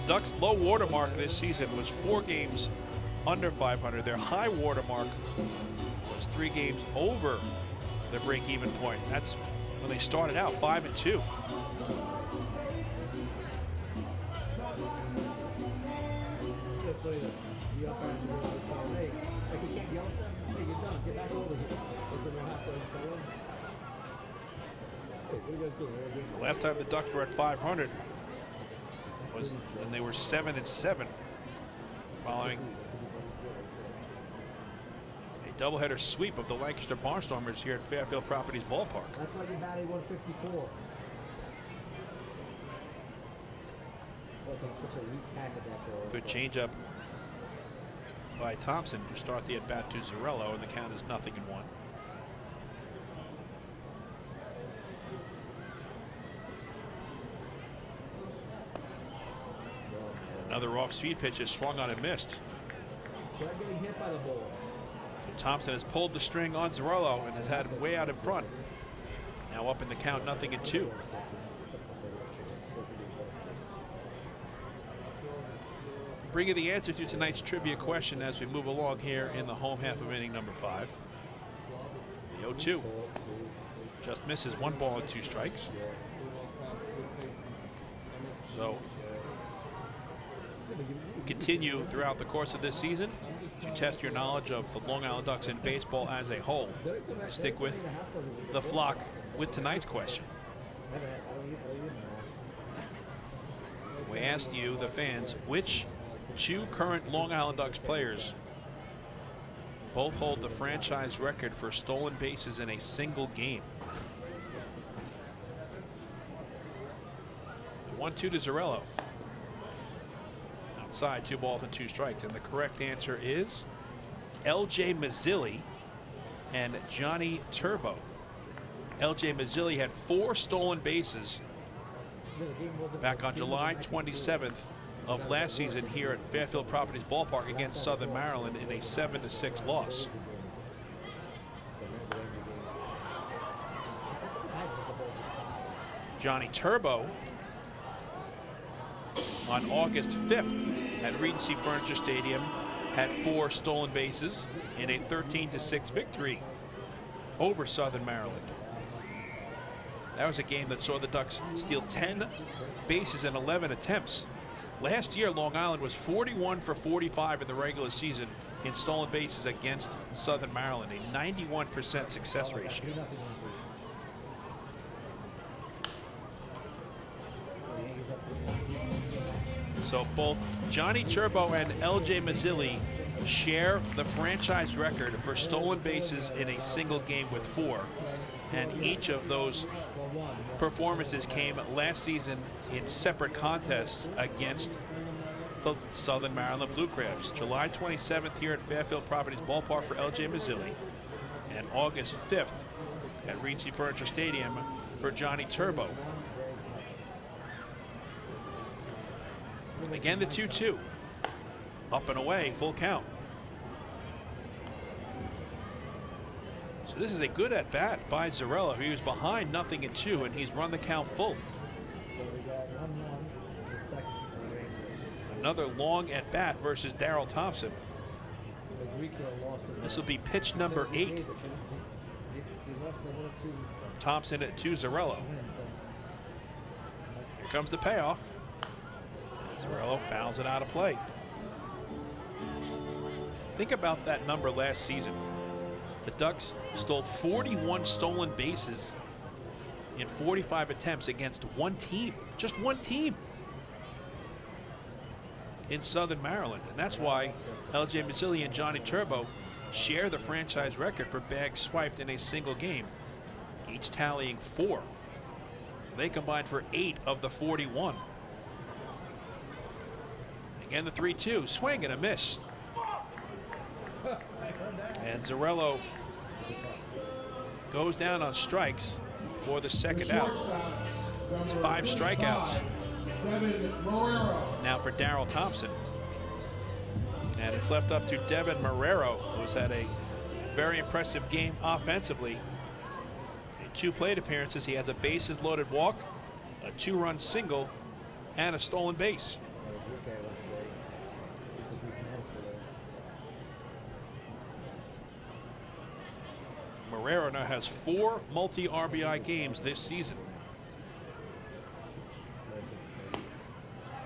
Speaker 5: The Ducks' low water mark this season was 4 games under 500. Their high water mark was 3 games over the break-even point. That's when they started out 5-2. The last time the Ducks were at 500 was when they were 7-7, following a doubleheader sweep of the Lancaster Barnstormers here at Fairfield Properties Ballpark.
Speaker 13: That's why you batted 154. That's such a weak packet that
Speaker 5: Good changeup by Thompson to start the at-bat to Zarello, and the count is 0-1. Another off-speed pitch is swung on and missed.
Speaker 13: Try getting hit by the ball.
Speaker 5: So Thompson has pulled the string on Zarello and has had him way out in front. Now up in the count, 0-2. Bring you the answer to tonight's trivia question as we move along here in the home half of inning number 5. The 0-2 just misses 1 ball and 2 strikes. So continue throughout the course of this season to test your knowledge of the Long Island Ducks in baseball as a whole. Stick with the flock with tonight's question. We asked you, the fans, which 2 current Long Island Ducks players both hold the franchise record for stolen bases in a single game. The 1-2 to Zarello. Outside, 2 balls and 2 strikes, and the correct answer is L.J. Mazzilli and Johnny Turbo. L.J. Mazzilli had 4 stolen bases back on July 27th of last season here at Fairfield Properties Ballpark against Southern Maryland in a 7-6 loss. Johnny Turbo on August 5th at Regency Furniture Stadium had 4 stolen bases in a 13-6 victory over Southern Maryland. That was a game that saw the Ducks steal 10 bases in 11 attempts. Last year, Long Island was 41 for 45 in the regular season in stolen bases against Southern Maryland, a 91% success ratio. So both Johnny Turbo and L.J. Mazzilli share the franchise record for stolen bases in a single game with 4. And each of those performances came last season in separate contests against the Southern Maryland Blue Crabs. July 27th here at Fairfield Properties Ballpark for L.J. Mazzilli, and August 5th at Regency Furniture Stadium for Johnny Turbo. Again, the 2-2. Up and away, full count. So this is a good at-bat by Zarello. He was behind 0-2, and he's run the count full. Another long at-bat versus Darryl Thompson. This will be pitch number 8. Thompson to Zarello. Here comes the payoff. Zarello fouls it out of play. Think about that number last season. The Ducks stole 41 stolen bases in 45 attempts against one team, just one team in Southern Maryland. And that's why L.J. Mazzilli and Johnny Turbo share the franchise record for bags swiped in a single game, each tallying 4. They combined for 8 of the 41. Again, the 3-2 swing and a miss. And Zarello goes down on strikes for the second out. It's 5 strikeouts now for Darryl Thompson. And it's left up to Devin Marrero, who's had a very impressive game offensively. In 2 plate appearances, he has a bases loaded walk, a 2-run single, and a stolen base. Marrero now has 4 multi-RBI games this season.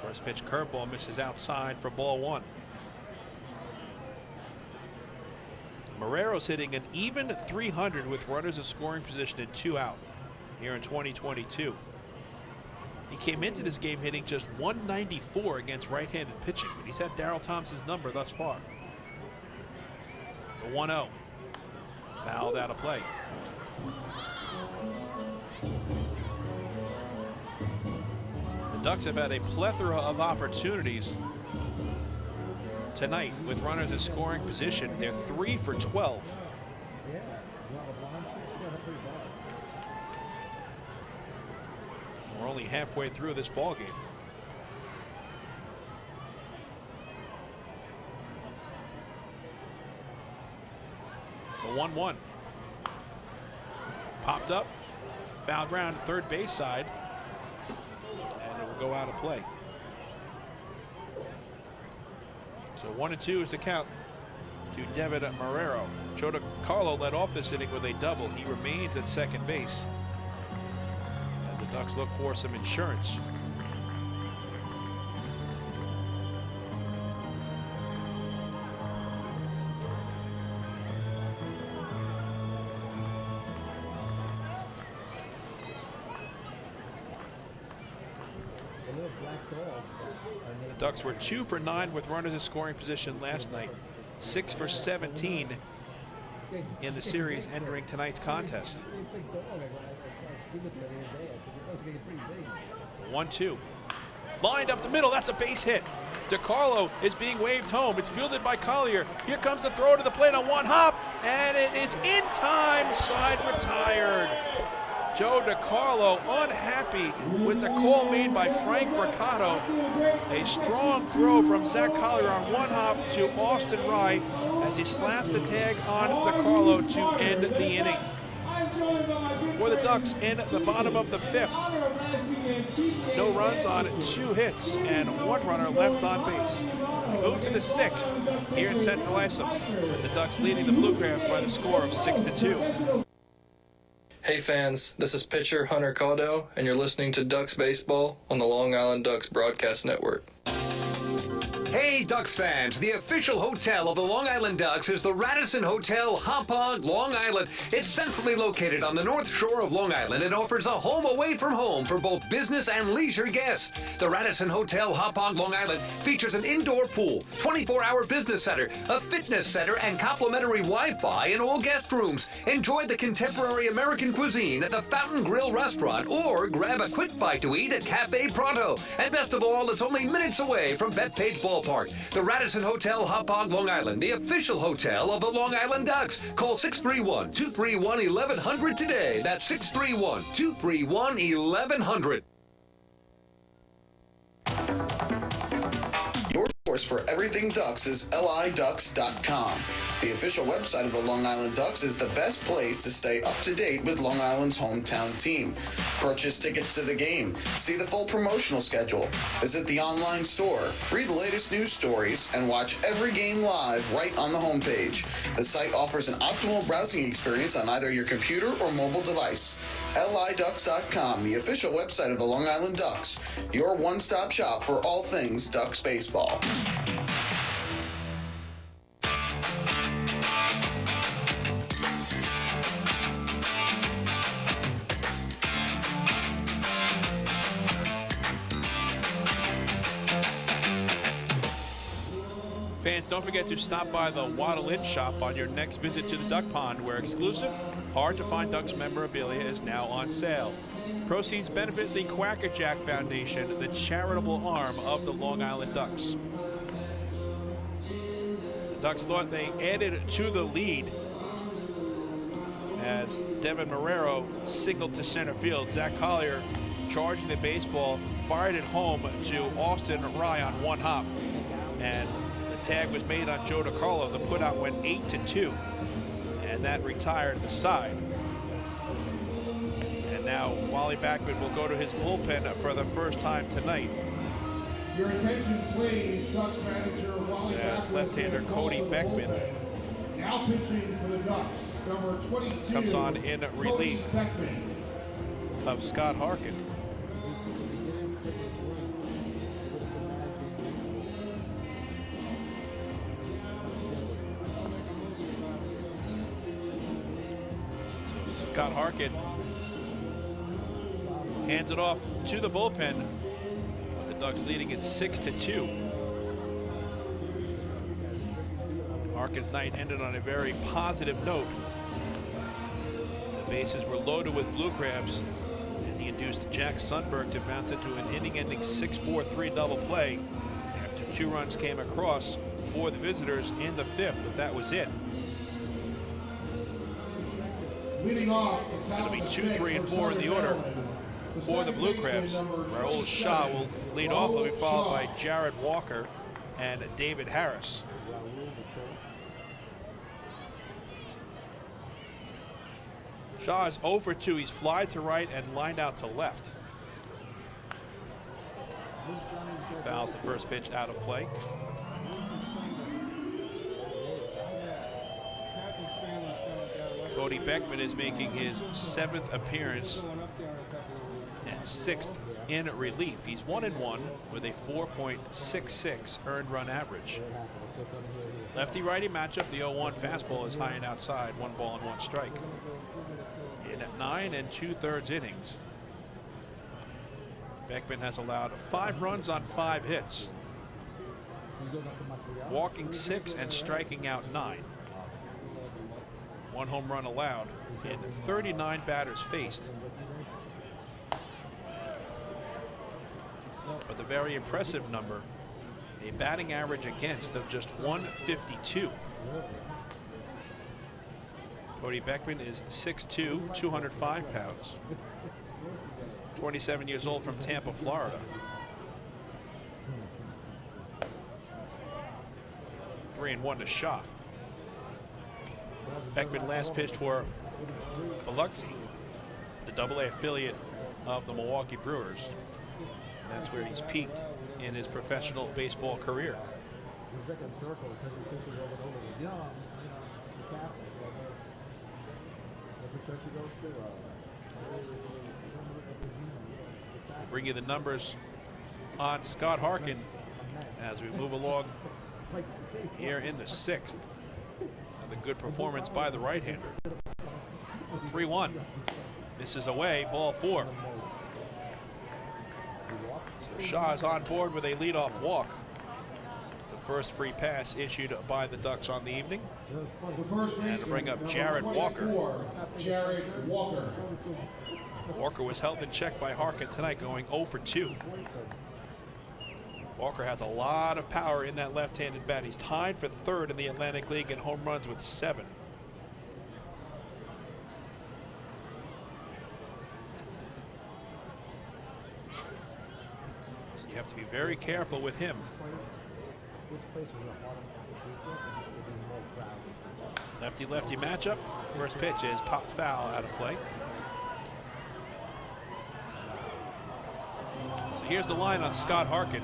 Speaker 5: First pitch curveball misses outside for ball 1. Marrero's hitting an even 300 with runners in scoring position and 2 out here in 2022. He came into this game hitting just 194 against right-handed pitching, but he's had Darryl Thompson's number thus far. The 1-0. Fouled out of play. The Ducks have had a plethora of opportunities tonight with runners in scoring position. They're 3 for 12. We're only halfway through this ball game. The 1-1. Popped up, fouled round to third base side, and it will go out of play. So 1-2 is the count to Devin Marrero. Joe DiCarlo led off this inning with a double. He remains at second base as the Ducks look for some insurance. The Ducks were 2 for 9 with runners in scoring position last night, 6 for 17 in the series entering tonight's contest. 1-2. Lined up the middle, that's a base hit. DiCarlo is being waved home. It's fielded by Collier. Here comes the throw to the plate on one hop, and it is in time, side retired. Joe DiCarlo unhappy with the call made by Frank Mercado. A strong throw from Zach Collier on one hop to Austin Wright as he slaps the tag on DiCarlo to end the inning. For the Ducks in the bottom of the 5th. No runs on 2 hits and 1 runner left on base. Move to the 6th here in Central Islip, with the Ducks leading the Blue Crabs by the score of 6-2.
Speaker 15: Hey fans, this is pitcher Hunter Caudill, and you're listening to Ducks Baseball on the Long Island Ducks Broadcast Network.
Speaker 2: Hey Ducks fans, the official hotel of the Long Island Ducks is the Radisson Hotel Hauppauge, Long Island. It's centrally located on the north shore of Long Island and offers a home away from home for both business and leisure guests. The Radisson Hotel Hauppauge, Long Island features an indoor pool, 24-hour business center, a fitness center, and complimentary Wi-Fi in all guest rooms. Enjoy the contemporary American cuisine at the Fountain Grill restaurant or grab a quick bite to eat at Cafe Pronto. And best of all, it's only minutes away from Bethpage Ballpark. The Radisson Hotel Hauppauge, Long Island, the official hotel of the Long Island Ducks. Call 631-231-1100 today. That's 631-231-1100.
Speaker 18: Your source for everything Ducks is liducks.com. The official website of the Long Island Ducks is the best place to stay up to date with Long Island's hometown team. Purchase tickets to the game, see the full promotional schedule, visit the online store, read the latest news stories, and watch every game live right on the homepage. The site offers an optimal browsing experience on either your computer or mobile device. liducks.com, the official website of the Long Island Ducks, your one-stop shop for all things Ducks baseball.
Speaker 5: Fans, don't forget to stop by the Waddle Inn shop on your next visit to the Duck Pond, where exclusive, hard-to-find Ducks memorabilia is now on sale. Proceeds benefit the Quackerjack Foundation, the charitable arm of the Long Island Ducks. The Ducks thought they added to the lead as Devin Marrero singled to center field. Zach Collier charging the baseball, fired it home to Austin Rye on one hop. And the tag was made on Joe DiCarlo. The putout went 8-2. And that retired the side. And now Wally Backman will go to his bullpen for the first time tonight.
Speaker 12: Your attention, please. Ducks manager Wally
Speaker 5: As
Speaker 12: Backman
Speaker 5: left-hander Cody Beckman
Speaker 12: now pitching for the Ducks. Number 22
Speaker 5: comes on in relief
Speaker 12: Beckman.
Speaker 5: of Scott Harkin. Scott Harkin hands it off to the bullpen. The Ducks leading it 6-2. Harkin's night ended on a very positive note. The bases were loaded with blue crabs, and he induced Jack Sundberg to bounce into an inning-ending 6-4-3 double play after 2 runs came across for the visitors in the 5th, but that was it.
Speaker 12: Leading off,
Speaker 5: it'll be 2, 3, and 4 in the order for the Blue Crabs. Raul Shaw will lead off. Will be followed by Jared Walker and David Harris. Shaw is 0 for 2. He's flied to right and lined out to left. Fouls the first pitch out of play. Cody Beckman is making his 7th appearance and 6th in relief. He's 1-1 with a 4.66 earned run average. Lefty-righty matchup. The 0-1 fastball is high and outside. 1 ball and 1 strike. In 9 2/3 innings, Beckman has allowed 5 runs on 5 hits, walking 6 and striking out 9. 1 home run allowed in 39 batters faced. But the very impressive number, a batting average against of just 152. Cody Beckman is 6'2", 205 pounds. 27 years old from Tampa, Florida. 3-1 to Shaw. Beckman last pitched for Biloxi, the AA affiliate of the Milwaukee Brewers. And that's where he's peaked in his professional baseball career. Bring you the numbers on Scott Harkin as we move along here in the 6th. The good performance by the right-hander. 3-1. This is away, ball 4. So Shaw is on board with a leadoff walk. The first free pass issued by the Ducks on the evening. And to bring up Jared Walker.
Speaker 12: Jared Walker.
Speaker 5: Walker was held in check by Harkin tonight, going 0 for 2. Walker has a lot of power in that left-handed bat. He's tied for 3rd in the Atlantic League in home runs with 7. So you have to be very careful with him. Lefty-lefty matchup. First pitch is popped foul out of play. So here's the line on Scott Harkin.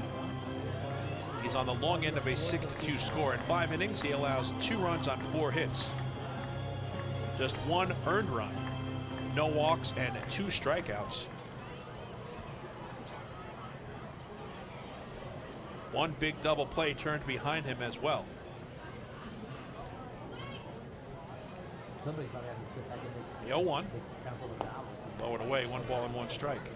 Speaker 5: He's on the long end of a 6-2 score. In 5 innings, he allows 2 runs on 4 hits. Just 1 earned run, no walks, and 2 strikeouts. 1 big double play turned behind him as well. The 0-1. Low and away, 1 ball and 1 strike.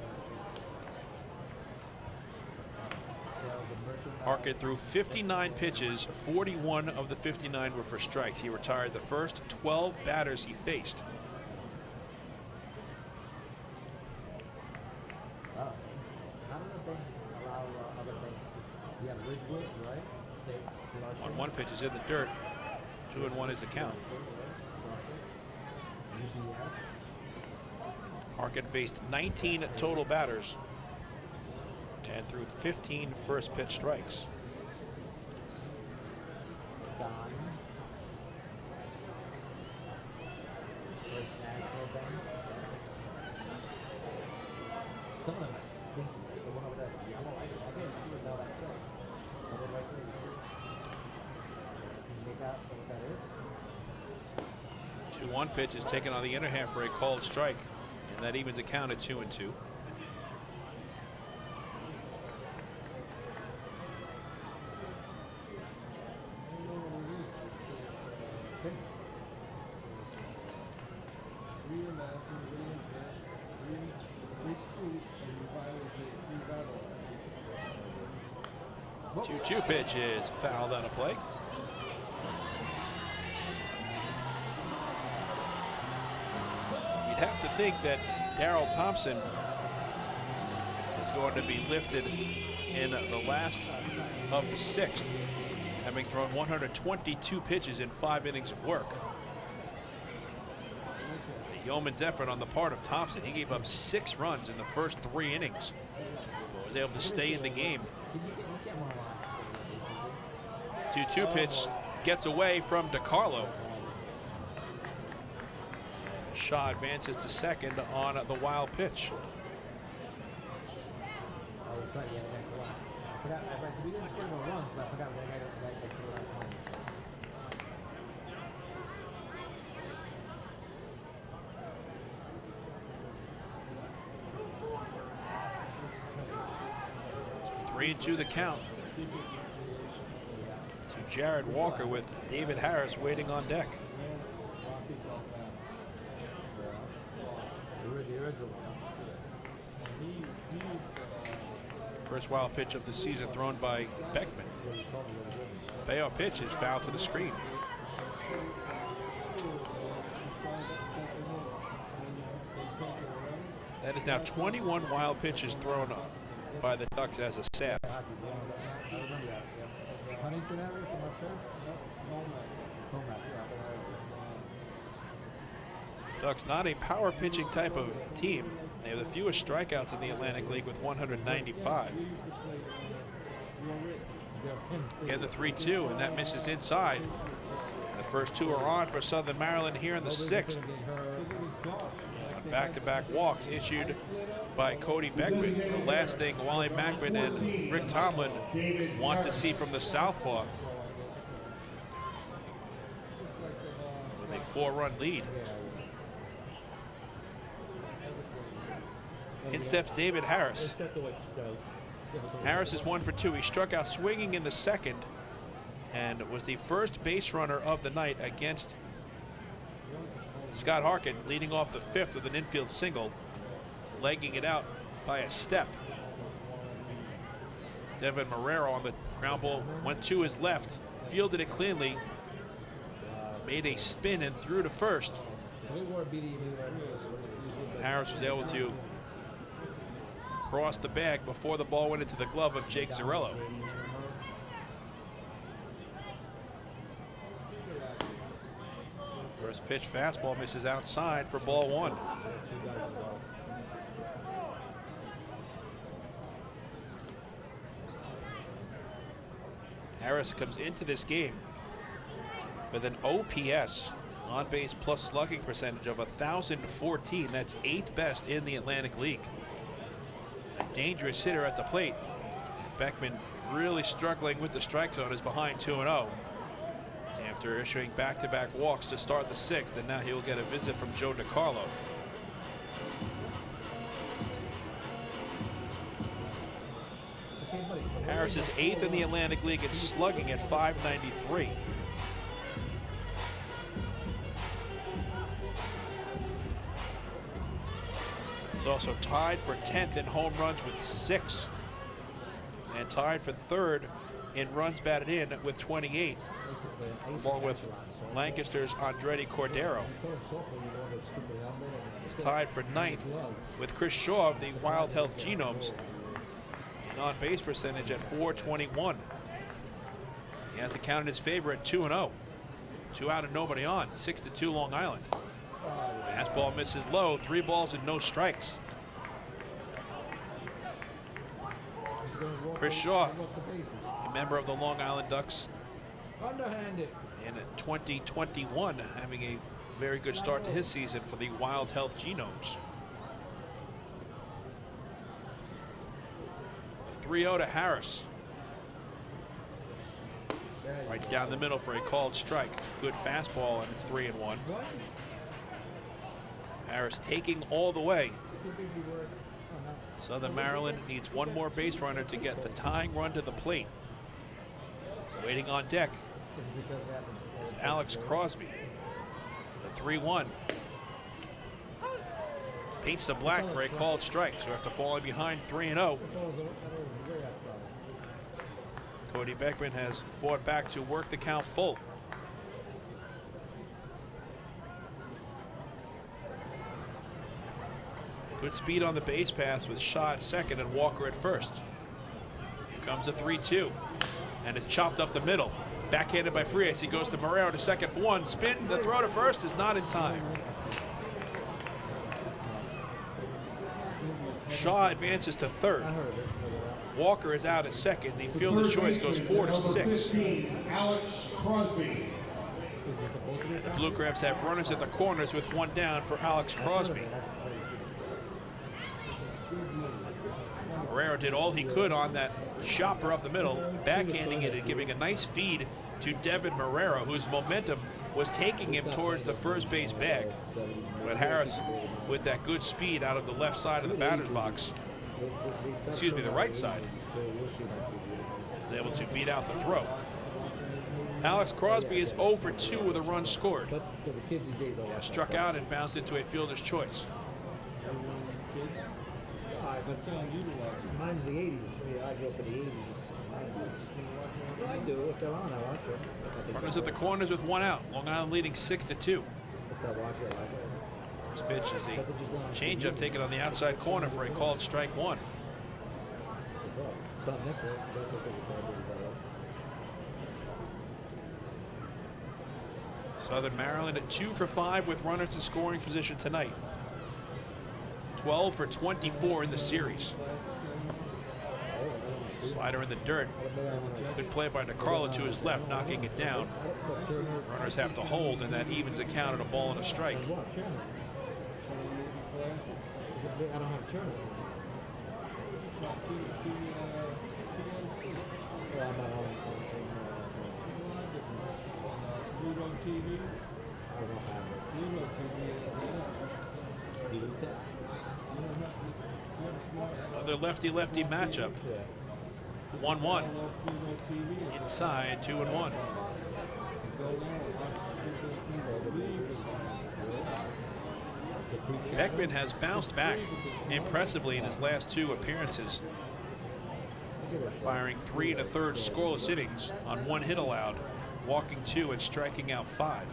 Speaker 5: Harkin threw 59 pitches, 41 of the 59 were for strikes. He retired the first 12 batters he faced.
Speaker 13: How do the banks allow other banks to, you have Ridgewood, right? Safe,
Speaker 5: On one pitch is in the dirt, 2-1 is the count. Harkin faced 19 total batters and threw 15 first pitch strikes.
Speaker 13: Some of them are stinky. The one over there is yellow. I can't see what the hell that says. Over right there, you see? Can you make out what that is?
Speaker 5: 2-1 pitch is taken on the inner half for a called strike, and that evens the count at 2-2. Two pitch is fouled on a play. You'd have to think that Darrell Thompson is going to be lifted in the last of the sixth, having thrown 122 pitches in 5 innings of work. A yeoman's effort on the part of Thompson. He gave up 6 runs in the first 3 innings, but was able to stay in the game. 2-2 pitch gets away from DiCarlo. Shaw advances to second on the wild pitch.
Speaker 13: Oh, that's right. Yeah, that's one. I forgot. We didn't score no runs, but I forgot what that threw out.
Speaker 5: Three-2 the count to Jared Walker with David Harris waiting on deck. First wild pitch of the season thrown by Beckman. Payoff pitch is foul to the screen. That is now 21 wild pitches thrown by the Ducks as a staff. Ducks not a power pitching type of team. They have the fewest strikeouts in the Atlantic League with 195. Again, the 3-2, and that misses inside. The first 2 are on for Southern Maryland here in the 6th. Back-to-back walks issued by Cody Beckman. The last thing Wally Mackman and Rick Tomlin want to see from the southpaw. With a 4-run lead. In steps David Harris. Harris is 1 for 2. He struck out swinging in the second and was the first base runner of the night against Scott Harkin, leading off the 5th with an infield single, legging it out by a step. Devin Marrero on the ground ball went to his left, fielded it cleanly, made a spin and threw to first. Harris was able to cross the bag before the ball went into the glove of Jake Zarello. First pitch fastball misses outside for ball 1. Harris comes into this game with an OPS, on base plus slugging percentage, of 1,014. That's 8th best in the Atlantic League. A dangerous hitter at the plate. Beckman really struggling with the strike zone, is behind 2-0 after issuing back-to-back walks to start the 6th, and now he'll get a visit from Joe DiCarlo. Harris is 8th in the Atlantic League in slugging at .593. He's also tied for 10th in home runs with 6, and tied for third in runs batted in with 28, along with Lancaster's Andretti Cordero. He's tied for ninth with Chris Shaw of the Wild Health Genomes. On-base percentage at .421. He has to count in his favor at 2-0. 2 out and nobody on. 6-2 Long Island. Fastball misses low. 3 balls and no strikes. Chris Shaw, a member of the Long Island Ducks,
Speaker 13: Underhanded.
Speaker 5: in 2021, having a very good start to his season for the Wild Health Genomes. 3-0 to Harris. Right down the middle for a called strike. Good fastball, and it's 3-1. Harris taking all the way. Southern Maryland needs one more base runner to get the tying run to the plate. Waiting on deck is Alex Crosby. The 3-1. Paints the black for a called strike, so after falling behind 3-0, Cody Beckman has fought back to work the count full. Good speed on the base pass with Shaw at second and Walker at first. Here comes a 3-2, and it's chopped up the middle. Backhanded by Frias. He goes to Marrero to second for one. Spins. The throw to first is not in time. Shaw advances to third. Walker is out at second. The fielder's choice goes 4-6.
Speaker 12: Alex Crosby.
Speaker 5: And the Blue Crabs have runners at the corners with one down for Alex Crosby. Marrero did all he could on that chopper up the middle, backhanding it and giving a nice feed to Devin Marrero, whose momentum was taking him towards the first base bag. But Harris, with that good speed out of the left side of the batter's box, excuse me, the right side, is able to beat out the throw. Alex Crosby is 0 for 2 with a run scored. Struck out and bounced into a fielder's choice.
Speaker 13: Mine's the 80s. I grew up in the 80s. I do. If they're on, I watch it.
Speaker 5: Runners at the corners with one out. Long Island leading 6-2. First pitch is a changeup taken on the outside corner for a called strike one. Southern Maryland at 2 for 5 with runners in scoring position tonight. 12 for 24 in the series. Slider in the dirt. Good play by DeCarlo to his left, knocking it down. Runners have to hold, and that evens the count at a ball and a strike. Another lefty-lefty matchup. 1-1. Inside, 2-1. Beckman has bounced back impressively in his last 2 appearances, firing 3 1/3 scoreless innings on 1 hit allowed, walking 2 and striking out 5.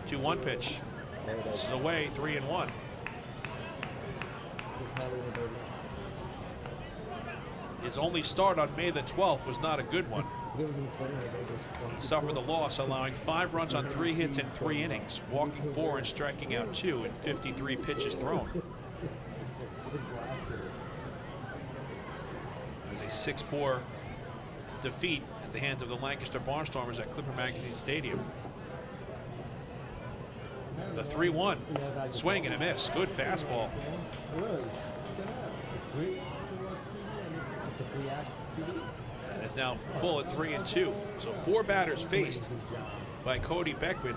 Speaker 5: Two 1 pitch. This is away, 3-1. His only start on May the 12th was not a good one. He suffered the loss, allowing 5 runs on 3 hits in 3 innings, walking 4 and striking out 2 in 53 pitches thrown. It was a 6-4 defeat at the hands of the Lancaster Barnstormers at Clipper Magazine Stadium. The 3-1, swing and a miss, good fastball. And it's now full at 3-2. So 4 batters faced by Cody Beckman,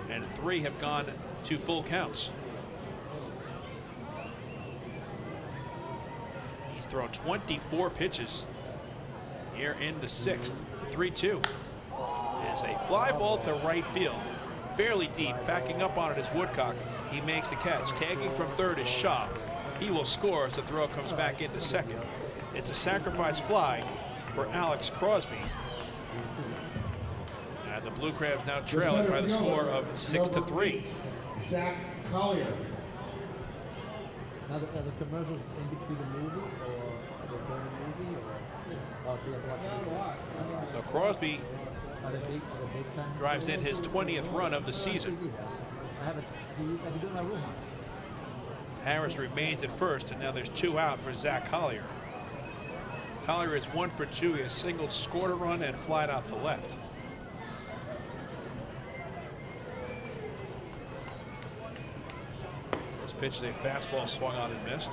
Speaker 5: and 3 have gone to full counts. He's thrown 24 pitches here in the 6th. 3-2 is a fly ball to right field. Fairly deep, backing up on it is Woodcock. He makes the catch. Tagging from third is Shaw. He will score as the throw comes back into second. It's a sacrifice fly for Alex Crosby. And the Blue Crabs now trailing by the score of 6-3.
Speaker 12: Zach Collier.
Speaker 13: Now the commercials in between the movie or the movie or so you have to watch it.
Speaker 5: So Crosby
Speaker 13: Are they big time?
Speaker 5: drives in his 20th run of the season.
Speaker 13: I can do it in my room.
Speaker 5: Harris remains at first, and now there's 2 out for Zach Collier. Collier is 1 for 2. He has singled, scored a run, and flied out to left. This pitch is a fastball swung on and missed.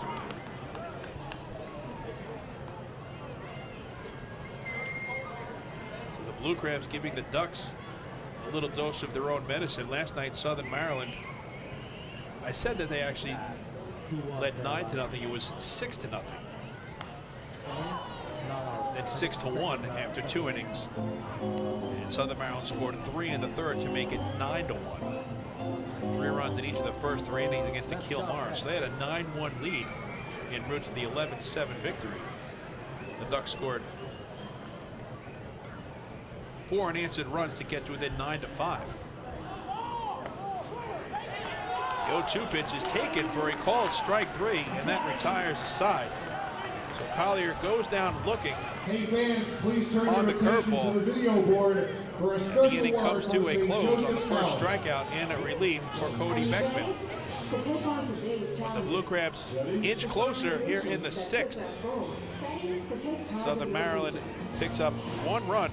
Speaker 5: So the Blue Crabs giving the Ducks a little dose of their own medicine. Last night, Southern Maryland, I said that they actually led 9-0. It was 6-0. Then 6-1 after 2 innings. And Southern Maryland scored 3 in the third to make it 9-1. 3 runs in each of the first 3 innings against the Kilmar. So they had a 9-1 lead en route to the 11-7 victory. The Ducks scored 4 unanswered runs to get to within 9-5. The 0-2 pitch is taken for a called strike 3, and that retires the side. So Collier goes down looking on the curveball.
Speaker 12: To the video board for a
Speaker 5: The inning comes to a close on the first strikeout and a relief for Cody Beckman. But the Blue Crabs inch closer here in the 6th. Southern Maryland picks up 1 run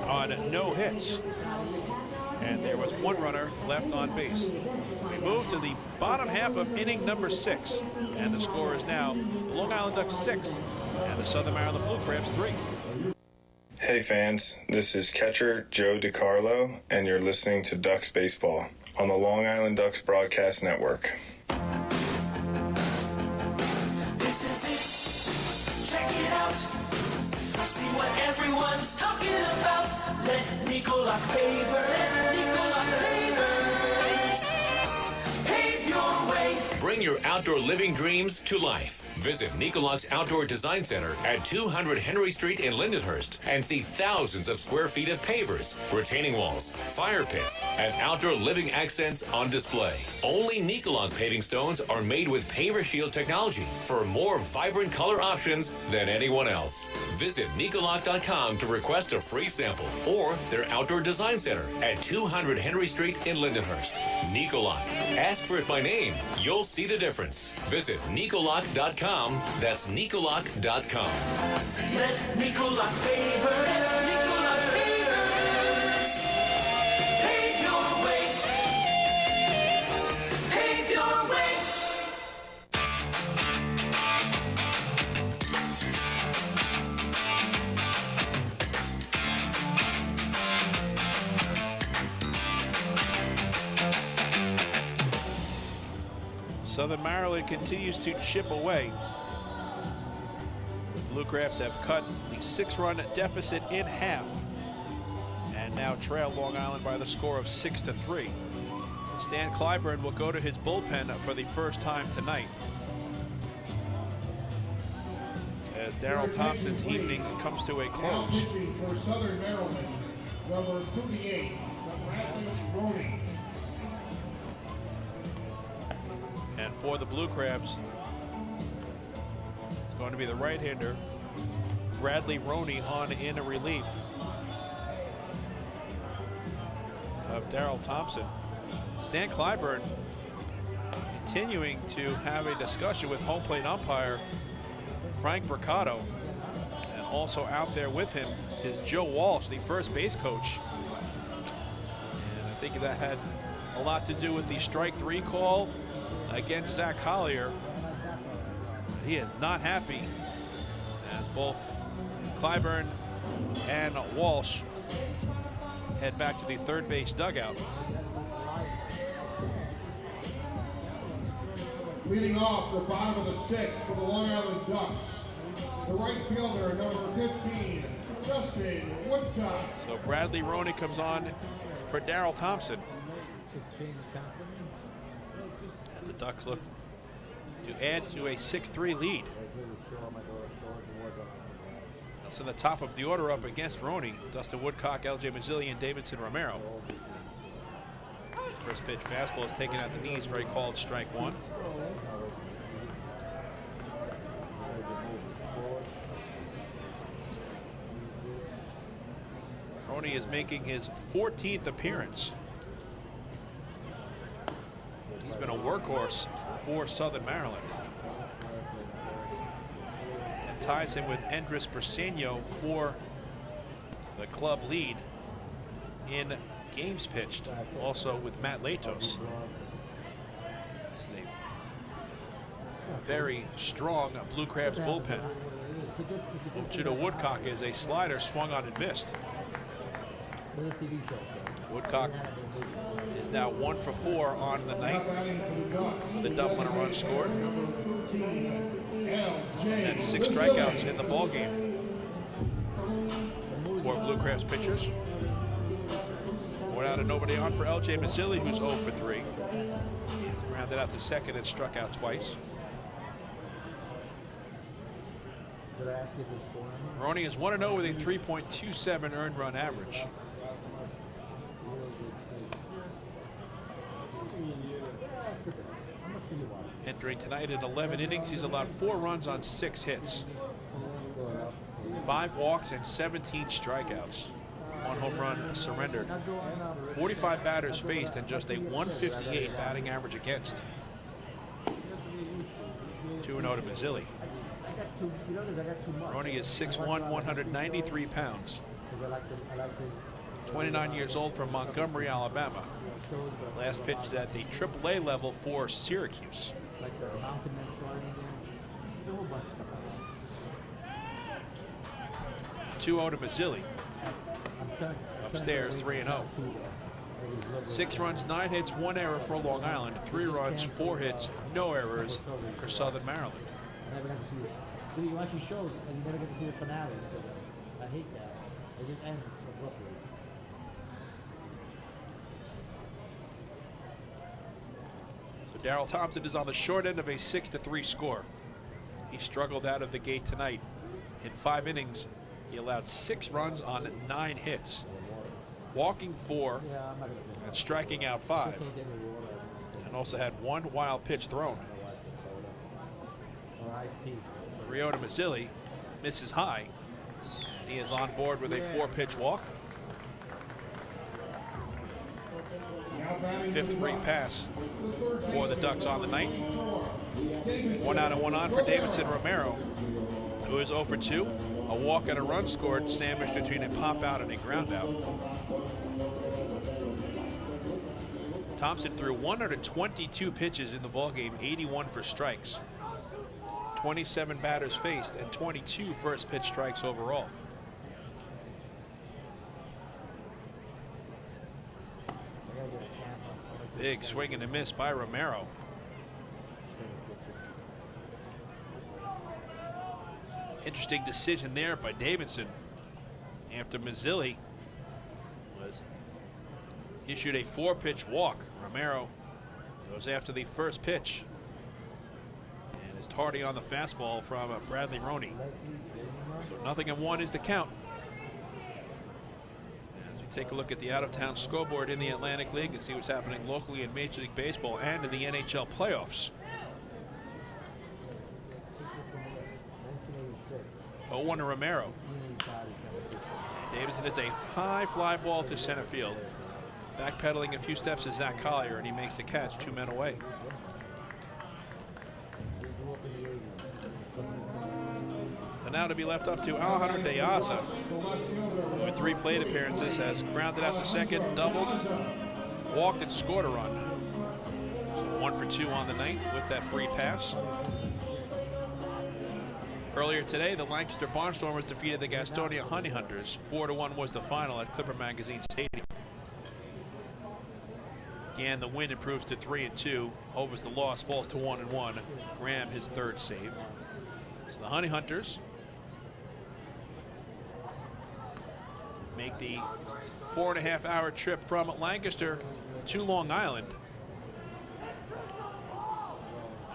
Speaker 5: on no hits. And there was 1 runner left on base. We move to the bottom half of inning number 6. And the score is now Long Island Ducks 6 and the Southern Maryland Blue Crabs 3.
Speaker 4: Hey fans, this is catcher Joe DiCarlo, and you're listening to Ducks Baseball on the Long Island Ducks Broadcast Network.
Speaker 20: This is it. Check it out. See what everyone's talking about. Let Nicolak pave your way.
Speaker 21: Bring your outdoor living dreams to life. Visit Nicolak's Outdoor Design Center at 200 Henry Street in Lindenhurst and see thousands of square feet of pavers, retaining walls, fire pits, and outdoor living accents on display. Only Nicolak paving stones are made with Paver Shield technology for more vibrant color options than anyone else. Visit Nicolak.com to request a free sample or their Outdoor Design Center at 200 Henry Street in Lindenhurst. Nicolak. Ask for it by name. You'll see the difference. Visit Nicolak.com. That's Nicolak.com.
Speaker 20: Let Nicolak pave your way. Pave your way.
Speaker 5: Southern Maryland continues to chip away. The Blue Crabs have cut the 6-run deficit in half and now trail Long Island by the score of 6-3. Stan Clyburn will go to his bullpen for the first time tonight as Darrell Thompson's evening comes to a close.
Speaker 12: Pitching for Southern Maryland, number 38, Bradley Roney.
Speaker 5: And for the Blue Crabs, it's going to be the right-hander, Bradley Roney, on in a relief of Darrell Thompson. Stan Clyburn continuing to have a discussion with home plate umpire Frank Mercado. And also out there with him is Joe Walsh, the first base coach. And I think that had a lot to do with the strike 3 call against Zach Collier. He is not happy as both Clyburn and Walsh head back to the third base dugout.
Speaker 12: Leading off the bottom of the 6th for the Long Island Ducks, the right fielder, number 15, Justin Woodcock.
Speaker 5: So Bradley Roney comes on for Darrell Thompson. Ducks look to add to a 6-3 lead. That's in the top of the order up against Roney. Dustin Woodcock, L.J. Mazzilli, and Davidson Romero. First pitch fastball is taken at the knees for a called strike one. Roney is making his 14th appearance. He's been a workhorse for Southern Maryland. And ties him with Andres Briseño for the club lead in games pitched, also with Matt Latos. This is a very strong Blue Crabs bullpen. Judo Woodcock is a slider swung on and missed. Woodcock is now 1 for 4 on the night. The double and a run scored. And 6 strikeouts in the ball game for Blue Crabs pitchers. 1 out and nobody on for L.J. Mazzilli, who's 0 for 3. He's grounded out to second and struck out twice. Roney is 1-0 with a 3.27 earned run average. Entering tonight in 11 innings, he's allowed 4 runs on 6 hits. 5 walks and 17 strikeouts. 1 home run surrendered. 45 batters faced and just a 158 batting average against. 2-0 to Mazzilli. Roney is 6'1", 193 pounds. 29 years old from Montgomery, Alabama. Last pitched at the AAA level for Syracuse. 2-0 to Mazzilli. Upstairs, 3-0. 6 runs, 9 hits, 1 error for Long Island. 3 runs, 4 hits, no errors for Southern Maryland.
Speaker 13: I never got to see this. You watch these shows and you never get to see the finales. I hate that. It just ends abruptly.
Speaker 5: So Darrell Thompson is on the short end of a 6-3 score. He struggled out of the gate tonight. In 5 innings, he allowed 6 runs on 9 hits, walking 4 and striking out 5, and also had 1 wild pitch thrown. 3-0 to Mazzilli, misses high. He is on board with a 4-pitch walk. 5th free pass for the Ducks on the night. 1 out and 1 on for Davidson Romero, who is 0 for 2. A walk and a run scored, sandwiched between a pop out and a ground out. Thompson threw 122 pitches in the ballgame, 81 for strikes. 27 batters faced and 22 first pitch strikes overall. Big swing and a miss by Romero. Interesting decision there by Davidson after Mazzilli was issued a 4-pitch walk. Romero goes after the first pitch and is tardy on the fastball from Bradley Roney. So 0-1 is the count. As we take a look at the out-of-town scoreboard in the Atlantic League and see what's happening locally in Major League Baseball and in the NHL playoffs. 0-1 to Romero. Davidson hits a high fly ball to center field. Backpedaling a few steps to Zach Collier, and he makes the catch 2 men away. So now to be left up to Alejandro De Aza, who with 3 plate appearances has grounded out to second, doubled, walked, and scored a run. So 1 for 2 on the night with that free pass. Earlier today, the Lancaster Barnstormers defeated the Gastonia Honey Hunters. 4-1 was the final at Clipper Magazine Stadium. Again, the win improves to 3-2. Overs the loss, falls to 1-1. Graham his 3rd save. So the Honey Hunters make the 4.5-hour trip from Lancaster to Long Island.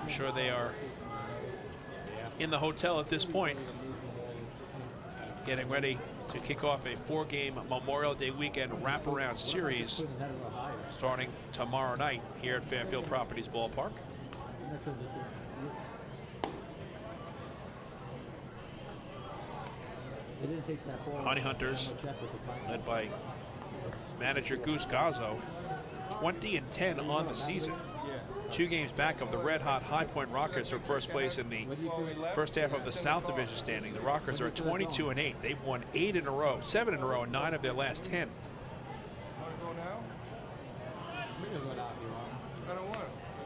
Speaker 5: I'm sure they are in the hotel at this point, getting ready to kick off a 4-game Memorial Day weekend wraparound series starting tomorrow night here at Fairfield Properties Ballpark. Honey Hunters, led by manager Goose Gazzo, 20-10 on the season. 2 games back of the red-hot High Point Rockers for first place in the first half of the South Division standing. The Rockers are at 22-8. They've won 8 in a row, 7 in a row, and 9 of their last 10.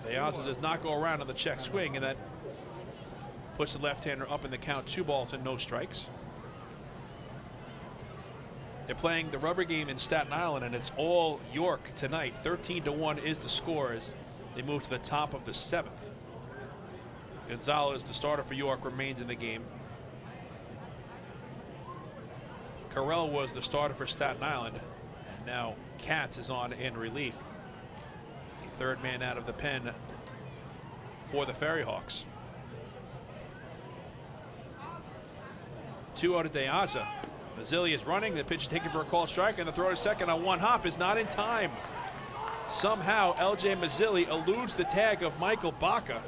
Speaker 5: Deaza does not go around on the check swing, and that puts the left-hander up in the count, 2 balls and no strikes. They're playing the rubber game in Staten Island, and it's all York tonight. 13-1 is the score as they move to the top of the 7th. Gonzalez, the starter for York, remains in the game. Carell was the starter for Staten Island, and now Katz is on in relief. The third man out of the pen for the Ferry Hawks. 2-0 to Deaza. Mazzilli is running. The pitch is taken for a called strike, and the throw to second on 1 hop is not in time. Somehow, L.J. Mazzilli eludes the tag of Michael Baca,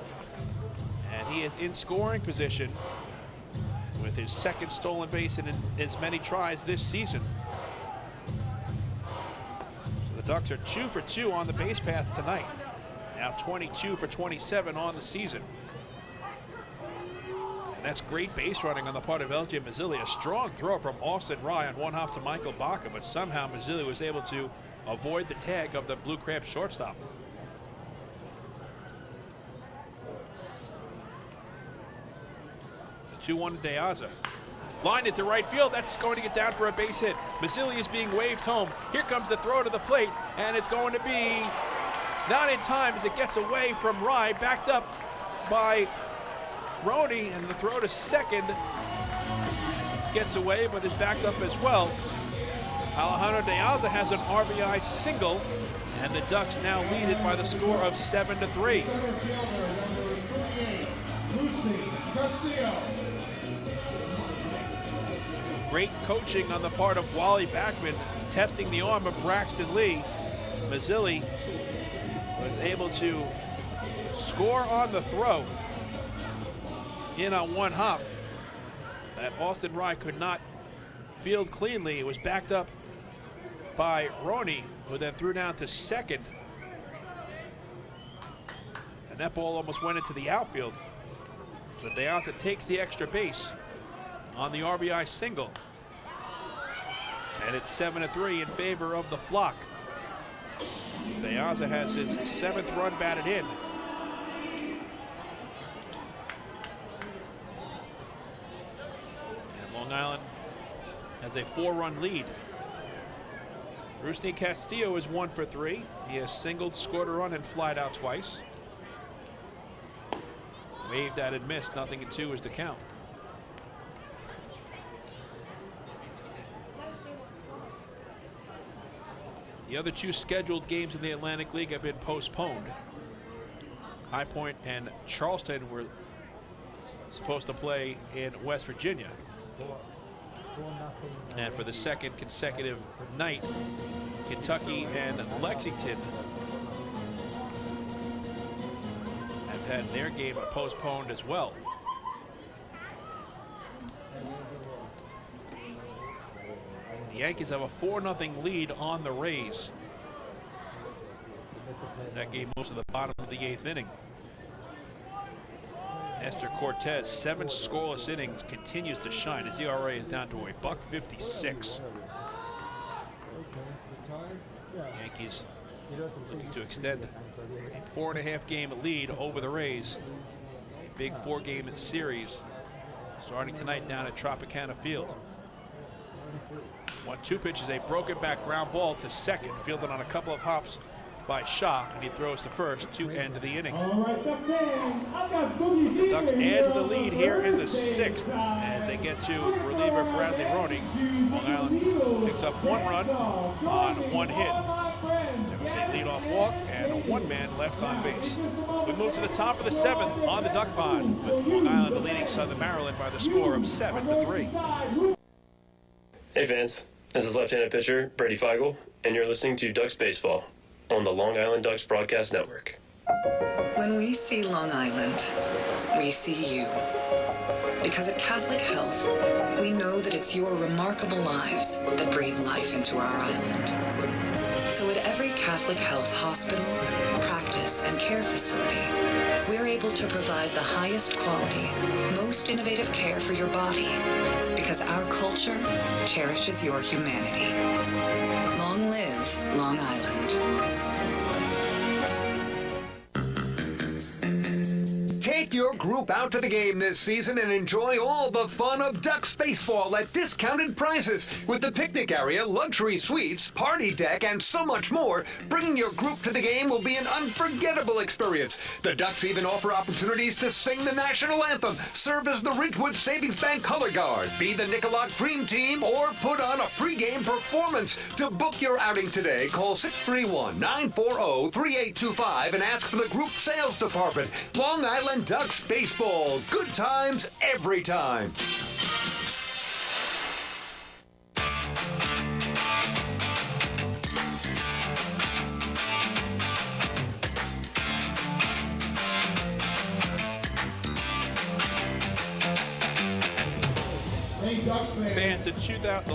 Speaker 5: and he is in scoring position with his second stolen base in as many tries this season. So the Ducks are 2 for 2 on the base path tonight. Now 22 for 27 on the season. And that's great base running on the part of L.J. Mazzilli. A strong throw from Austin Rye on 1 hop to Michael Baca, but somehow Mazzilli was able to avoid the tag of the Blue Crab shortstop. The 2-1 to Deaza. Lined into right field. That's going to get down for a base hit. Mazzilli is being waved home. Here comes the throw to the plate, and it's going to be not in time as it gets away from Rye, backed up by Roney, and the throw to second gets away, but is backed up as well. Alejandro Deaza has an RBI single, and the Ducks now lead it by the score of 7-3. Great coaching on the part of Wally Backman, testing the arm of Braxton Lee. Mazzilli was able to score on the throw in on 1 hop that Austin Rye could not field cleanly. It was backed up by Roney, who then threw down to second. And that ball almost went into the outfield. So Deaza takes the extra base on the RBI single. And it's 7-3 in favor of the Flock. Deaza has his 7th run batted in. And Long Island has a 4-run lead. Rusney Castillo is 1 for 3. He has singled, scored a run, and flied out twice. Waved at and missed. 0-2 is the count. The other 2 scheduled games in the Atlantic League have been postponed. High Point and Charleston were supposed to play in West Virginia. And for the second consecutive night, Kentucky and Lexington have had their game postponed as well. The Yankees have a 4-0 lead on the Rays as that game moves to the bottom of the 8th inning. Nestor Cortez, 7 scoreless innings, continues to shine. His ERA is down to a $1.56. Yankees looking to extend a 4.5-game lead over the Rays. A big 4-game series starting tonight down at Tropicana Field. 1-2 pitch is a broken back ground ball to second, fielded on a couple of hops by Shaw, and he throws to first to end the inning. The Ducks add to the lead here in the 6th as they get to reliever Bradley Roney. Long Island picks up 1 run on 1 hit. There was a leadoff walk and one man left on base. We move to the top of the 7th on the Duck Pond, with Long Island leading Southern Maryland by the score of 7-3.
Speaker 16: Hey fans, this is left-handed pitcher Brady Feigl, and you're listening to Ducks Baseball on the Long Island Ducks Broadcast Network.
Speaker 7: When we see Long Island, we see you. Because at Catholic Health, we know that it's your remarkable lives that breathe life into our island. So at every Catholic Health hospital, practice, and care facility, we're able to provide the highest quality, most innovative care for your body, because our culture cherishes your humanity. Long live Long Island.
Speaker 2: Take your group out to the game this season and enjoy all the fun of Ducks baseball at discounted prices with the picnic area, luxury suites, party deck, and so much more. Bringing your group to the game will be an unforgettable experience. The Ducks even offer opportunities to sing the national anthem, serve as the Ridgewood Savings Bank color guard, be the Nicolak Dream Team, or put on a pregame performance. To book your outing today, call 631-940-3825 and ask for the group sales department. Long Island Ducks baseball. Good times every time.
Speaker 5: Fans, the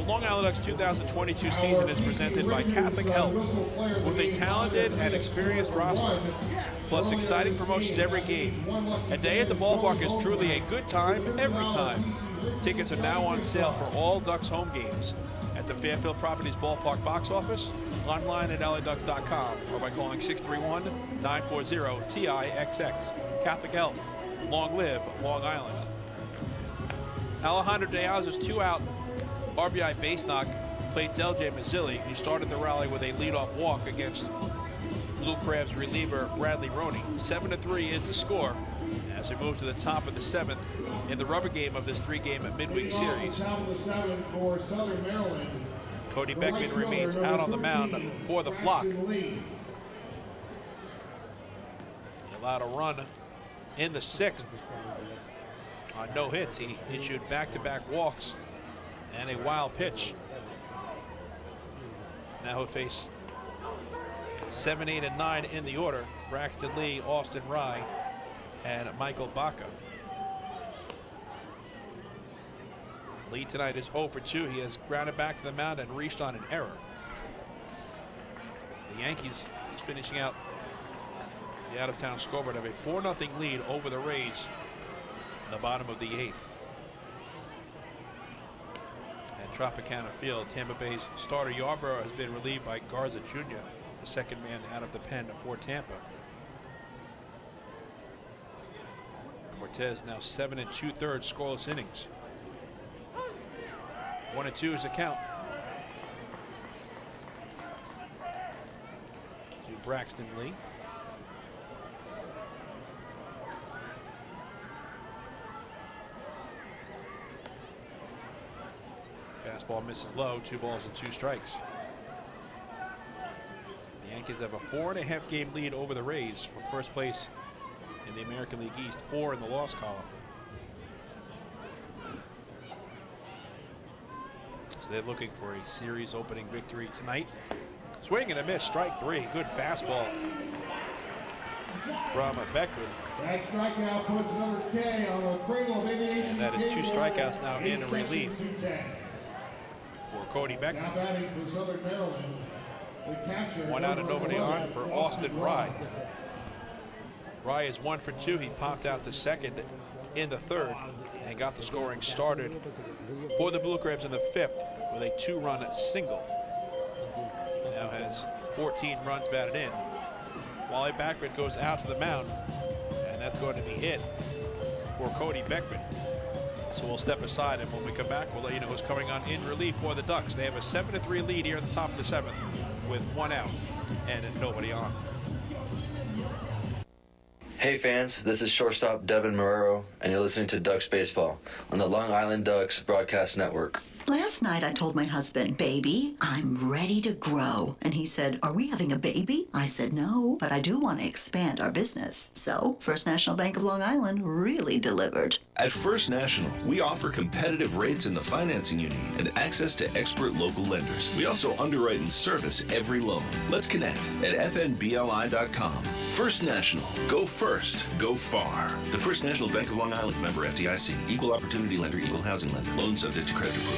Speaker 5: Long Island Ducks 2022 season is presented by Catholic Health, with a talented and experienced roster, plus exciting promotions every game. A day at the ballpark is truly a good time every time. Tickets are now on sale for all Ducks home games at the Fairfield Properties Ballpark box office, online at LADucks.com, or by calling 631-940-TIXX. Catholic Health. Long live Long Island. Alejandro Diaz's 2-out RBI base knock played Deljay Mazzilli, who started the rally with a leadoff walk against Blue Crabs reliever Bradley Roney. 7-3 is the score as we move to the top of the 7th in the rubber game of this 3-game midweek series. Cody Beckman remains out on the mound for the Flock. He allowed a run in the 6th. On no hits, he issued back-to-back walks and a wild pitch. Now he'll face 7, 8, and 9 in the order: Braxton Lee, Austin Rye, and Michael Baca. Lee tonight is 0 for 2. He has grounded back to the mound and reached on an error. The Yankees is finishing out the out-of-town scoreboard, have a 4-0 lead over the Rays in the bottom of the 8th. At Tropicana Field, Tampa Bay's starter Yarbrough has been relieved by Garza Jr., the second man out of the pen for Tampa. Cortez now 7 2/3 scoreless innings. 1-2 is the count to Braxton Lee. Fastball misses low, 2 balls and 2 strikes. The Yankees have a 4.5 game lead over the Rays for first place in the American League East, 4 in the loss column. So they're looking for a series opening victory tonight. Swing and a miss, strike 3. Good fastball from Beckman.
Speaker 12: That strikeout puts another K on the Cradle of Aviation.
Speaker 5: And that is 2 strikeouts now in relief for Cody Beckman.
Speaker 12: Now batting for Southern Maryland, the catcher.
Speaker 5: 1 out and nobody on for Austin Rye. Rye is 1 for 2. He popped out the second in the 3rd and got the scoring started for the Blue Crabs in the 5th with a 2-run single. He now has 14 runs batted in. Wally Beckman goes out to the mound, and that's going to be it for Cody Beckman. So we'll step aside, and when we come back, we'll let you know who's coming on in relief for the Ducks. They have a 7-3 lead here at the top of the 7th with 1 out and nobody on.
Speaker 17: Hey fans, this is shortstop Devin Marrero, and you're listening to Ducks Baseball on the Long Island Ducks Broadcast Network.
Speaker 1: Last night I told my husband, baby, I'm ready to grow. And he said, are we having a baby? I said, no, but I do want to expand our business. So First National Bank of Long Island really delivered.
Speaker 6: At First National, we offer competitive rates in the financing you need and access to expert local lenders. We also underwrite and service every loan. Let's connect at fnbli.com. First National. Go first. Go far. The First National Bank of Long Island, member FDIC. Equal opportunity lender, equal housing lender. Loan subject to credit approval.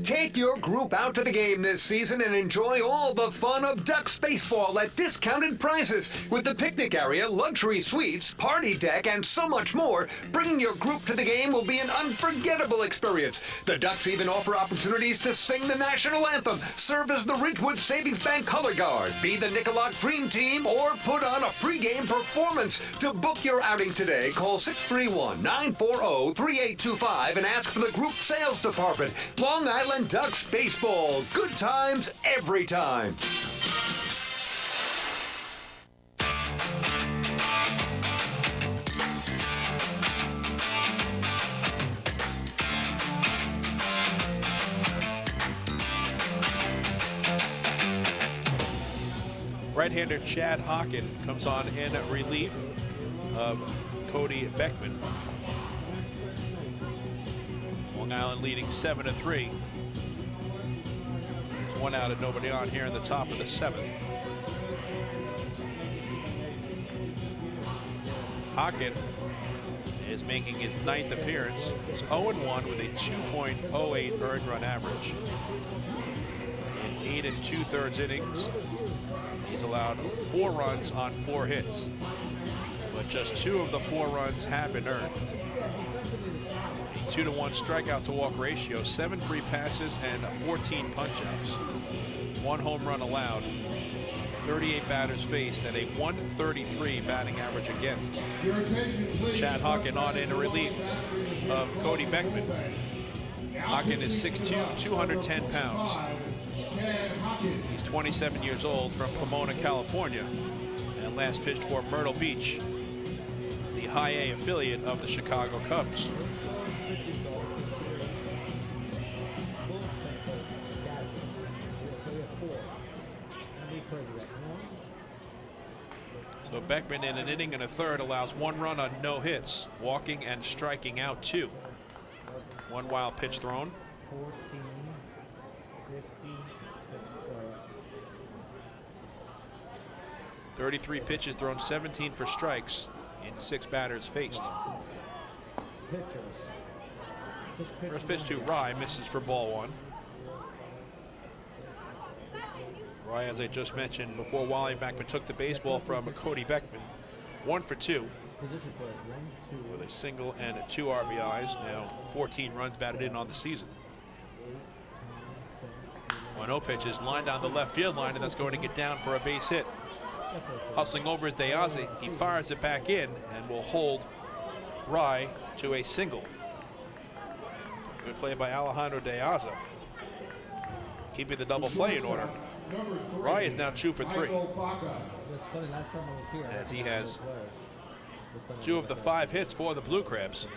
Speaker 2: Take your group out to the game this season and enjoy all the fun of Ducks baseball at discounted prices with the picnic area, luxury suites, party deck, and so much more. Bringing your group to the game will be an unforgettable experience. The Ducks even offer opportunities to sing the national anthem, serve as the Ridgewood Savings Bank color guard, be the Nicolak Dream Team, or put on a pregame performance. To book your outing today, call 631-940-3825 and ask for the group sales department. Long Island Ducks baseball. Good times every time.
Speaker 5: Right-hander Chad Hockin comes on in relief of Cody Beckman. Long Island leading 7-3. One out and nobody on here in the top of the 7th. Hockin is making his 9th appearance. It's 0-1 with a 2.08 earned run average. In 8 2/3 innings, he's allowed 4 runs on 4 hits, but just 2 of the 4 runs have been earned. 2-to-1 strikeout to walk ratio, 7 free passes and 14 punch-outs. 1 home run allowed, 38 batters faced, and a 133 batting average against. Chad Hockin on in relief of Cody Beckman. Hockin is 6'2", 210 pounds. He's 27 years old, from Pomona, California, and last pitched for Myrtle Beach, the High A affiliate of the Chicago Cubs. So Beckman in an inning and a third allows 1 run on no hits, walking and striking out 2. 1 wild pitch thrown. 33 pitches thrown, 17 for strikes in 6 batters faced. First pitch to Rye, misses for ball 1. Rye, as I just mentioned before, Wally Beckman took the baseball from Cody Beckman. 1 for 2 with a single and 2 RBIs. Now 14 runs batted in on the season. 1-0 pitch is lined down the left field line, and that's going to get down for a base hit. Hustling over is De Aza. He fires it back in and will hold Rye to a single. Good play by Alejandro De Aza, keeping the double play in order. Rye is now 2 for 3, as he has 2 of the 5 hits for the Blue Crabs.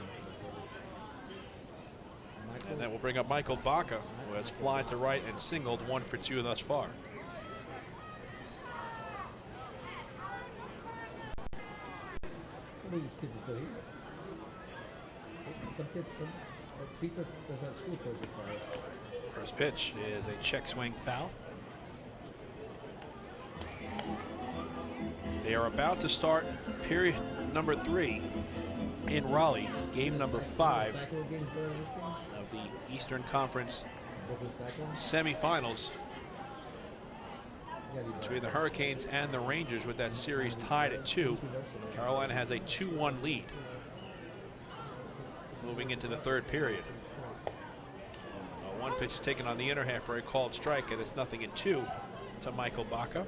Speaker 5: And that will bring up Michael Baca, who has fly to right and singled 1 for 2 thus far.
Speaker 13: These kids are still here. Some kids, Seaford doesn't have school closure for it.
Speaker 5: First pitch is a check swing foul. They are about to start period number 3 in Raleigh, game number 5 of the Eastern Conference semifinals between the Hurricanes and the Rangers, with that series tied at 2. Carolina has a 2-1 lead moving into the 3rd period. 1 pitch is taken on the inner half for a called strike, and it's 0-2 to Michael Baca.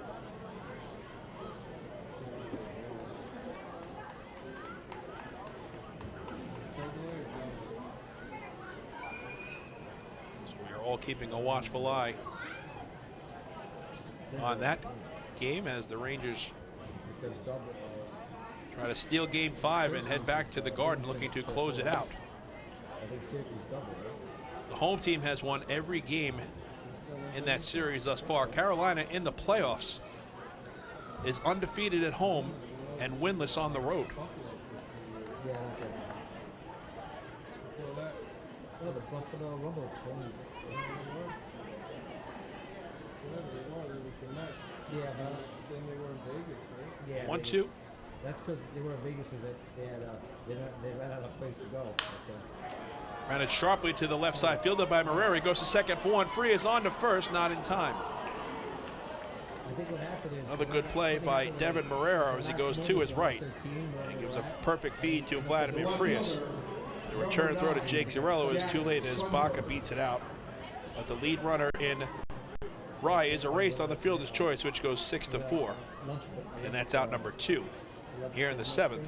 Speaker 5: So we are all keeping a watchful eye on that game as the Rangers try to steal game 5 and head back to the Garden looking to close it out.
Speaker 13: think Syracuse double, right?
Speaker 5: The home team has won every game in that series thus far. Carolina in the playoffs is undefeated at home and winless on the road.
Speaker 13: Yeah, okay. Oh, the Buffalo Rumble. Yeah, but then they were in Vegas, right? Yeah.
Speaker 5: 1-2.
Speaker 13: That's because they were in Vegas because they ran out of place to go. Okay.
Speaker 5: Ran it sharply to the left side, fielded by Marrero. Goes to second for one. Free is on to first, not in time.
Speaker 13: I think what happened is
Speaker 5: another good play by Devin Marrero as he goes to his right. And he gives a perfect feed to Vladimir Frias. The return throw to Jake Zarello is too late as Baca beats it out. But the lead runner in Rye is erased on the fielder's choice, which goes 6-4. And that's out number 2 here in the 7th.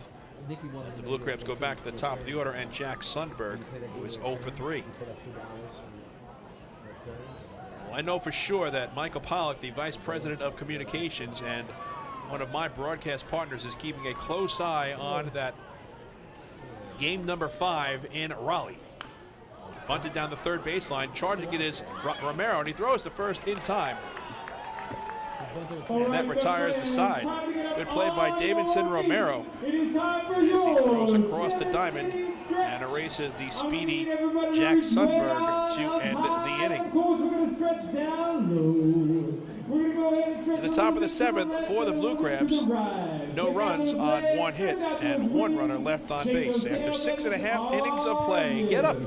Speaker 5: As the Blue Crabs go back to the top of the order, and Jack Sundberg, who is 0 for 3. Well, I know for sure that Michael Pollock, the Vice President of Communications and one of my broadcast partners, is keeping a close eye on that game number 5 in Raleigh. Bunted down the third baseline, charging it is Romero, and he throws the first in time. And that retires the side. Good play by Davidson Romero as he throws across the diamond and erases the speedy Jack Sundberg to end the inning. In the top of the 7th for the Blue Crabs, no runs on 1 hit and 1 runner left on base. After 6.5 innings of play, get up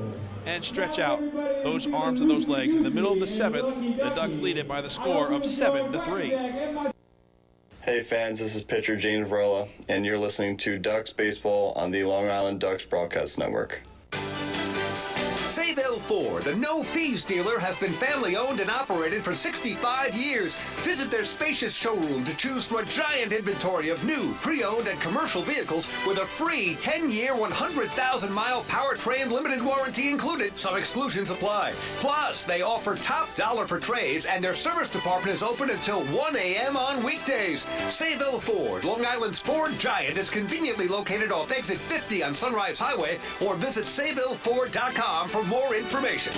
Speaker 5: and stretch out those arms and those legs. In the middle of the 7th, the Ducks lead it by the score of 7-3.
Speaker 14: Hey fans, this is pitcher Gene Varela, and you're listening to Ducks Baseball on the Long Island Ducks Broadcast Network.
Speaker 2: Sayville Ford, the no-fees dealer, has been family-owned and operated for 65 years. Visit their spacious showroom to choose from a giant inventory of new, pre-owned, and commercial vehicles with a free 10-year, 100,000-mile powertrain limited warranty included. Some exclusions apply. Plus, they offer top dollar for trays, and their service department is open until 1 a.m. on weekdays. Sayville Ford, Long Island's Ford giant, is conveniently located off exit 50 on Sunrise Highway, or visit SayvilleFord.com for more information.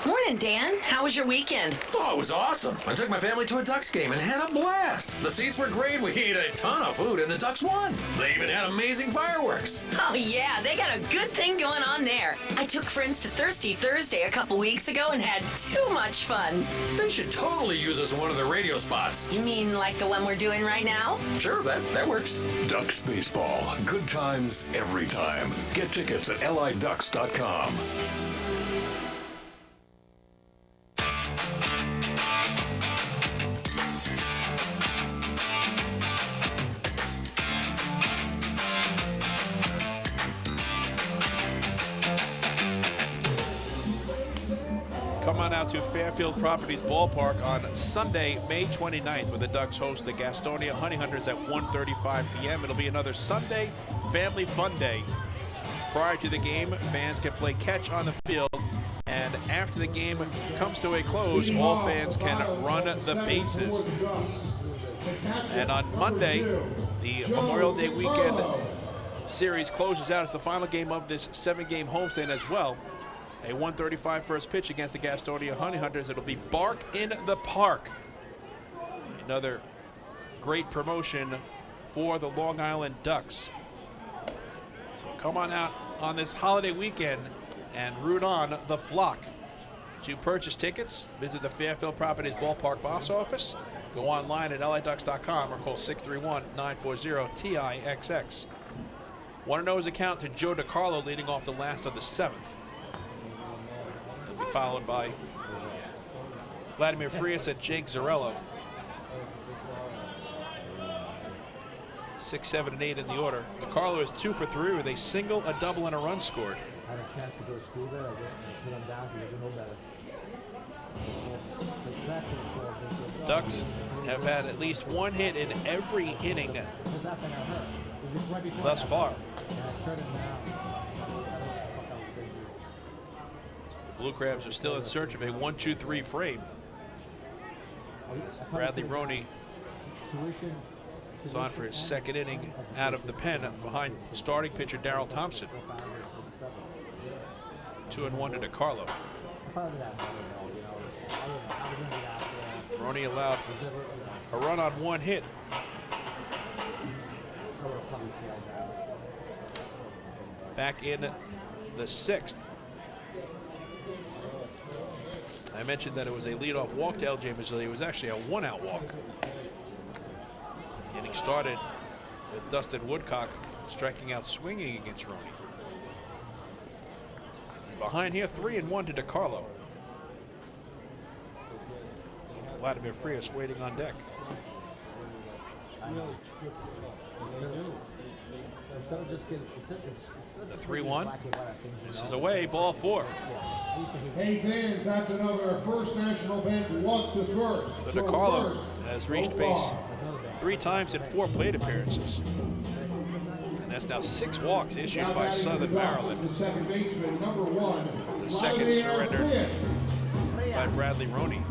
Speaker 9: Morning, Dan. How was your weekend?
Speaker 10: Oh, it was awesome. I took my family to a Ducks game and had a blast. The seats were great. We ate a ton of food, and the Ducks won. They even had amazing fireworks.
Speaker 9: Oh, yeah. They got a good thing going on there. I took friends to Thirsty Thursday a couple weeks ago and had too much fun.
Speaker 10: They should totally use us in one of their radio spots.
Speaker 9: You mean like the one we're doing right now?
Speaker 10: Sure, that works.
Speaker 11: Ducks Baseball. Good times every time. Get tickets at liducks.com.
Speaker 5: Come on out to Fairfield Properties Ballpark on Sunday, May 29th, when the Ducks host the Gastonia Honey Hunters at 1:35 p.m. It'll be another Sunday family fun day. Prior to the game, fans can play catch on the field, and after the game comes to a close, all fans can run the bases. And on Monday, the Memorial Day weekend series closes out. It's the final game of this 7-game homestand as well. A 1:35 first pitch against the Gastonia Honey Hunters. It'll be Bark in the Park. Another great promotion for the Long Island Ducks. So come on out on this holiday weekend and root on the flock. To purchase tickets, visit the Fairfield Properties Ballpark box office. Go online at liducks.com or call 631-940-TIXX. Want to know his account to Joe DiCarlo leading off the last of the 7th. He'll be followed by Vladimir Frias and Jake Zarello. 6, 7, and 8 in the order. DiCarlo is 2 for 3 with a single, a double, and a run scored.
Speaker 13: I had a chance to go to school there. I put them down because I didn't know better.
Speaker 5: Ducks have had at least 1 hit in every inning thus far. The Blue Crabs are still in search of a 1-2-3 frame. Bradley Roney He's on for his second inning out of the pen behind starting pitcher Darrell Thompson. 2-1 to DeCarlo. Roney allowed a run on one hit. Back in the sixth. I mentioned that it was a leadoff walk to L.J. Mazzilli. It was actually a one-out walk. The inning started with Dustin Woodcock striking out swinging against Roney. Behind here, 3-1 to DeCarlo. Vladimir Frias waiting on deck. The 3-1. This is away, ball 4.
Speaker 12: Hey fans, that's another First National Bank walk to first.
Speaker 5: So DeCarlo has reached base 3 times in 4 plate appearances. And that's now 6 walks issued by Southern Maryland.
Speaker 12: The second baseman, number 1.
Speaker 5: The second surrendered by Bradley Roney.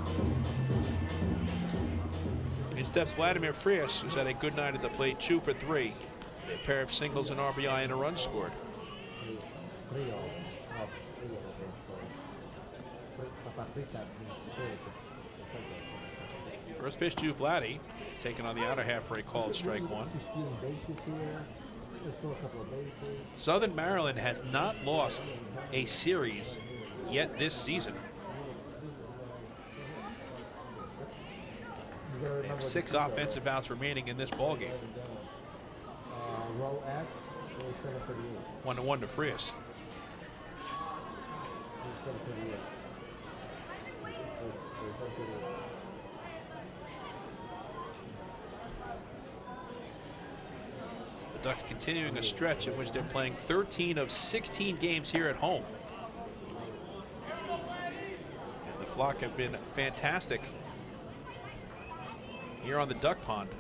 Speaker 5: In steps Vladimir Frias, who's had a good night at the plate, 2 for 3. A pair of singles, an RBI, and a run scored. First pitch to Vladdy. He's taken on the outer half for a called strike 1. Southern Maryland has not lost a series yet this season. They have 6 offensive outs remaining in this ballgame. 1-1 to Frias. The Ducks continuing a stretch in which they're playing 13 of 16 games here at home. And the Flock have been fantastic here on the Duck Pond.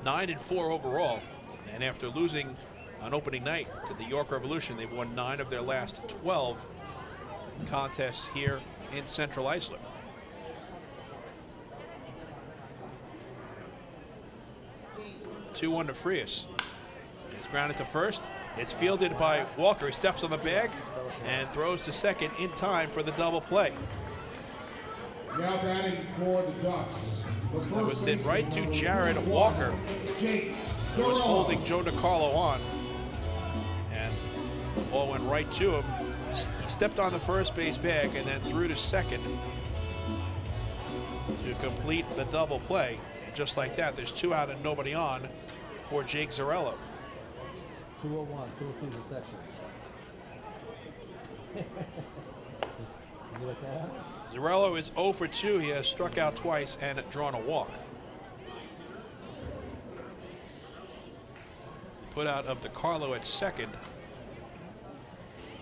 Speaker 5: 9-4 overall. And after losing on opening night to the York Revolution, they've won 9 of their last 12 contests here in Central Islip. Two-1 to Frias. It's grounded to first. It's fielded by Walker. He steps on the bag and throws to second in time for the double play.
Speaker 12: Now batting for the Ducks.
Speaker 5: That was hit right to Jared Walker, who was holding Joe DeCarlo on. And the ball went right to him. He stepped on the first base bag and then threw to second to complete the double play. And just like that, there's 2 out and nobody on for Jake Zarello.
Speaker 13: 201, 202 the section. You like that?
Speaker 5: Zarello is 0 for 2. He has struck out twice and drawn a walk. Put out of DeCarlo at second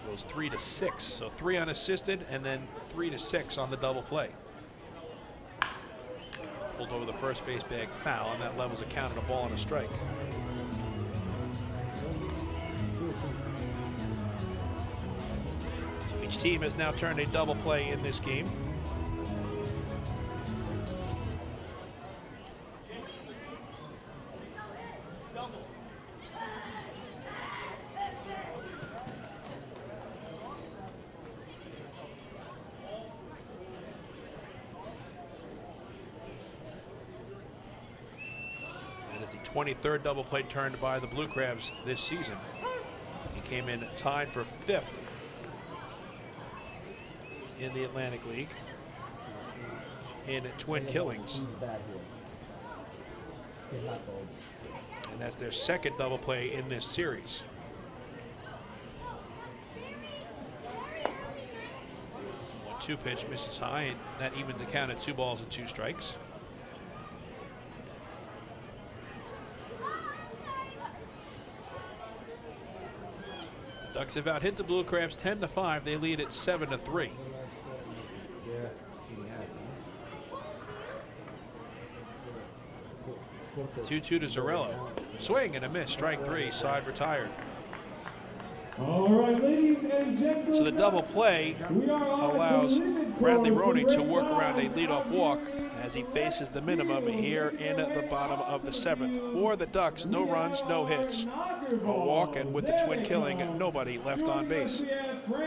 Speaker 5: goes 3 to 6. So 3 unassisted and then 3 to 6 on the double play. Pulled over the first base bag foul, and that levels a count and a ball and a strike. So each team has now turned a double play in this game. That is the 23rd double play turned by the Blue Crabs this season. He came in tied for 5th in the Atlantic League in Twin Killings. And that's their 2nd double play in this series. One-two pitch misses high, and that evens the count at 2 balls and 2 strikes. Ducks have out hit the Blue Crabs 10-5. They lead at 7-3. 2-2 to Zarello. Swing and a miss. Strike 3. Side retired.
Speaker 8: All right, ladies and gentlemen.
Speaker 5: So the double play allows Bradley Roney to work around a leadoff walk, as as he faces the minimum here in the bottom of the 7th. For the Ducks, no runs, no hits. A walk, and with the twin killing, nobody left on base.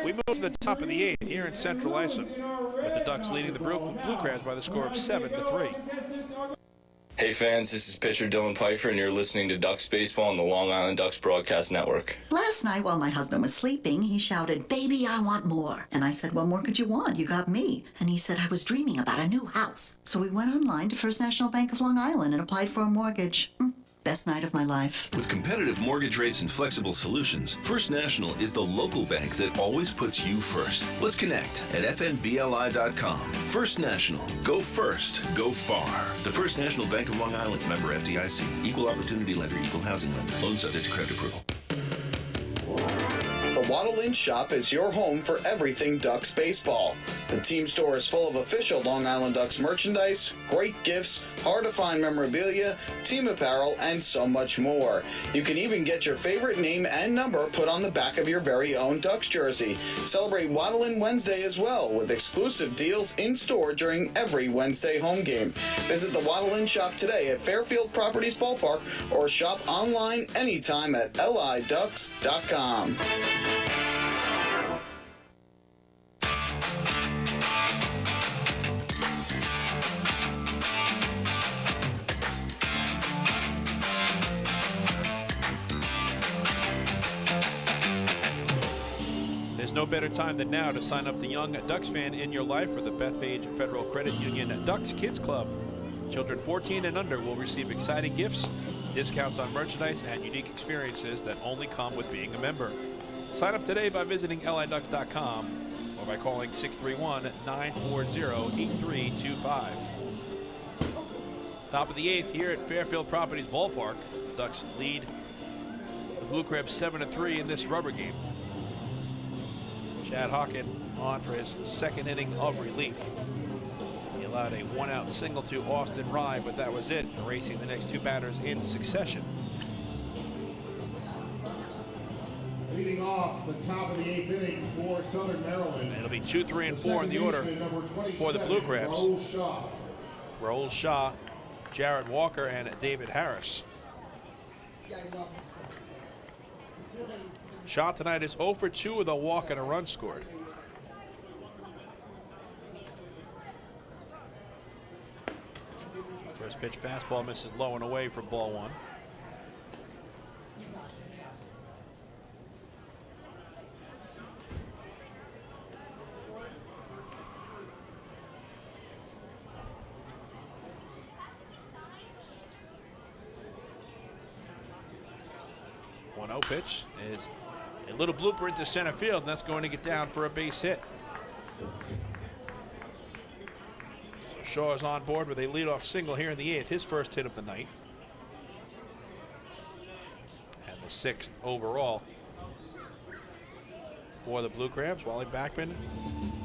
Speaker 5: We move to the top of the 8th here in Central Islip, with the Ducks leading the Blue Crabs by the score of 7-3.
Speaker 15: Hey fans, this is pitcher Dylan Pfeiffer, and you're listening to Ducks Baseball on the Long Island Ducks Broadcast Network.
Speaker 1: Last night while my husband was sleeping, he shouted, "Baby, I want more." And I said, "What more could you want? You got me." And he said, "I was dreaming about a new house." So we went online to First National Bank of Long Island and applied for a mortgage. Best night of my life.
Speaker 6: With competitive mortgage rates and flexible solutions, First National is the local bank that always puts you first. Let's connect at fnbli.com. First National. Go first. Go far. The First National Bank of Long Island. Member FDIC. Equal opportunity lender. Equal housing lender. Loan subject to credit approval.
Speaker 18: The Waddle Inn Shop is your home for everything Ducks baseball. The team store is full of official Long Island Ducks merchandise, great gifts, hard-to-find memorabilia, team apparel, and so much more. You can even get your favorite name and number put on the back of your very own Ducks jersey. Celebrate Waddle Inn Wednesday as well, with exclusive deals in-store during every Wednesday home game. Visit the Waddle Inn Shop today at Fairfield Properties Ballpark or shop online anytime at liducks.com.
Speaker 5: There's no better time than now to sign up the young Ducks fan in your life for the Bethpage Federal Credit Union Ducks Kids Club. Children 14 and under will receive exciting gifts, discounts on merchandise, and unique experiences that only come with being a member. Sign up today by visiting liducks.com or by calling 631-940-8325. Top of the 8th here at Fairfield Properties Ballpark. The Ducks lead the Blue Crabs 7-3 in this rubber game. Chad Hawken on for his second inning of relief. He allowed a one-out single to Austin Rye, but that was it, erasing the next two batters in succession.
Speaker 12: Leading off the top of the 8th inning for Southern Maryland.
Speaker 5: And it'll be 2, 3, and 4 in the order for the Blue Crabs. Raul Shaw, Jared Walker, and David Harris. Shaw tonight is 0 for 2 with a walk and a run scored. First pitch fastball misses low and away for ball 1. Pitch is a little blooper into center field, and that's going to get down for a base hit. So Shaw is on board with a leadoff single here in the 8th, his first hit of the night. And the 6th overall for the Blue Crabs. Wally Backman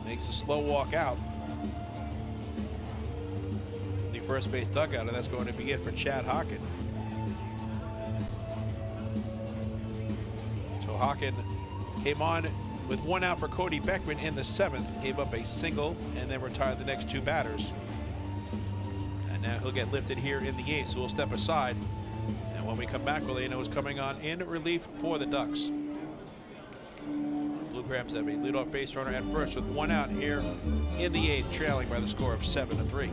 Speaker 5: makes a slow walk out. The first base dugout, and that's going to be it for Chad Hawken. Hawken came on with one out for Cody Beckman in the 7th, gave up a single, and then retired the next two batters. And now he'll get lifted here in the 8th, so we'll step aside. And when we come back, we'll let you know who's coming on in relief for the Ducks. Blue Crabs have a leadoff base runner at first with one out here in the 8th, trailing by the score of 7-3.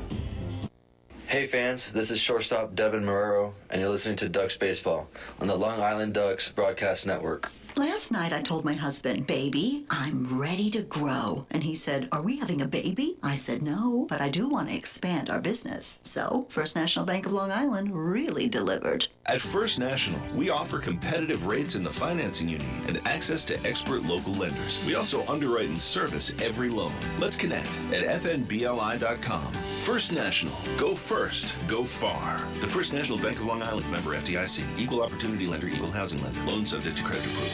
Speaker 17: Hey fans, this is shortstop Devin Marrero, and you're listening to Ducks Baseball on the Long Island Ducks Broadcast Network.
Speaker 1: Last night I told my husband, "Baby, I'm ready to grow." And he said, "Are we having a baby?" I said, "No, but I do want to expand our business." So First National Bank of Long Island really delivered.
Speaker 6: At First National, we offer competitive rates in the financing you need and access to expert local lenders. We also underwrite and service every loan. Let's connect at fnbli.com. First National. Go first. Go far. The First National Bank of Long Island. Member FDIC. Equal opportunity lender. Equal housing lender. Loan subject to credit approval.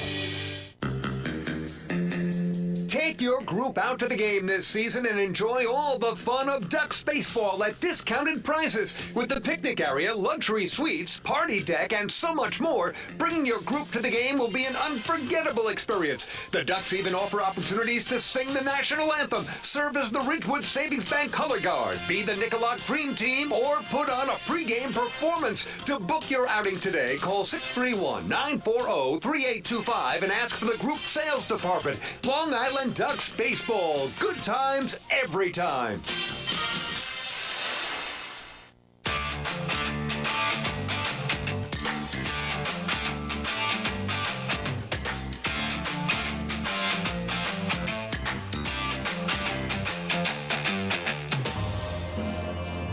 Speaker 2: Take your group out to the game this season and enjoy all the fun of Ducks baseball at discounted prices with the picnic area, luxury suites, party deck, and so much more. Bringing your group to the game will be an unforgettable experience. The Ducks even offer opportunities to sing the national anthem, serve as the Ridgewood Savings Bank color guard, be the Nicolak Dream Team, or put on a pregame performance. To book your outing today, call 631-940-3825 and ask for the group sales department. Long Island Ducks baseball. Good times every time.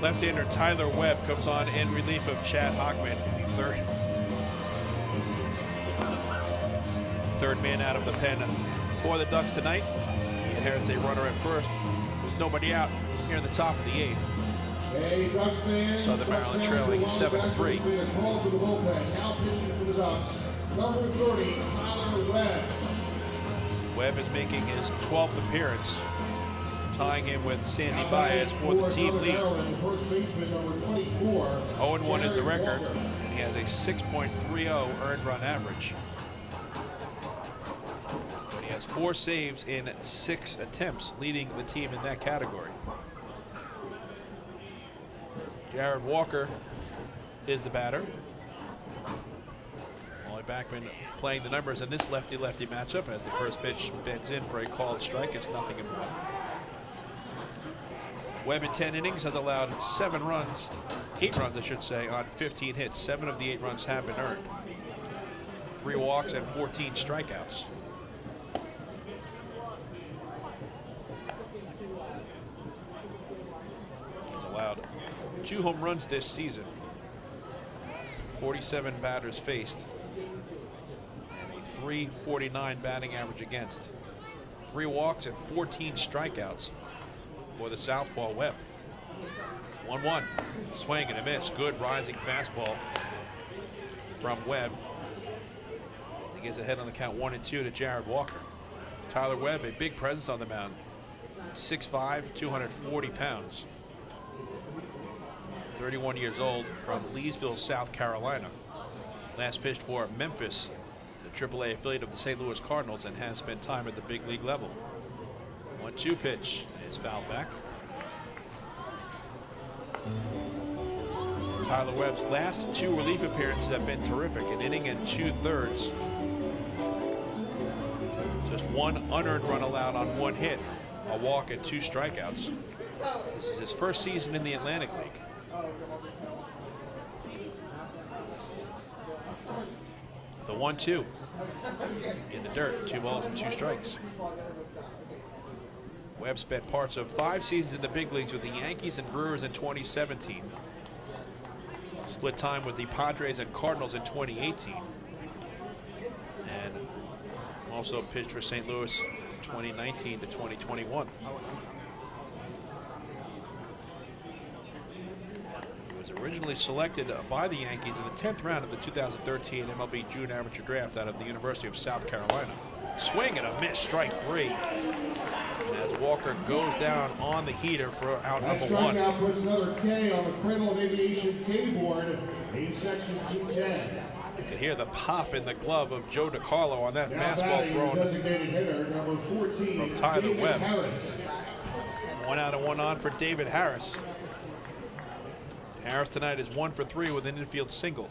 Speaker 5: Left-hander Tyler Webb comes on in relief of Chad Hockman, third man out of the pen for the Ducks tonight. He inherits a runner at first. There's nobody out here in the top of the eighth.
Speaker 12: Hey, Ducks fans.
Speaker 5: Southern Maryland trailing 7-3.
Speaker 12: Call to the bullpen. Now pitching for the Ducks. Number 30, Tyler Webb.
Speaker 5: Webb is making his 12th appearance, tying him with Sandy Baez for the team lead. 0-1 is the record, and he has a 6.30 earned run average. He has 4 saves in 6 attempts, leading the team in that category. Jared Walker is the batter. Wally Backman playing the numbers in this lefty-lefty matchup as the first pitch bends in for a called strike. It's 0-1. Webb in 10 innings has allowed 8 runs I should say, on 15 hits. 7 of the 8 runs have been earned. 3 walks and 14 strikeouts. He's allowed 2 home runs this season. 47 batters faced. And a .349 batting average against. 3 walks and 14 strikeouts for the southpaw Webb. 1-1. Swing and a miss. Good rising fastball from Webb. He gets ahead on the count 1-2 to Jared Walker. Tyler Webb, a big presence on the mound. 6'5", 240 pounds. 31 years old, from Leesville, South Carolina. Last pitched for Memphis, the AAA affiliate of the St. Louis Cardinals, and has spent time at the big league level. 1-2 pitch is fouled back. Tyler Webb's last 2 relief appearances have been terrific. An inning and 2/3. Just 1 unearned run allowed on 1 hit, a walk and 2 strikeouts. This is his first season in the Atlantic League. The 1-2 in the dirt. 2 balls and 2 strikes. Webb spent parts of 5 seasons in the big leagues with the Yankees and Brewers in 2017. Split time with the Padres and Cardinals in 2018. And also pitched for St. Louis 2019 to 2021. He was originally selected by the Yankees in the 10th round of the 2013 MLB June Amateur Draft out of the University of South Carolina. Swing and a miss, strike 3. As Walker goes down on the heater for out number 1.
Speaker 12: Strikeout puts another K on the Cradle of Aviation K board in section 210.
Speaker 5: You can hear the pop in the glove of Joe DiCarlo on that fastball thrown from Tyler Webb. 1 out and 1 on for David Harris. Harris tonight is 1 for 3 with an infield single.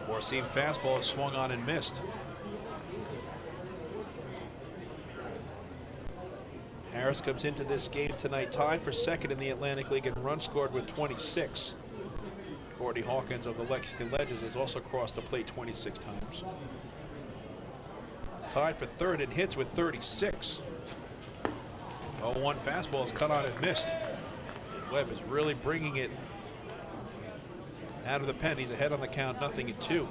Speaker 5: Four-seam fastball is swung on and missed. Harris comes into this game tonight tied for second in the Atlantic League in runs scored with 26. Gordy Hawkins of the Lexington Legends has also crossed the plate 26 times. Tied for third in hits with 36. 0-1 fastball is cut on and missed. Webb is really bringing it out of the pen. He's ahead on the count, 0-2.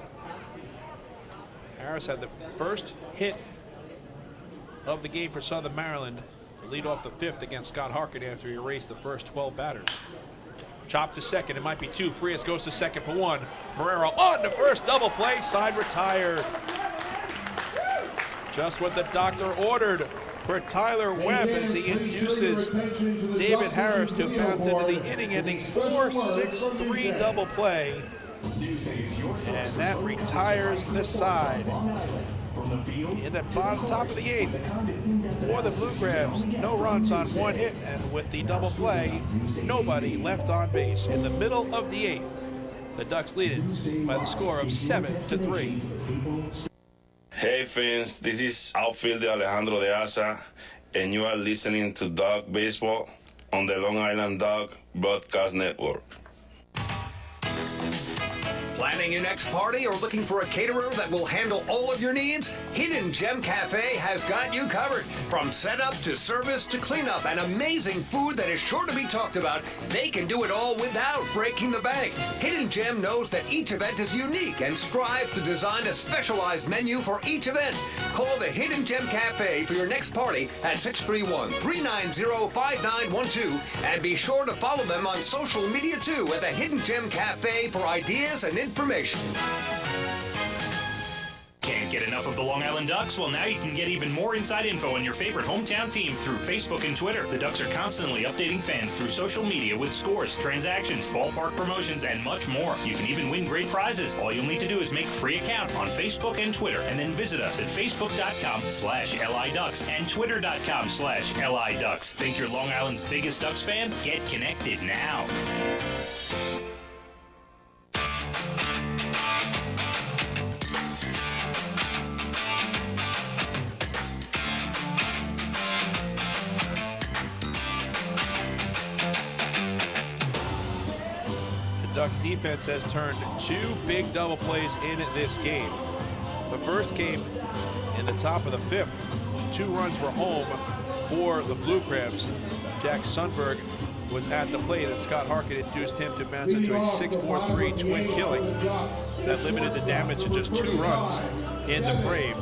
Speaker 5: Harris had the first hit of the game for Southern Maryland to lead off the fifth against Scott Harkin after he erased the first 12 batters. Chop to second. It might be two. Frias goes to second for one. Marrero on the first double play. Side retired. Just what the doctor ordered for Tyler Webb as he induces David Harris to bounce into the inning-ending 4-6-3 double play. And that retires the side. In the bottom top of the eighth for the Blue Crabs, no runs on one hit, and with the double play, nobody left on base. In the middle of the eighth, the Ducks lead it by the score of 7-3.
Speaker 19: Hey fans, this is outfielder Alejandro de Asa, and you are listening to Duck Baseball on the Long Island Duck Broadcast Network.
Speaker 2: Planning your next party or looking for a caterer that will handle all of your needs? Hidden Gem Cafe has got you covered. From setup to service to cleanup and amazing food that is sure to be talked about, they can do it all without breaking the bank. Hidden Gem knows that each event is unique and strives to design a specialized menu for each event. Call the Hidden Gem Cafe for your next party at 631-390-5912 and be sure to follow them on social media too at the Hidden Gem Cafe for ideas and information.
Speaker 22: Can't get enough of the Long Island Ducks? Well, now you can get even more inside info on your favorite hometown team through Facebook and Twitter. The Ducks are constantly updating fans through social media with scores, transactions, ballpark promotions, and much more. You can even win great prizes. All you'll need to do is make a free account on Facebook and Twitter, and then visit us at facebook.com/LIDucks and twitter.com/LIDucks. Think you're Long Island's biggest Ducks fan? Get connected now.
Speaker 5: Ducks defense has turned two big double plays in this game. The first came in the top of the fifth. 2 runs were home for the Blue Crabs. Jack Sundberg was at the plate, and Scott Harkin induced him to bounce into a 6-4-3 twin killing that limited the damage to just 2 runs in the frame.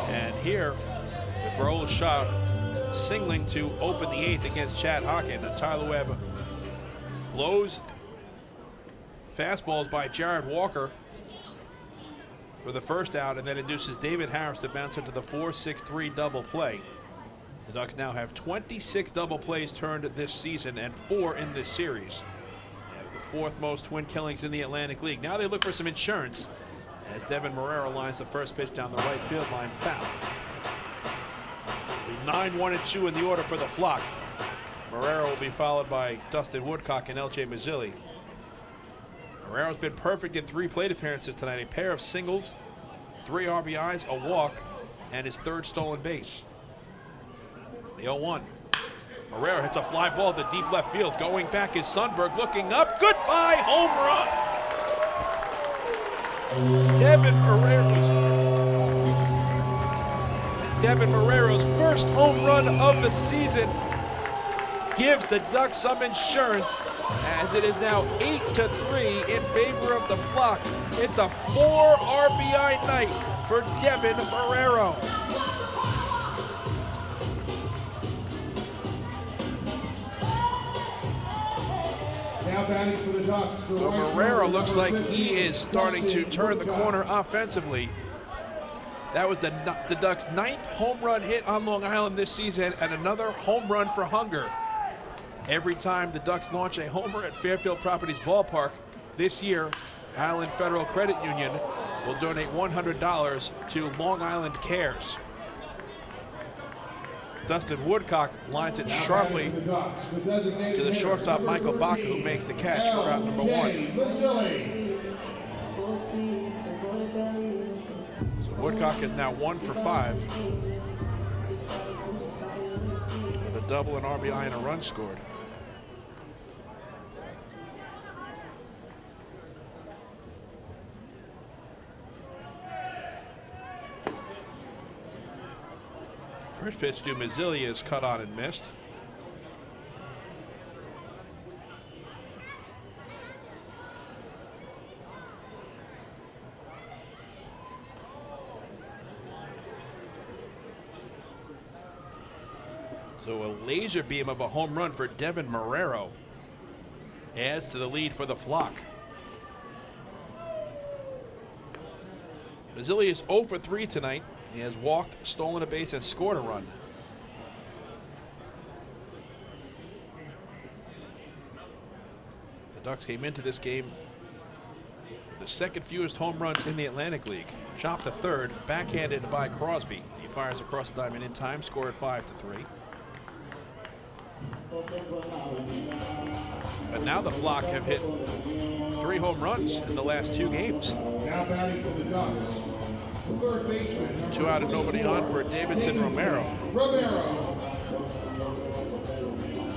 Speaker 5: And here, the Barola shot singling to open the 8th against Chad Hockin. And Tyler Webb blows fastballs by Jared Walker for the first out, and then induces David Harris to bounce into the 4-6-3 double play. The Ducks now have 26 double plays turned this season and 4 in this series. They have the 4th most twin killings in the Atlantic League. Now they look for some insurance as Devin Marrero lines the first pitch down the right field line foul. 9-1-2 in the order for the Flock. Marrero will be followed by Dustin Woodcock and LJ Mazzilli. Marrero's been perfect in 3 plate appearances tonight. A pair of singles, 3 RBIs, a walk, and his 3rd stolen base. The 0-1. Marrero hits a fly ball to deep left field. Going back is Sundberg, looking up. Goodbye, home run. Devin Marrero's first home run of the season gives the Ducks some insurance, as it is now 8-3 in favor of the Flock. It's a 4 RBI night for Devin Marrero.
Speaker 12: Now batting for the Ducks.
Speaker 5: So Marrero looks like he is starting to turn the corner offensively. That was the Ducks' 9th home run hit on Long Island this season, and another home run for hunger. Every time the Ducks launch a homer at Fairfield Properties Ballpark this year, Island Federal Credit Union will donate $100 to Long Island Cares. Dustin Woodcock lines it sharply to the shortstop Michael Baca, who makes the catch for out number 1. So Woodcock is now 1 for 5. With a double, an RBI, and a run scored. First pitch to Mazzilli is cut on and missed. So a laser beam of a home run for Devin Marrero adds to the lead for the Flock. Mazzilli is 0 for 3 tonight. He has walked, stolen a base, and scored a run. The Ducks came into this game the second fewest home runs in the Atlantic League. Chopped to third, backhanded by Crosby. He fires across the diamond in time, scored 5-3. But now the Flock have hit 3 home runs in the last 2 games.
Speaker 12: Now batting for the Ducks, the third baseman.
Speaker 5: 2 out and nobody on for Davidson Romero.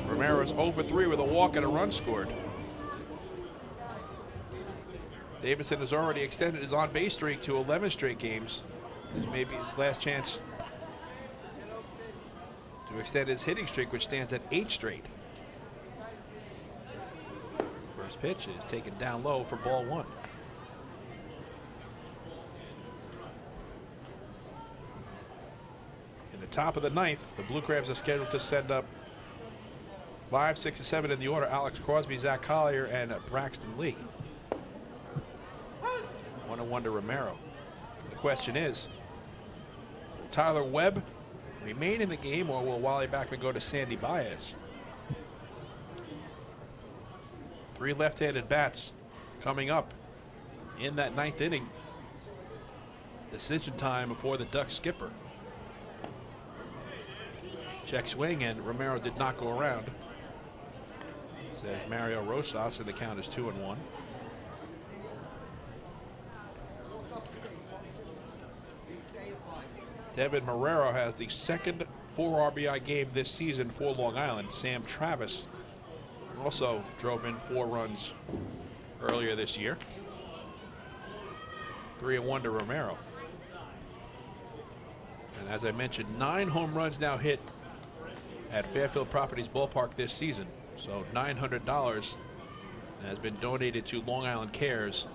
Speaker 5: Romero's 0 for 3 with a walk and a run scored. Davidson has already extended his on-base streak to 11 straight games. This may be his last chance to extend his hitting streak, which stands at 8 straight. First pitch is taken down low for ball 1. In the top of the 9th, the Blue Crabs are scheduled to send up 5, 6, and 7 in the order. Alex Crosby, Zach Collier, and Braxton Lee. 1-1 to Romero. The question is, will Tyler Webb remain in the game, or will Wally Backman go to Sandy Baez? 3 left-handed bats coming up in that 9th inning. Decision time for the Ducks skipper. Check swing, and Romero did not go around. Says Mario Rosas, and the count is 2-1. Devin Marrero has the second 4 RBI game this season for Long Island. Sam Travis also drove in 4 runs earlier this year. 3-1 to Romero. And as I mentioned, 9 home runs now hit at Fairfield Properties Ballpark this season. So $900 has been donated to Long Island Cares,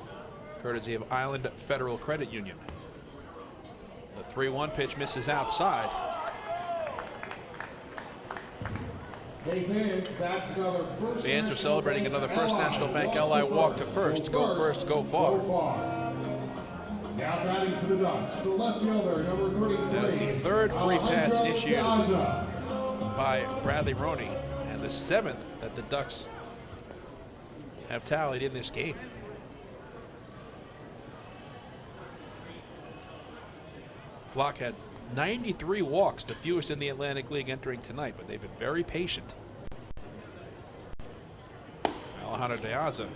Speaker 5: courtesy of Island Federal Credit Union. The 3-1 pitch misses outside. Fans are celebrating another First National Bank LI walk to first. Go first, go far.
Speaker 12: Now batting for the Ducks, the left fielder, number 33.
Speaker 5: That is the 3rd free pass issued by Bradley Roney, and the 7th that the Ducks have tallied in this game. Flock had 93 walks, the fewest in the Atlantic League entering tonight, but they've been very patient. Alejandro De Aza,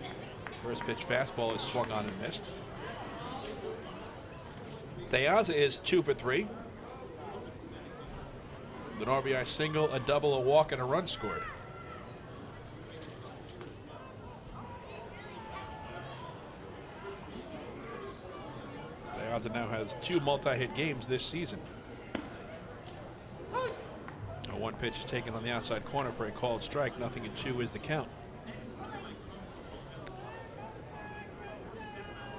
Speaker 5: first pitch fastball is swung on and missed. De Aza is 2 for 3. With an RBI single, a double, a walk, and a run scored. De Aza now has 2 multi-hit games this season. A 1 pitch is taken on the outside corner for a called strike. 0-2 is the count.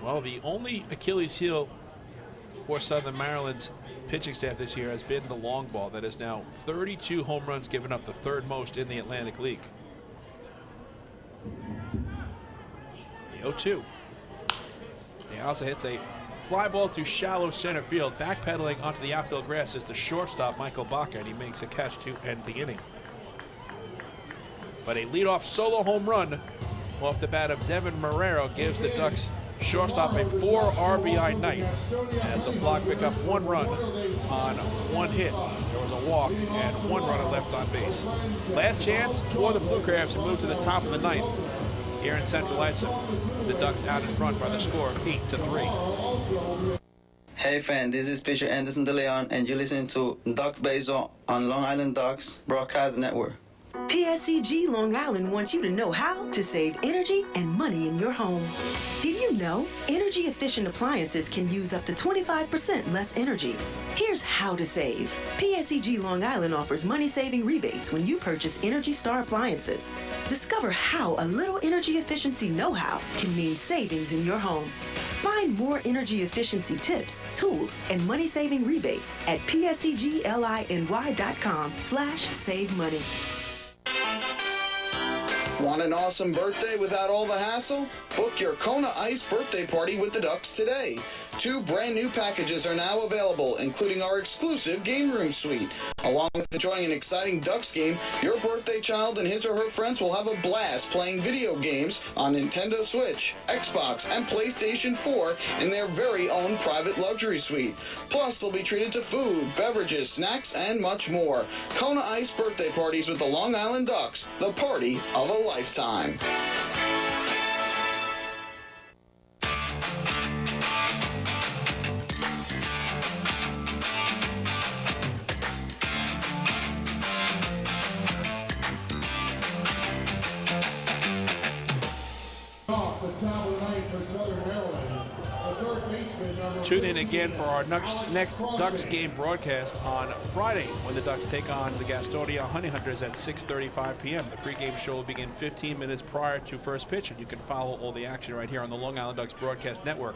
Speaker 5: Well, the only Achilles heel for Southern Maryland's pitching staff this year has been the long ball. That is now 32 home runs given up, the 3rd most in the Atlantic League. The 0-2. He also hits a fly ball to shallow center field. Backpedaling onto the outfield grass is the shortstop, Michael Baca, and he makes a catch to end the inning. But a leadoff solo home run off the bat of Devin Marrero gives the Ducks shortstop a 4 RBI night as the Flock pick up 1 run on 1 hit. There was a walk and 1 runner left on base. Last chance for the Blue Crabs to move to the top of the 9th here in Central Islip. The Ducks out in front by the score of 8-3.
Speaker 3: Hey fan, this is pitcher Anderson De Leon, and you're listening to Duck Baseball on Long Island Ducks Broadcast Network.
Speaker 4: PSCG Long Island wants you to know how to save energy and money in your home. Did you know energy-efficient appliances can use up to 25% less energy? Here's how to save. PSCG Long Island offers money-saving rebates when you purchase Energy Star appliances. Discover how a little energy efficiency know-how can mean savings in your home. Find more energy efficiency tips, tools, and money-saving rebates at pscgliny.com/save money.
Speaker 18: Want an awesome birthday without all the hassle? Book your Kona Ice birthday party with the Ducks today. 2 brand new packages are now available, including our exclusive game room suite. Along with enjoying an exciting Ducks game, your birthday child and his or her friends will have a blast playing video games on Nintendo Switch, Xbox, and PlayStation 4 in their very own private luxury suite. Plus, they'll be treated to food, beverages, snacks, and much more. Kona Ice birthday parties with the Long Island Ducks, the party of a lifetime.
Speaker 12: Off the top of the ninth for Southern Maryland, the third baseman, number
Speaker 5: Tune in again for our next Ducks game broadcast on Friday when the Ducks take on the Gastonia Honey Hunters at 6:35 p.m. The pregame show will begin 15 minutes prior to first pitch, and you can follow all the action right here on the Long Island Ducks Broadcast Network.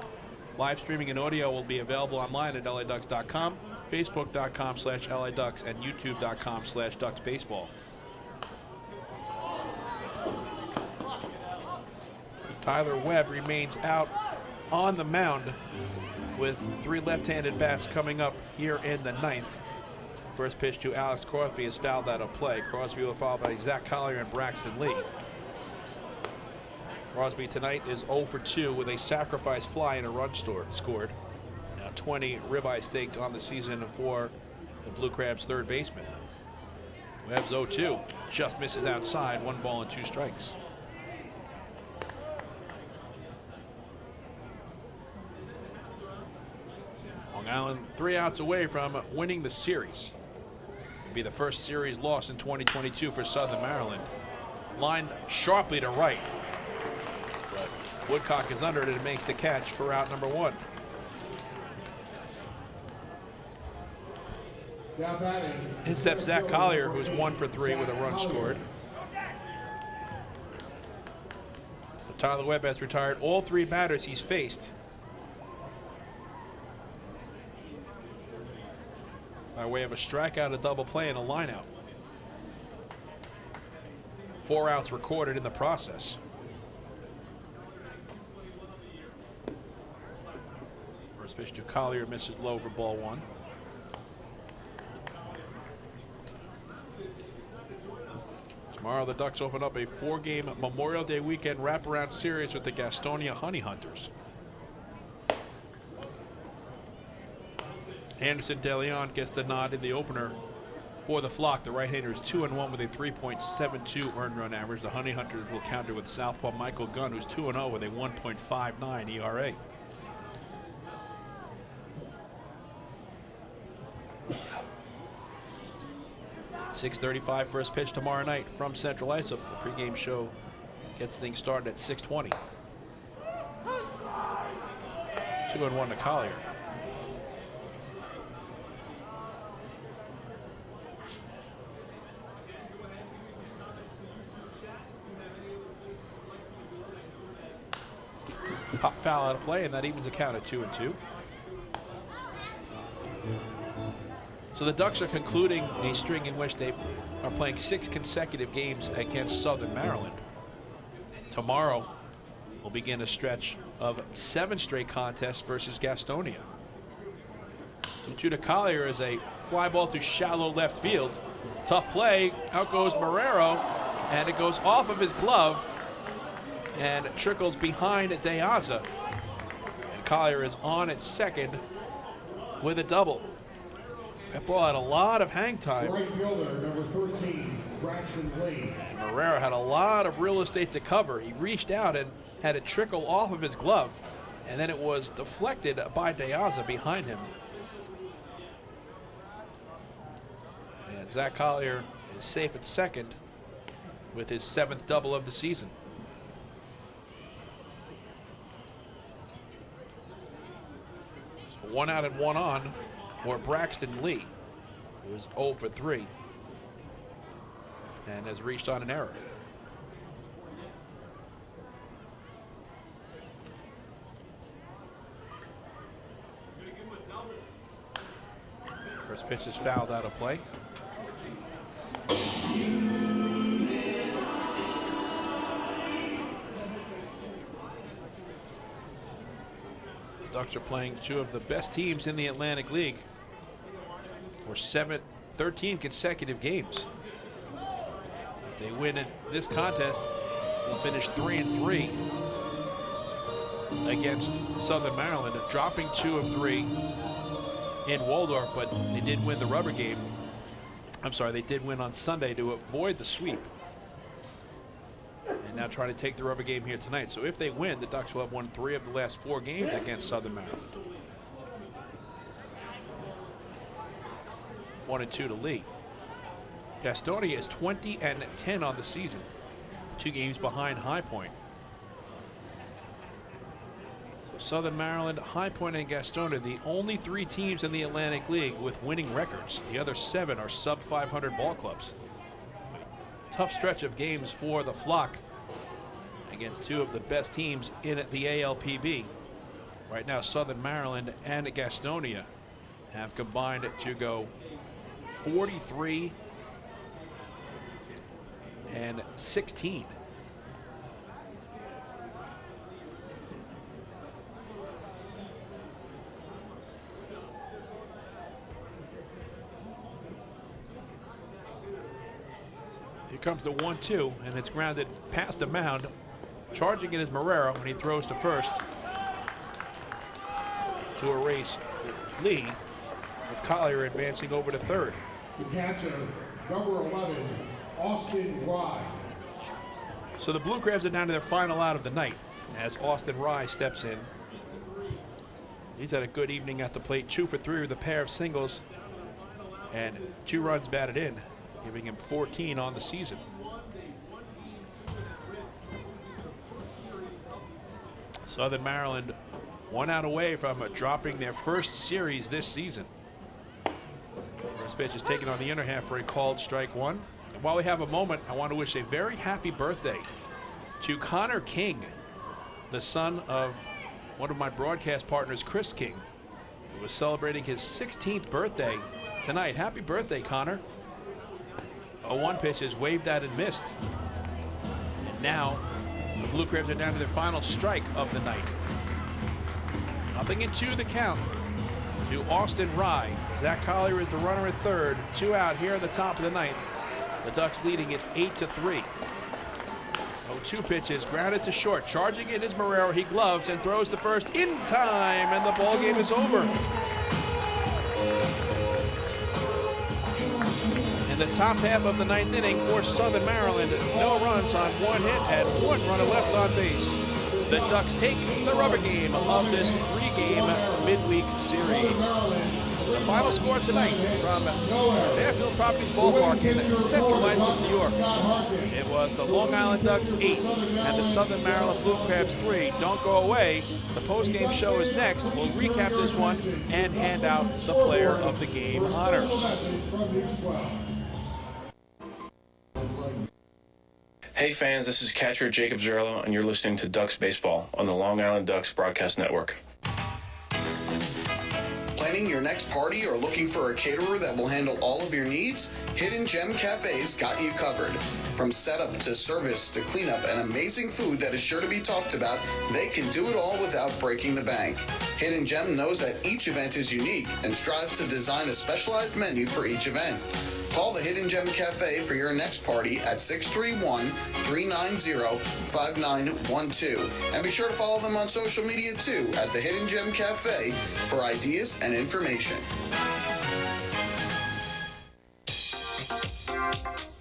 Speaker 5: Live streaming and audio will be available online at laducks.com, facebook.com/LADucks, and youtube.com/DucksBaseball. Tyler Webb remains out on the mound with 3 left-handed bats coming up here in the 9th. First pitch to Alex Crosby is fouled out of play. Crosby will followed by Zach Collier and Braxton Lee. Crosby tonight is 0 for 2 with a sacrifice fly and a run scored. Now 20 ribeye staked on the season for the Blue Crabs third baseman. Webb's 0-2, just misses outside, 1 ball and 2 strikes. Long Island 3 outs away from winning the series. It'll be the first series loss in 2022 for Southern Maryland. Line sharply to right, but Woodcock is under it and makes the catch for out number 1. In steps Zach Collier, who's 1 for 3 with a run scored. So Tyler Webb has retired all 3 batters he's faced. By way of a strikeout, a double play, and a lineout. 4 outs recorded in the process. First pitch to Collier misses low for ball 1. Tomorrow the Ducks open up a 4-game Memorial Day weekend wraparound series with the Gastonia Honey Hunters. Anderson De Leon gets the nod in the opener for the Flock. The right-hander is 2-1 with a 3.72 earned run average. The Honey Hunters will counter with southpaw Michael Gunn, who's 2-0 with a 1.59 ERA. .635 first pitch tomorrow night from Central Islip. The pregame show gets things started at 6:20. 2-1 to Collier. Pop foul out of play, and that evens the count at 2-2. So the Ducks are concluding a string in which they are playing 6 consecutive games against Southern Maryland. Tomorrow will begin a stretch of 7 straight contests versus Gastonia. 2-2 to Collier is a fly ball to shallow left field. Tough play. Out goes Marrero, and it goes off of his glove and trickles behind De Aza. And Collier is on at second with a double. That ball had a lot of hang time.
Speaker 12: Right fielder, number 13, Braxton Lee.
Speaker 5: Marrero had a lot of real estate to cover. He reached out and had it trickle off of his glove, and then it was deflected by De Aza behind him. And Zach Collier is safe at second with his 7th double of the season. So 1 out and 1 on for Braxton Lee, who is 0 for 3 and has reached on an error. First pitch is fouled out of play. The Ducks are playing two of the best teams in the Atlantic League for 13 consecutive games. If they win in this contest, they'll finish 3-3 against Southern Maryland, dropping 2 of 3 in Waldorf, but they did win the rubber game. I'm sorry, they did win on Sunday to avoid the sweep. And now trying to take the rubber game here tonight. So if they win, the Ducks will have won 3 of the last 4 games against Southern Maryland. 1-2 to Lee. Gastonia is 20-10 on the season, 2 games behind High Point. So Southern Maryland, High Point, and Gastonia, the only 3 teams in the Atlantic League with winning records. The other 7 are sub 500 ball clubs. Tough stretch of games for the Flock against 2 of the best teams in the ALPB. Right now, Southern Maryland and Gastonia have combined to go 43-16. Here comes the 1-2, and it's grounded past the mound. Charging it is Marrero when he throws to first to erase Lee, with Collier advancing over to third.
Speaker 12: The catcher, number 11, Austin Rye.
Speaker 5: So the Blue Crabs are down to their final out of the night as Austin Rye steps in. He's had a good evening at the plate, 2 for 3 with a pair of singles and 2 runs batted in, giving him 14 on the season. Southern Maryland 1 out away from dropping their first series this season. This pitch is taken on the inner half for a called strike 1. And while we have a moment, I want to wish a very happy birthday to Connor King, the son of one of my broadcast partners, Chris King, who was celebrating his 16th birthday tonight. Happy birthday, Connor. A 1 pitch is waved at and missed. And now the Blue Crabs are down to their final strike of the night. 0-2 the count to Austin Rye. Zach Collier is the runner at third. 2 out here in the top of the ninth. The Ducks leading it 8-3. 0-2 pitches grounded to short. Charging it is Marrero. He gloves and throws to first in time, and the ball game is over. In the top half of the 9th inning for Southern Maryland, no runs on 1 hit and 1 runner left on base. The Ducks take the rubber game of this 3-game midweek series. The final score tonight from Fairfield Properties Ballpark in Central Islip, New York. It was the Long Island Ducks 8 and the Southern Maryland Blue Crabs 3. Don't go away. The post-game show is next. We'll recap this one and hand out the player of the game honors.
Speaker 20: Hey fans, this is catcher Jacob Zerlo, and you're listening to Ducks Baseball on the Long Island Ducks Broadcast Network.
Speaker 18: Planning your next party or looking for a caterer that will handle all of your needs? Hidden Gem Cafe's got you covered. From setup to service to cleanup and amazing food that is sure to be talked about, they can do it all without breaking the bank. Hidden Gem knows that each event is unique and strives to design a specialized menu for each event. Call the Hidden Gem Cafe for your next party at 631-390-5912. And be sure to follow them on social media too at the Hidden Gem Cafe for ideas and information.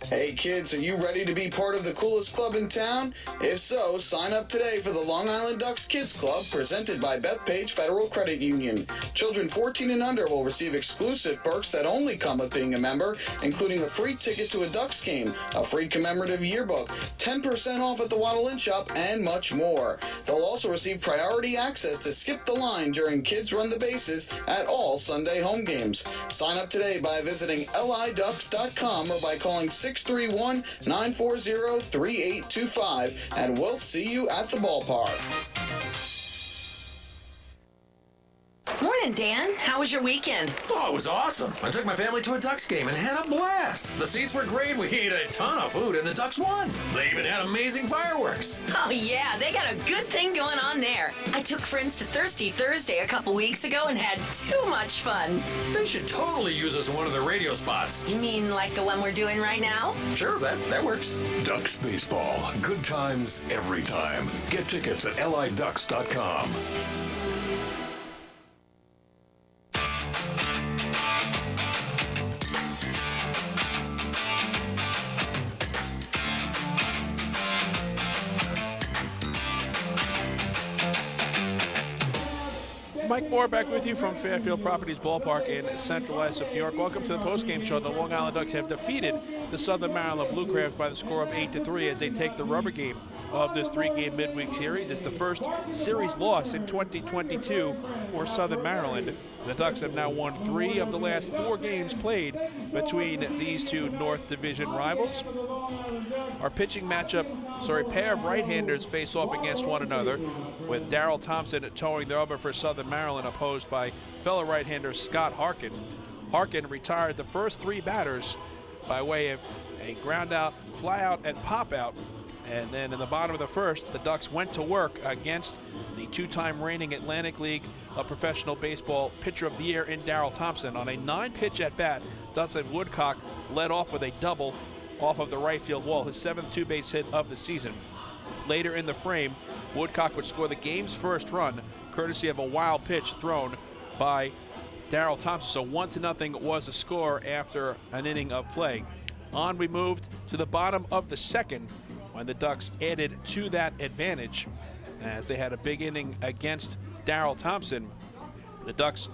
Speaker 18: Hey kids, are you ready to be part of the coolest club in town? If so, sign up today for the Long Island Ducks Kids Club presented by Bethpage Federal Credit Union. Children 14 and under will receive exclusive perks that only come with being a member, including a free ticket to a Ducks game, a free commemorative yearbook, 10% off at the Waddle Inn Shop, and much more. They'll also receive priority access to skip the line during Kids Run the Bases at all Sunday home games. Sign up today by visiting liducks.com or by calling 631-940-3825, and we'll see you at the ballpark.
Speaker 9: Morning, Dave. Dan, how was your weekend?
Speaker 10: Oh, it was awesome. I took my family to a Ducks game and had a blast. The seats were great. We ate a ton of food, and the Ducks won. They even had amazing fireworks.
Speaker 9: Oh, yeah, they got a good thing going on there. I took friends to Thirsty Thursday a couple weeks ago and had too much fun.
Speaker 10: They should totally use us in one of their radio spots.
Speaker 9: You mean like the one we're doing right now?
Speaker 10: Sure, that works.
Speaker 11: Ducks Baseball. Good times every time. Get tickets at liducks.com.
Speaker 5: Mike Moore back with you from Fairfield Properties Ballpark in Central Islip, New York. Welcome to the postgame show. The Long Island Ducks have defeated the Southern Maryland Blue Crabs by the score of 8-3 as they take the rubber game of this three-game midweek series. It's the first series loss in 2022 for Southern Maryland. The Ducks have now won 3 of the last 4 games played between these two North Division rivals. Our pitching matchup, a pair of right-handers face off against one another, with Darrell Thompson towing the rubber for Southern Maryland, opposed by fellow right-hander Scott Harkin. Harkin retired the first 3 batters by way of a ground out, fly out, and pop out. And then in the bottom of the first, the Ducks went to work against the 2-time reigning Atlantic League of Professional Baseball Pitcher of the Year in Darrell Thompson. On a 9-pitch at-bat, Dustin Woodcock led off with a double off of the right field wall, his 7th 2-base hit of the season. Later in the frame, Woodcock would score the game's first run, courtesy of a wild pitch thrown by Darrell Thompson. So 1-0 was the score after an inning of play. On we moved to the bottom of the second, when the Ducks added to that advantage as they had a big inning against Darrell Thompson. The Ducks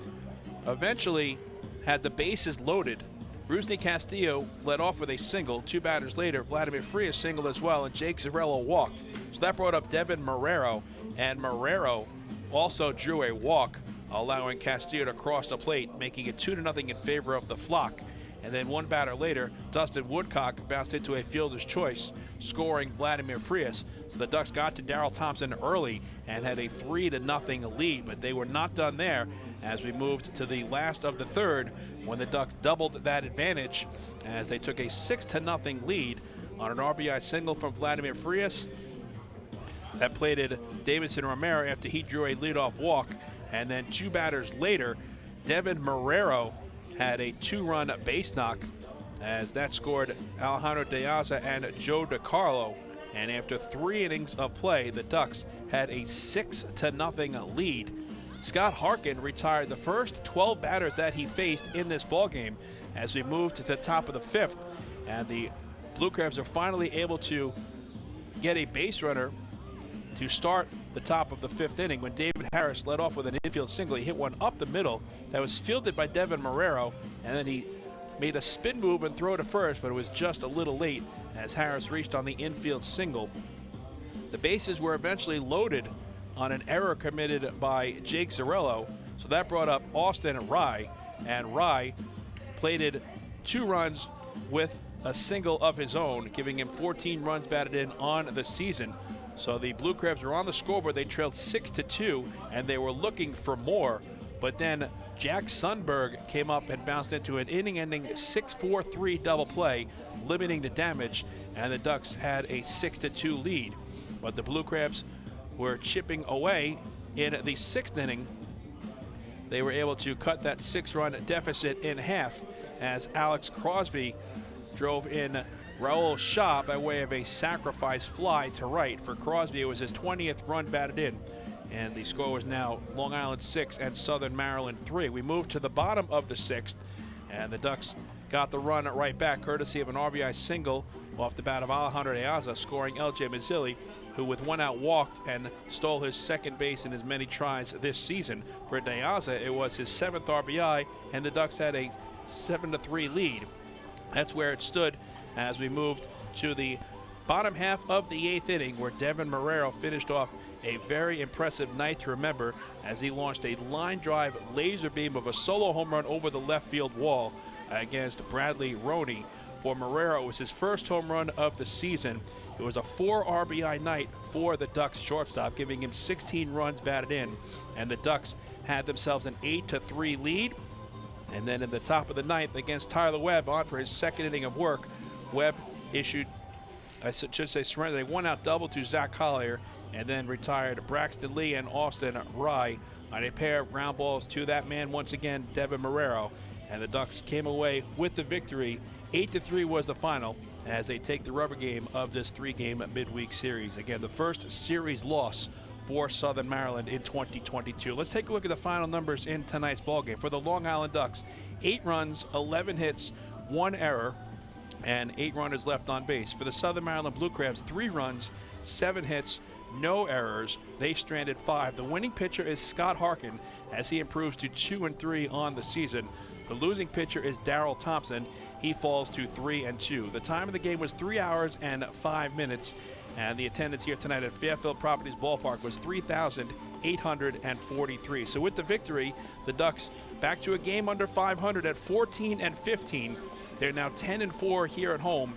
Speaker 5: eventually had the bases loaded. Rusney Castillo led off with a single. 2 batters later, Vladimir Frias singled as well, and Jake Zarello walked. So that brought up Devin Marrero, and Marrero also drew a walk, allowing Castillo to cross the plate, making it 2-0 in favor of the Flock. And then 1 batter later, Dustin Woodcock bounced into a fielder's choice, scoring Vladimir Frias. So the Ducks got to Darrell Thompson early and had a 3-0 lead, but they were not done there as we moved to the last of the third, when the Ducks doubled that advantage as they took a 6-0 lead on an RBI single from Vladimir Frias. That plated Davidson Romero after he drew a leadoff walk. And then 2 batters later, Devin Marrero had a 2-run base knock as that scored Alejandro De Aza and Joe DiCarlo. And after 3 innings of play, the Ducks had a 6-0 lead. Scott Harkin retired the first 12 batters that he faced in this ballgame as we moved to the top of the 5th. And the Blue Crabs are finally able to get a base runner to start the top of the 5th inning when David Harris led off with an infield single. He hit one up the middle that was fielded by Devin Marrero, and then he made a spin move and throw to first, but it was just a little late as Harris reached on the infield single. The bases were eventually loaded on an error committed by Jake Zarello, so that brought up Austin Rye, and Rye plated 2 runs with a single of his own, giving him 14 runs batted in on the season. So the Blue Crabs were on the scoreboard. They trailed 6-2, and they were looking for more. But then Jack Sundberg came up and bounced into an inning-ending 6-4-3 double play, limiting the damage, and the Ducks had a 6-2 lead. But the Blue Crabs were chipping away in the 6th inning. They were able to cut that 6-run deficit in half as Alex Crosby drove in Raul Shah by way of a sacrifice fly to right. For Crosby, it was his 20th run batted in, and the score was now Long Island 6 and Southern Maryland 3. We moved to the bottom of the 6th, and the Ducks got the run right back, courtesy of an RBI single off the bat of Alejandro De Aza, scoring LJ Mazzilli, who with 1 out walked and stole his 2nd base in his many tries this season. For De Aza, it was his 7th RBI, and the Ducks had a 7-3 lead. That's where it stood as we moved to the bottom half of the 8th inning, where Devin Marrero finished off a very impressive night to remember as he launched a line drive laser beam of a solo home run over the left field wall against Bradley Roney. For Marrero, it was his first home run of the season. It was a 4 RBI night for the Ducks shortstop, giving him 16 runs batted in, and the Ducks had themselves an 8-3 lead. And then in the top of the ninth against Tyler Webb on for his second inning of work, Webb issued, I should say, surrendered a one-out double to Zach Collier, and then retired Braxton Lee and Austin Rye on a pair of ground balls to that man once again, Devin Marrero. And the Ducks came away with the victory. 8-3 was the final as they take the rubber game of this 3-game midweek series. Again, the first series loss for Southern Maryland in 2022. Let's take a look at the final numbers in tonight's ballgame. For the Long Island Ducks, 8 runs, 11 hits, 1 error, and 8 runners left on base. For the Southern Maryland Blue Crabs, 3 runs, 7 hits, no errors. They stranded 5. The winning pitcher is Scott Harkin as he improves to 2-3 on the season. The losing pitcher is Darrell Thompson. He falls to 3-2. The time of the game was 3 hours and 5 minutes, and the attendance here tonight at Fairfield Properties Ballpark was 3,843. So with the victory, the Ducks back to a game under 500 at 14-15. They're now 10-4 here at home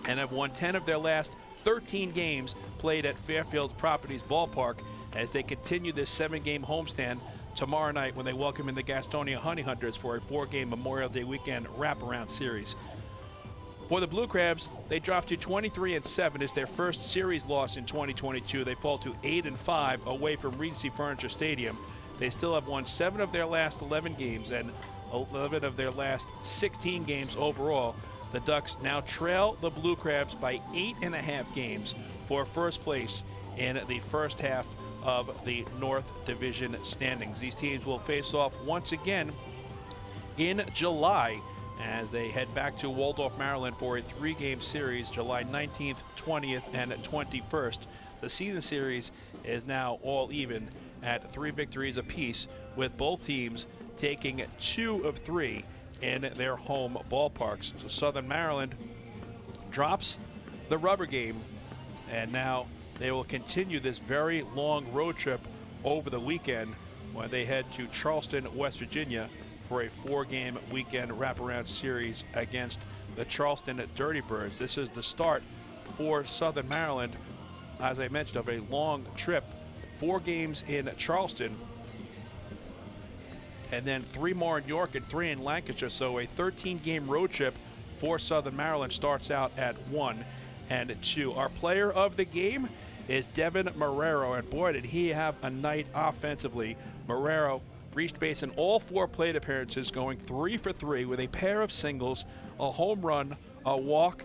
Speaker 5: and have won 10 of their last 13 games played at Fairfield Properties Ballpark as they continue this 7-game homestand tomorrow night when they welcome in the Gastonia Honey Hunters for a 4-game Memorial Day weekend wraparound series. For the Blue Crabs, they dropped to 23-7. It's their first series loss in 2022. They fall to 8-5 away from Regency Furniture Stadium. They still have won 7 of their last 11 games and 11 of their last 16 games overall. The Ducks now trail the Blue Crabs by 8.5 games for first place in the first half of the North Division standings. These teams will face off once again in July as they head back to Waldorf, Maryland for a 3-game series, July 19th, 20th, and 21st. The season series is now all even at 3 victories apiece, with both teams taking 2 of 3 in their home ballparks. So Southern Maryland drops the rubber game, and now they will continue this very long road trip over the weekend when they head to Charleston, West Virginia for a 4-game weekend wraparound series against the Charleston Dirty Birds. This is the start for Southern Maryland, as I mentioned, of a long trip. 4 games in Charleston, and then 3 more in York and 3 in Lancashire. So a 13-game road trip for Southern Maryland starts out at 1-2. Our player of the game is Devin Marrero, and boy, did he have a night offensively. Marrero reached base in all 4 plate appearances, going 3 for 3 with a pair of singles, a home run, a walk,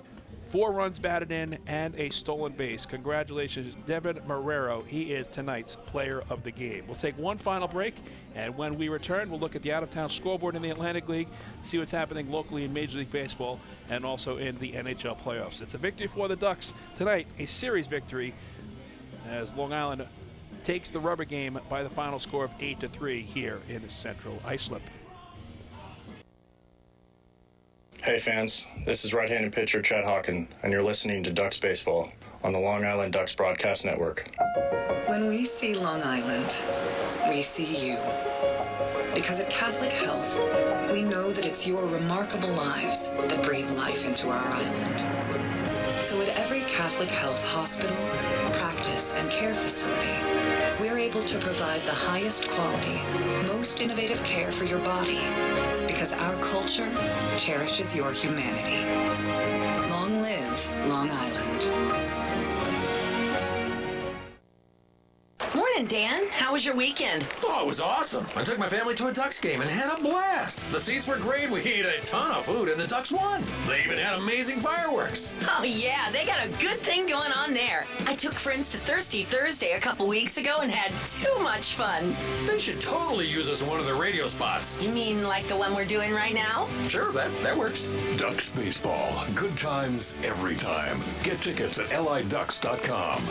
Speaker 5: 4 runs batted in, and a stolen base. Congratulations, Devin Marrero. He is tonight's player of the game. We'll take one final break, and when we return, we'll look at the out-of-town scoreboard in the Atlantic League, see what's happening locally in Major League Baseball, and also in the NHL playoffs. It's a victory for the Ducks tonight, a series victory, as Long Island takes the rubber game by the final score of 8-3 here in Central Islip.
Speaker 20: Hey fans, this is right-handed pitcher Chet Hawken, and you're listening to Ducks Baseball on the Long Island Ducks Broadcast Network.
Speaker 7: When we see Long Island, we see you. Because at Catholic Health, we know that it's your remarkable lives that breathe life into our island. So at every Catholic Health hospital, practice, and care facility, we're able to provide the highest quality, most innovative care for your body, because our culture cherishes your humanity. Long live Long Island.
Speaker 9: Morning, Dan. How was your weekend?
Speaker 10: Oh, it was awesome. I took my family to a Ducks game and had a blast. The seats were great. We ate a ton of food, and the Ducks won. They even had amazing fireworks.
Speaker 9: Oh, yeah. They got a good thing going on there. I took friends to Thirsty Thursday a couple weeks ago and had too much fun.
Speaker 10: They should totally use us in one of their radio spots.
Speaker 9: You mean like the one we're doing right now?
Speaker 10: Sure, that works.
Speaker 11: Ducks Baseball. Good times every time. Get tickets at liducks.com.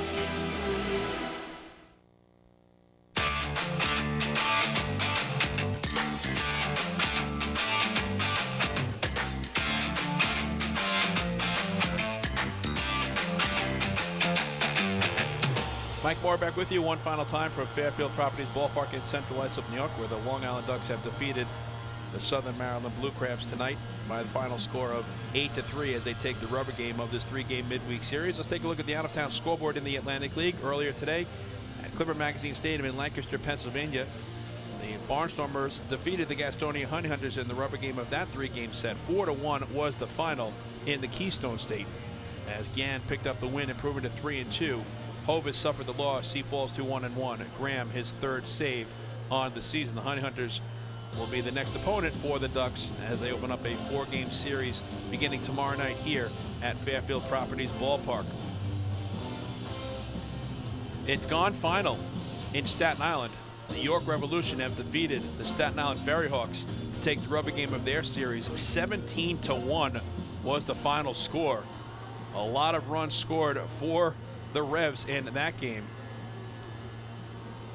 Speaker 5: Mike Moore back with you one final time from Fairfield Properties Ballpark in Central Islip, New York, where the Long Island Ducks have defeated the Southern Maryland Blue Crabs tonight by the final score of 8-3 as they take the rubber game of this 3-game midweek series. Let's take a look at the out-of-town scoreboard in the Atlantic League. Earlier today at Clipper Magazine Stadium in Lancaster, Pennsylvania, the Barnstormers defeated the Gastonia Honey Hunters in the rubber game of that 3-game set. 4-1 was the final in the Keystone State as Gann picked up the win, improving to 3-2. Hovis suffered the loss. He falls to 1-1. Graham, his third save on the season. The Honey Hunters will be the next opponent for the Ducks as they open up a 4-game series beginning tomorrow night here at Fairfield Properties Ballpark. It's gone final in Staten Island. The York Revolution have defeated the Staten Island Ferry Hawks to take the rubber game of their series. 17-1 was the final score. A lot of runs scored for the Revs in that game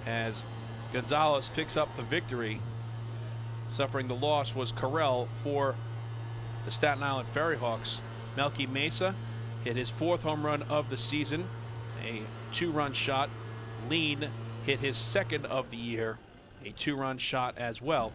Speaker 5: as Gonzalez picks up the victory. Suffering the loss was Carell for the Staten Island Ferry Hawks. Melky Mesa hit his 4th home run of the season, a 2-run shot. Lean hit his 2nd of the year, a 2-run shot as well.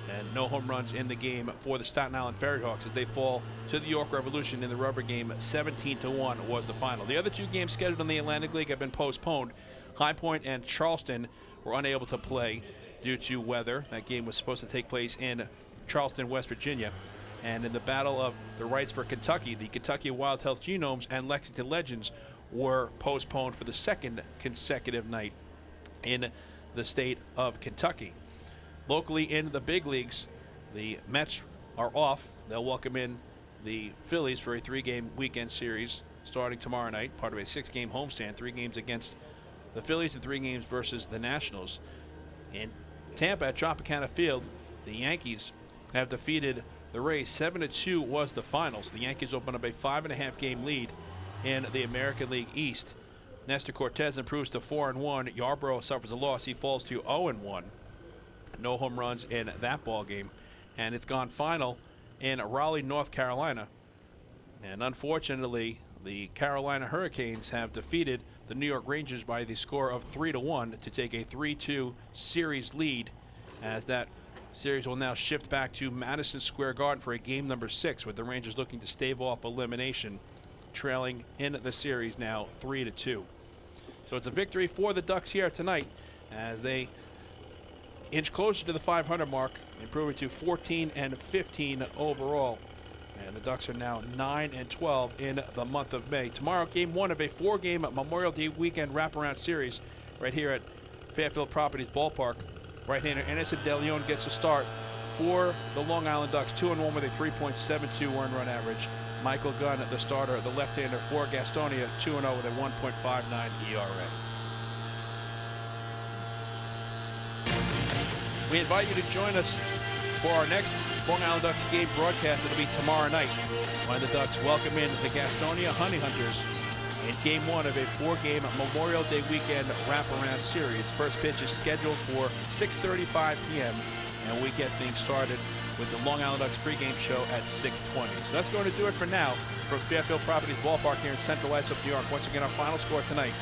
Speaker 5: And no home runs in the game for the Staten Island Ferry Hawks as they fall to the York Revolution in the rubber game. 17-1 was the final. The other 2 games scheduled in the Atlantic League have been postponed. High Point and Charleston were unable to play due to weather. That game was supposed to take place in Charleston, West Virginia. And in the battle of the rights for Kentucky, the Kentucky Wild Health Genomes and Lexington Legends were postponed for the 2nd consecutive night in the state of Kentucky. Locally in the big leagues, the Mets are off. They'll welcome in the Phillies for a 3-game weekend series starting tomorrow night, part of a 6-game homestand, 3 games against the Phillies and 3 games versus the Nationals. In Tampa at Tropicana Field, the Yankees have defeated the Rays. 7-2 was the finals. The Yankees open up a 5.5-game lead in the American League East. Nestor Cortez improves to 4-1. Yarbrough suffers a loss. He falls to 0-1. No home runs in that ball game. And it's gone final in Raleigh, North Carolina. And unfortunately, the Carolina Hurricanes have defeated the New York Rangers by the score of 3-1 to take a 3-2 series lead, as that series will now shift back to Madison Square Garden for a game number 6, with the Rangers looking to stave off elimination, trailing in the series now 3-2. So it's a victory for the Ducks here tonight as they inch closer to the 500 mark, improving to 14-15 overall. And the Ducks are now 9-12 in the month of May. Tomorrow, game 1 of a 4-game Memorial Day weekend wraparound series right here at Fairfield Properties Ballpark. Right-hander Anderson De Leon gets a start for the Long Island Ducks, 2-1 with a 3.72 earned run average. Michael Gunn, the starter, the left-hander for Gastonia, 2-0 with a 1.59 ERA. We invite you to join us for our next Long Island Ducks game broadcast. It'll be tomorrow night when the Ducks welcome in the Gastonia Honey Hunters in game 1 of a 4-game Memorial Day weekend wraparound series. First pitch is scheduled for 6:35 p.m. and we get things started with the Long Island Ducks pregame show at 6:20. So that's going to do it for now from Fairfield Properties Ballpark here in Central Islip, New York. Once again, our final score tonight,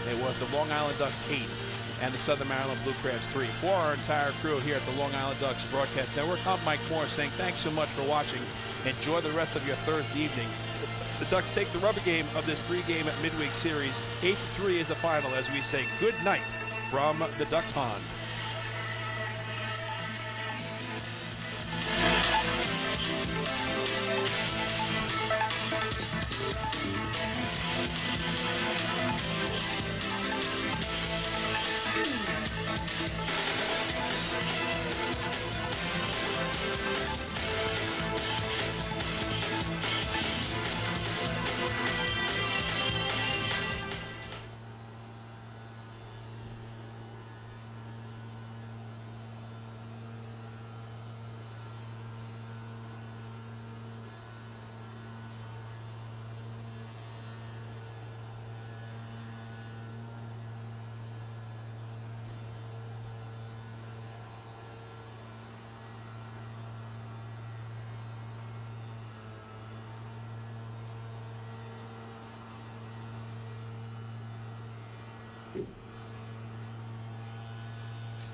Speaker 5: it was the Long Island Ducks 8 and the Southern Maryland Blue Crabs 3. For our entire crew here at the Long Island Ducks Broadcast Network, I'm Mike Moore saying thanks so much for watching. Enjoy the rest of your Thursday evening. The Ducks take the rubber game of this 3-game midweek series. 8-3 is the final as we say good night from the Duck Pond.
Speaker 16: you.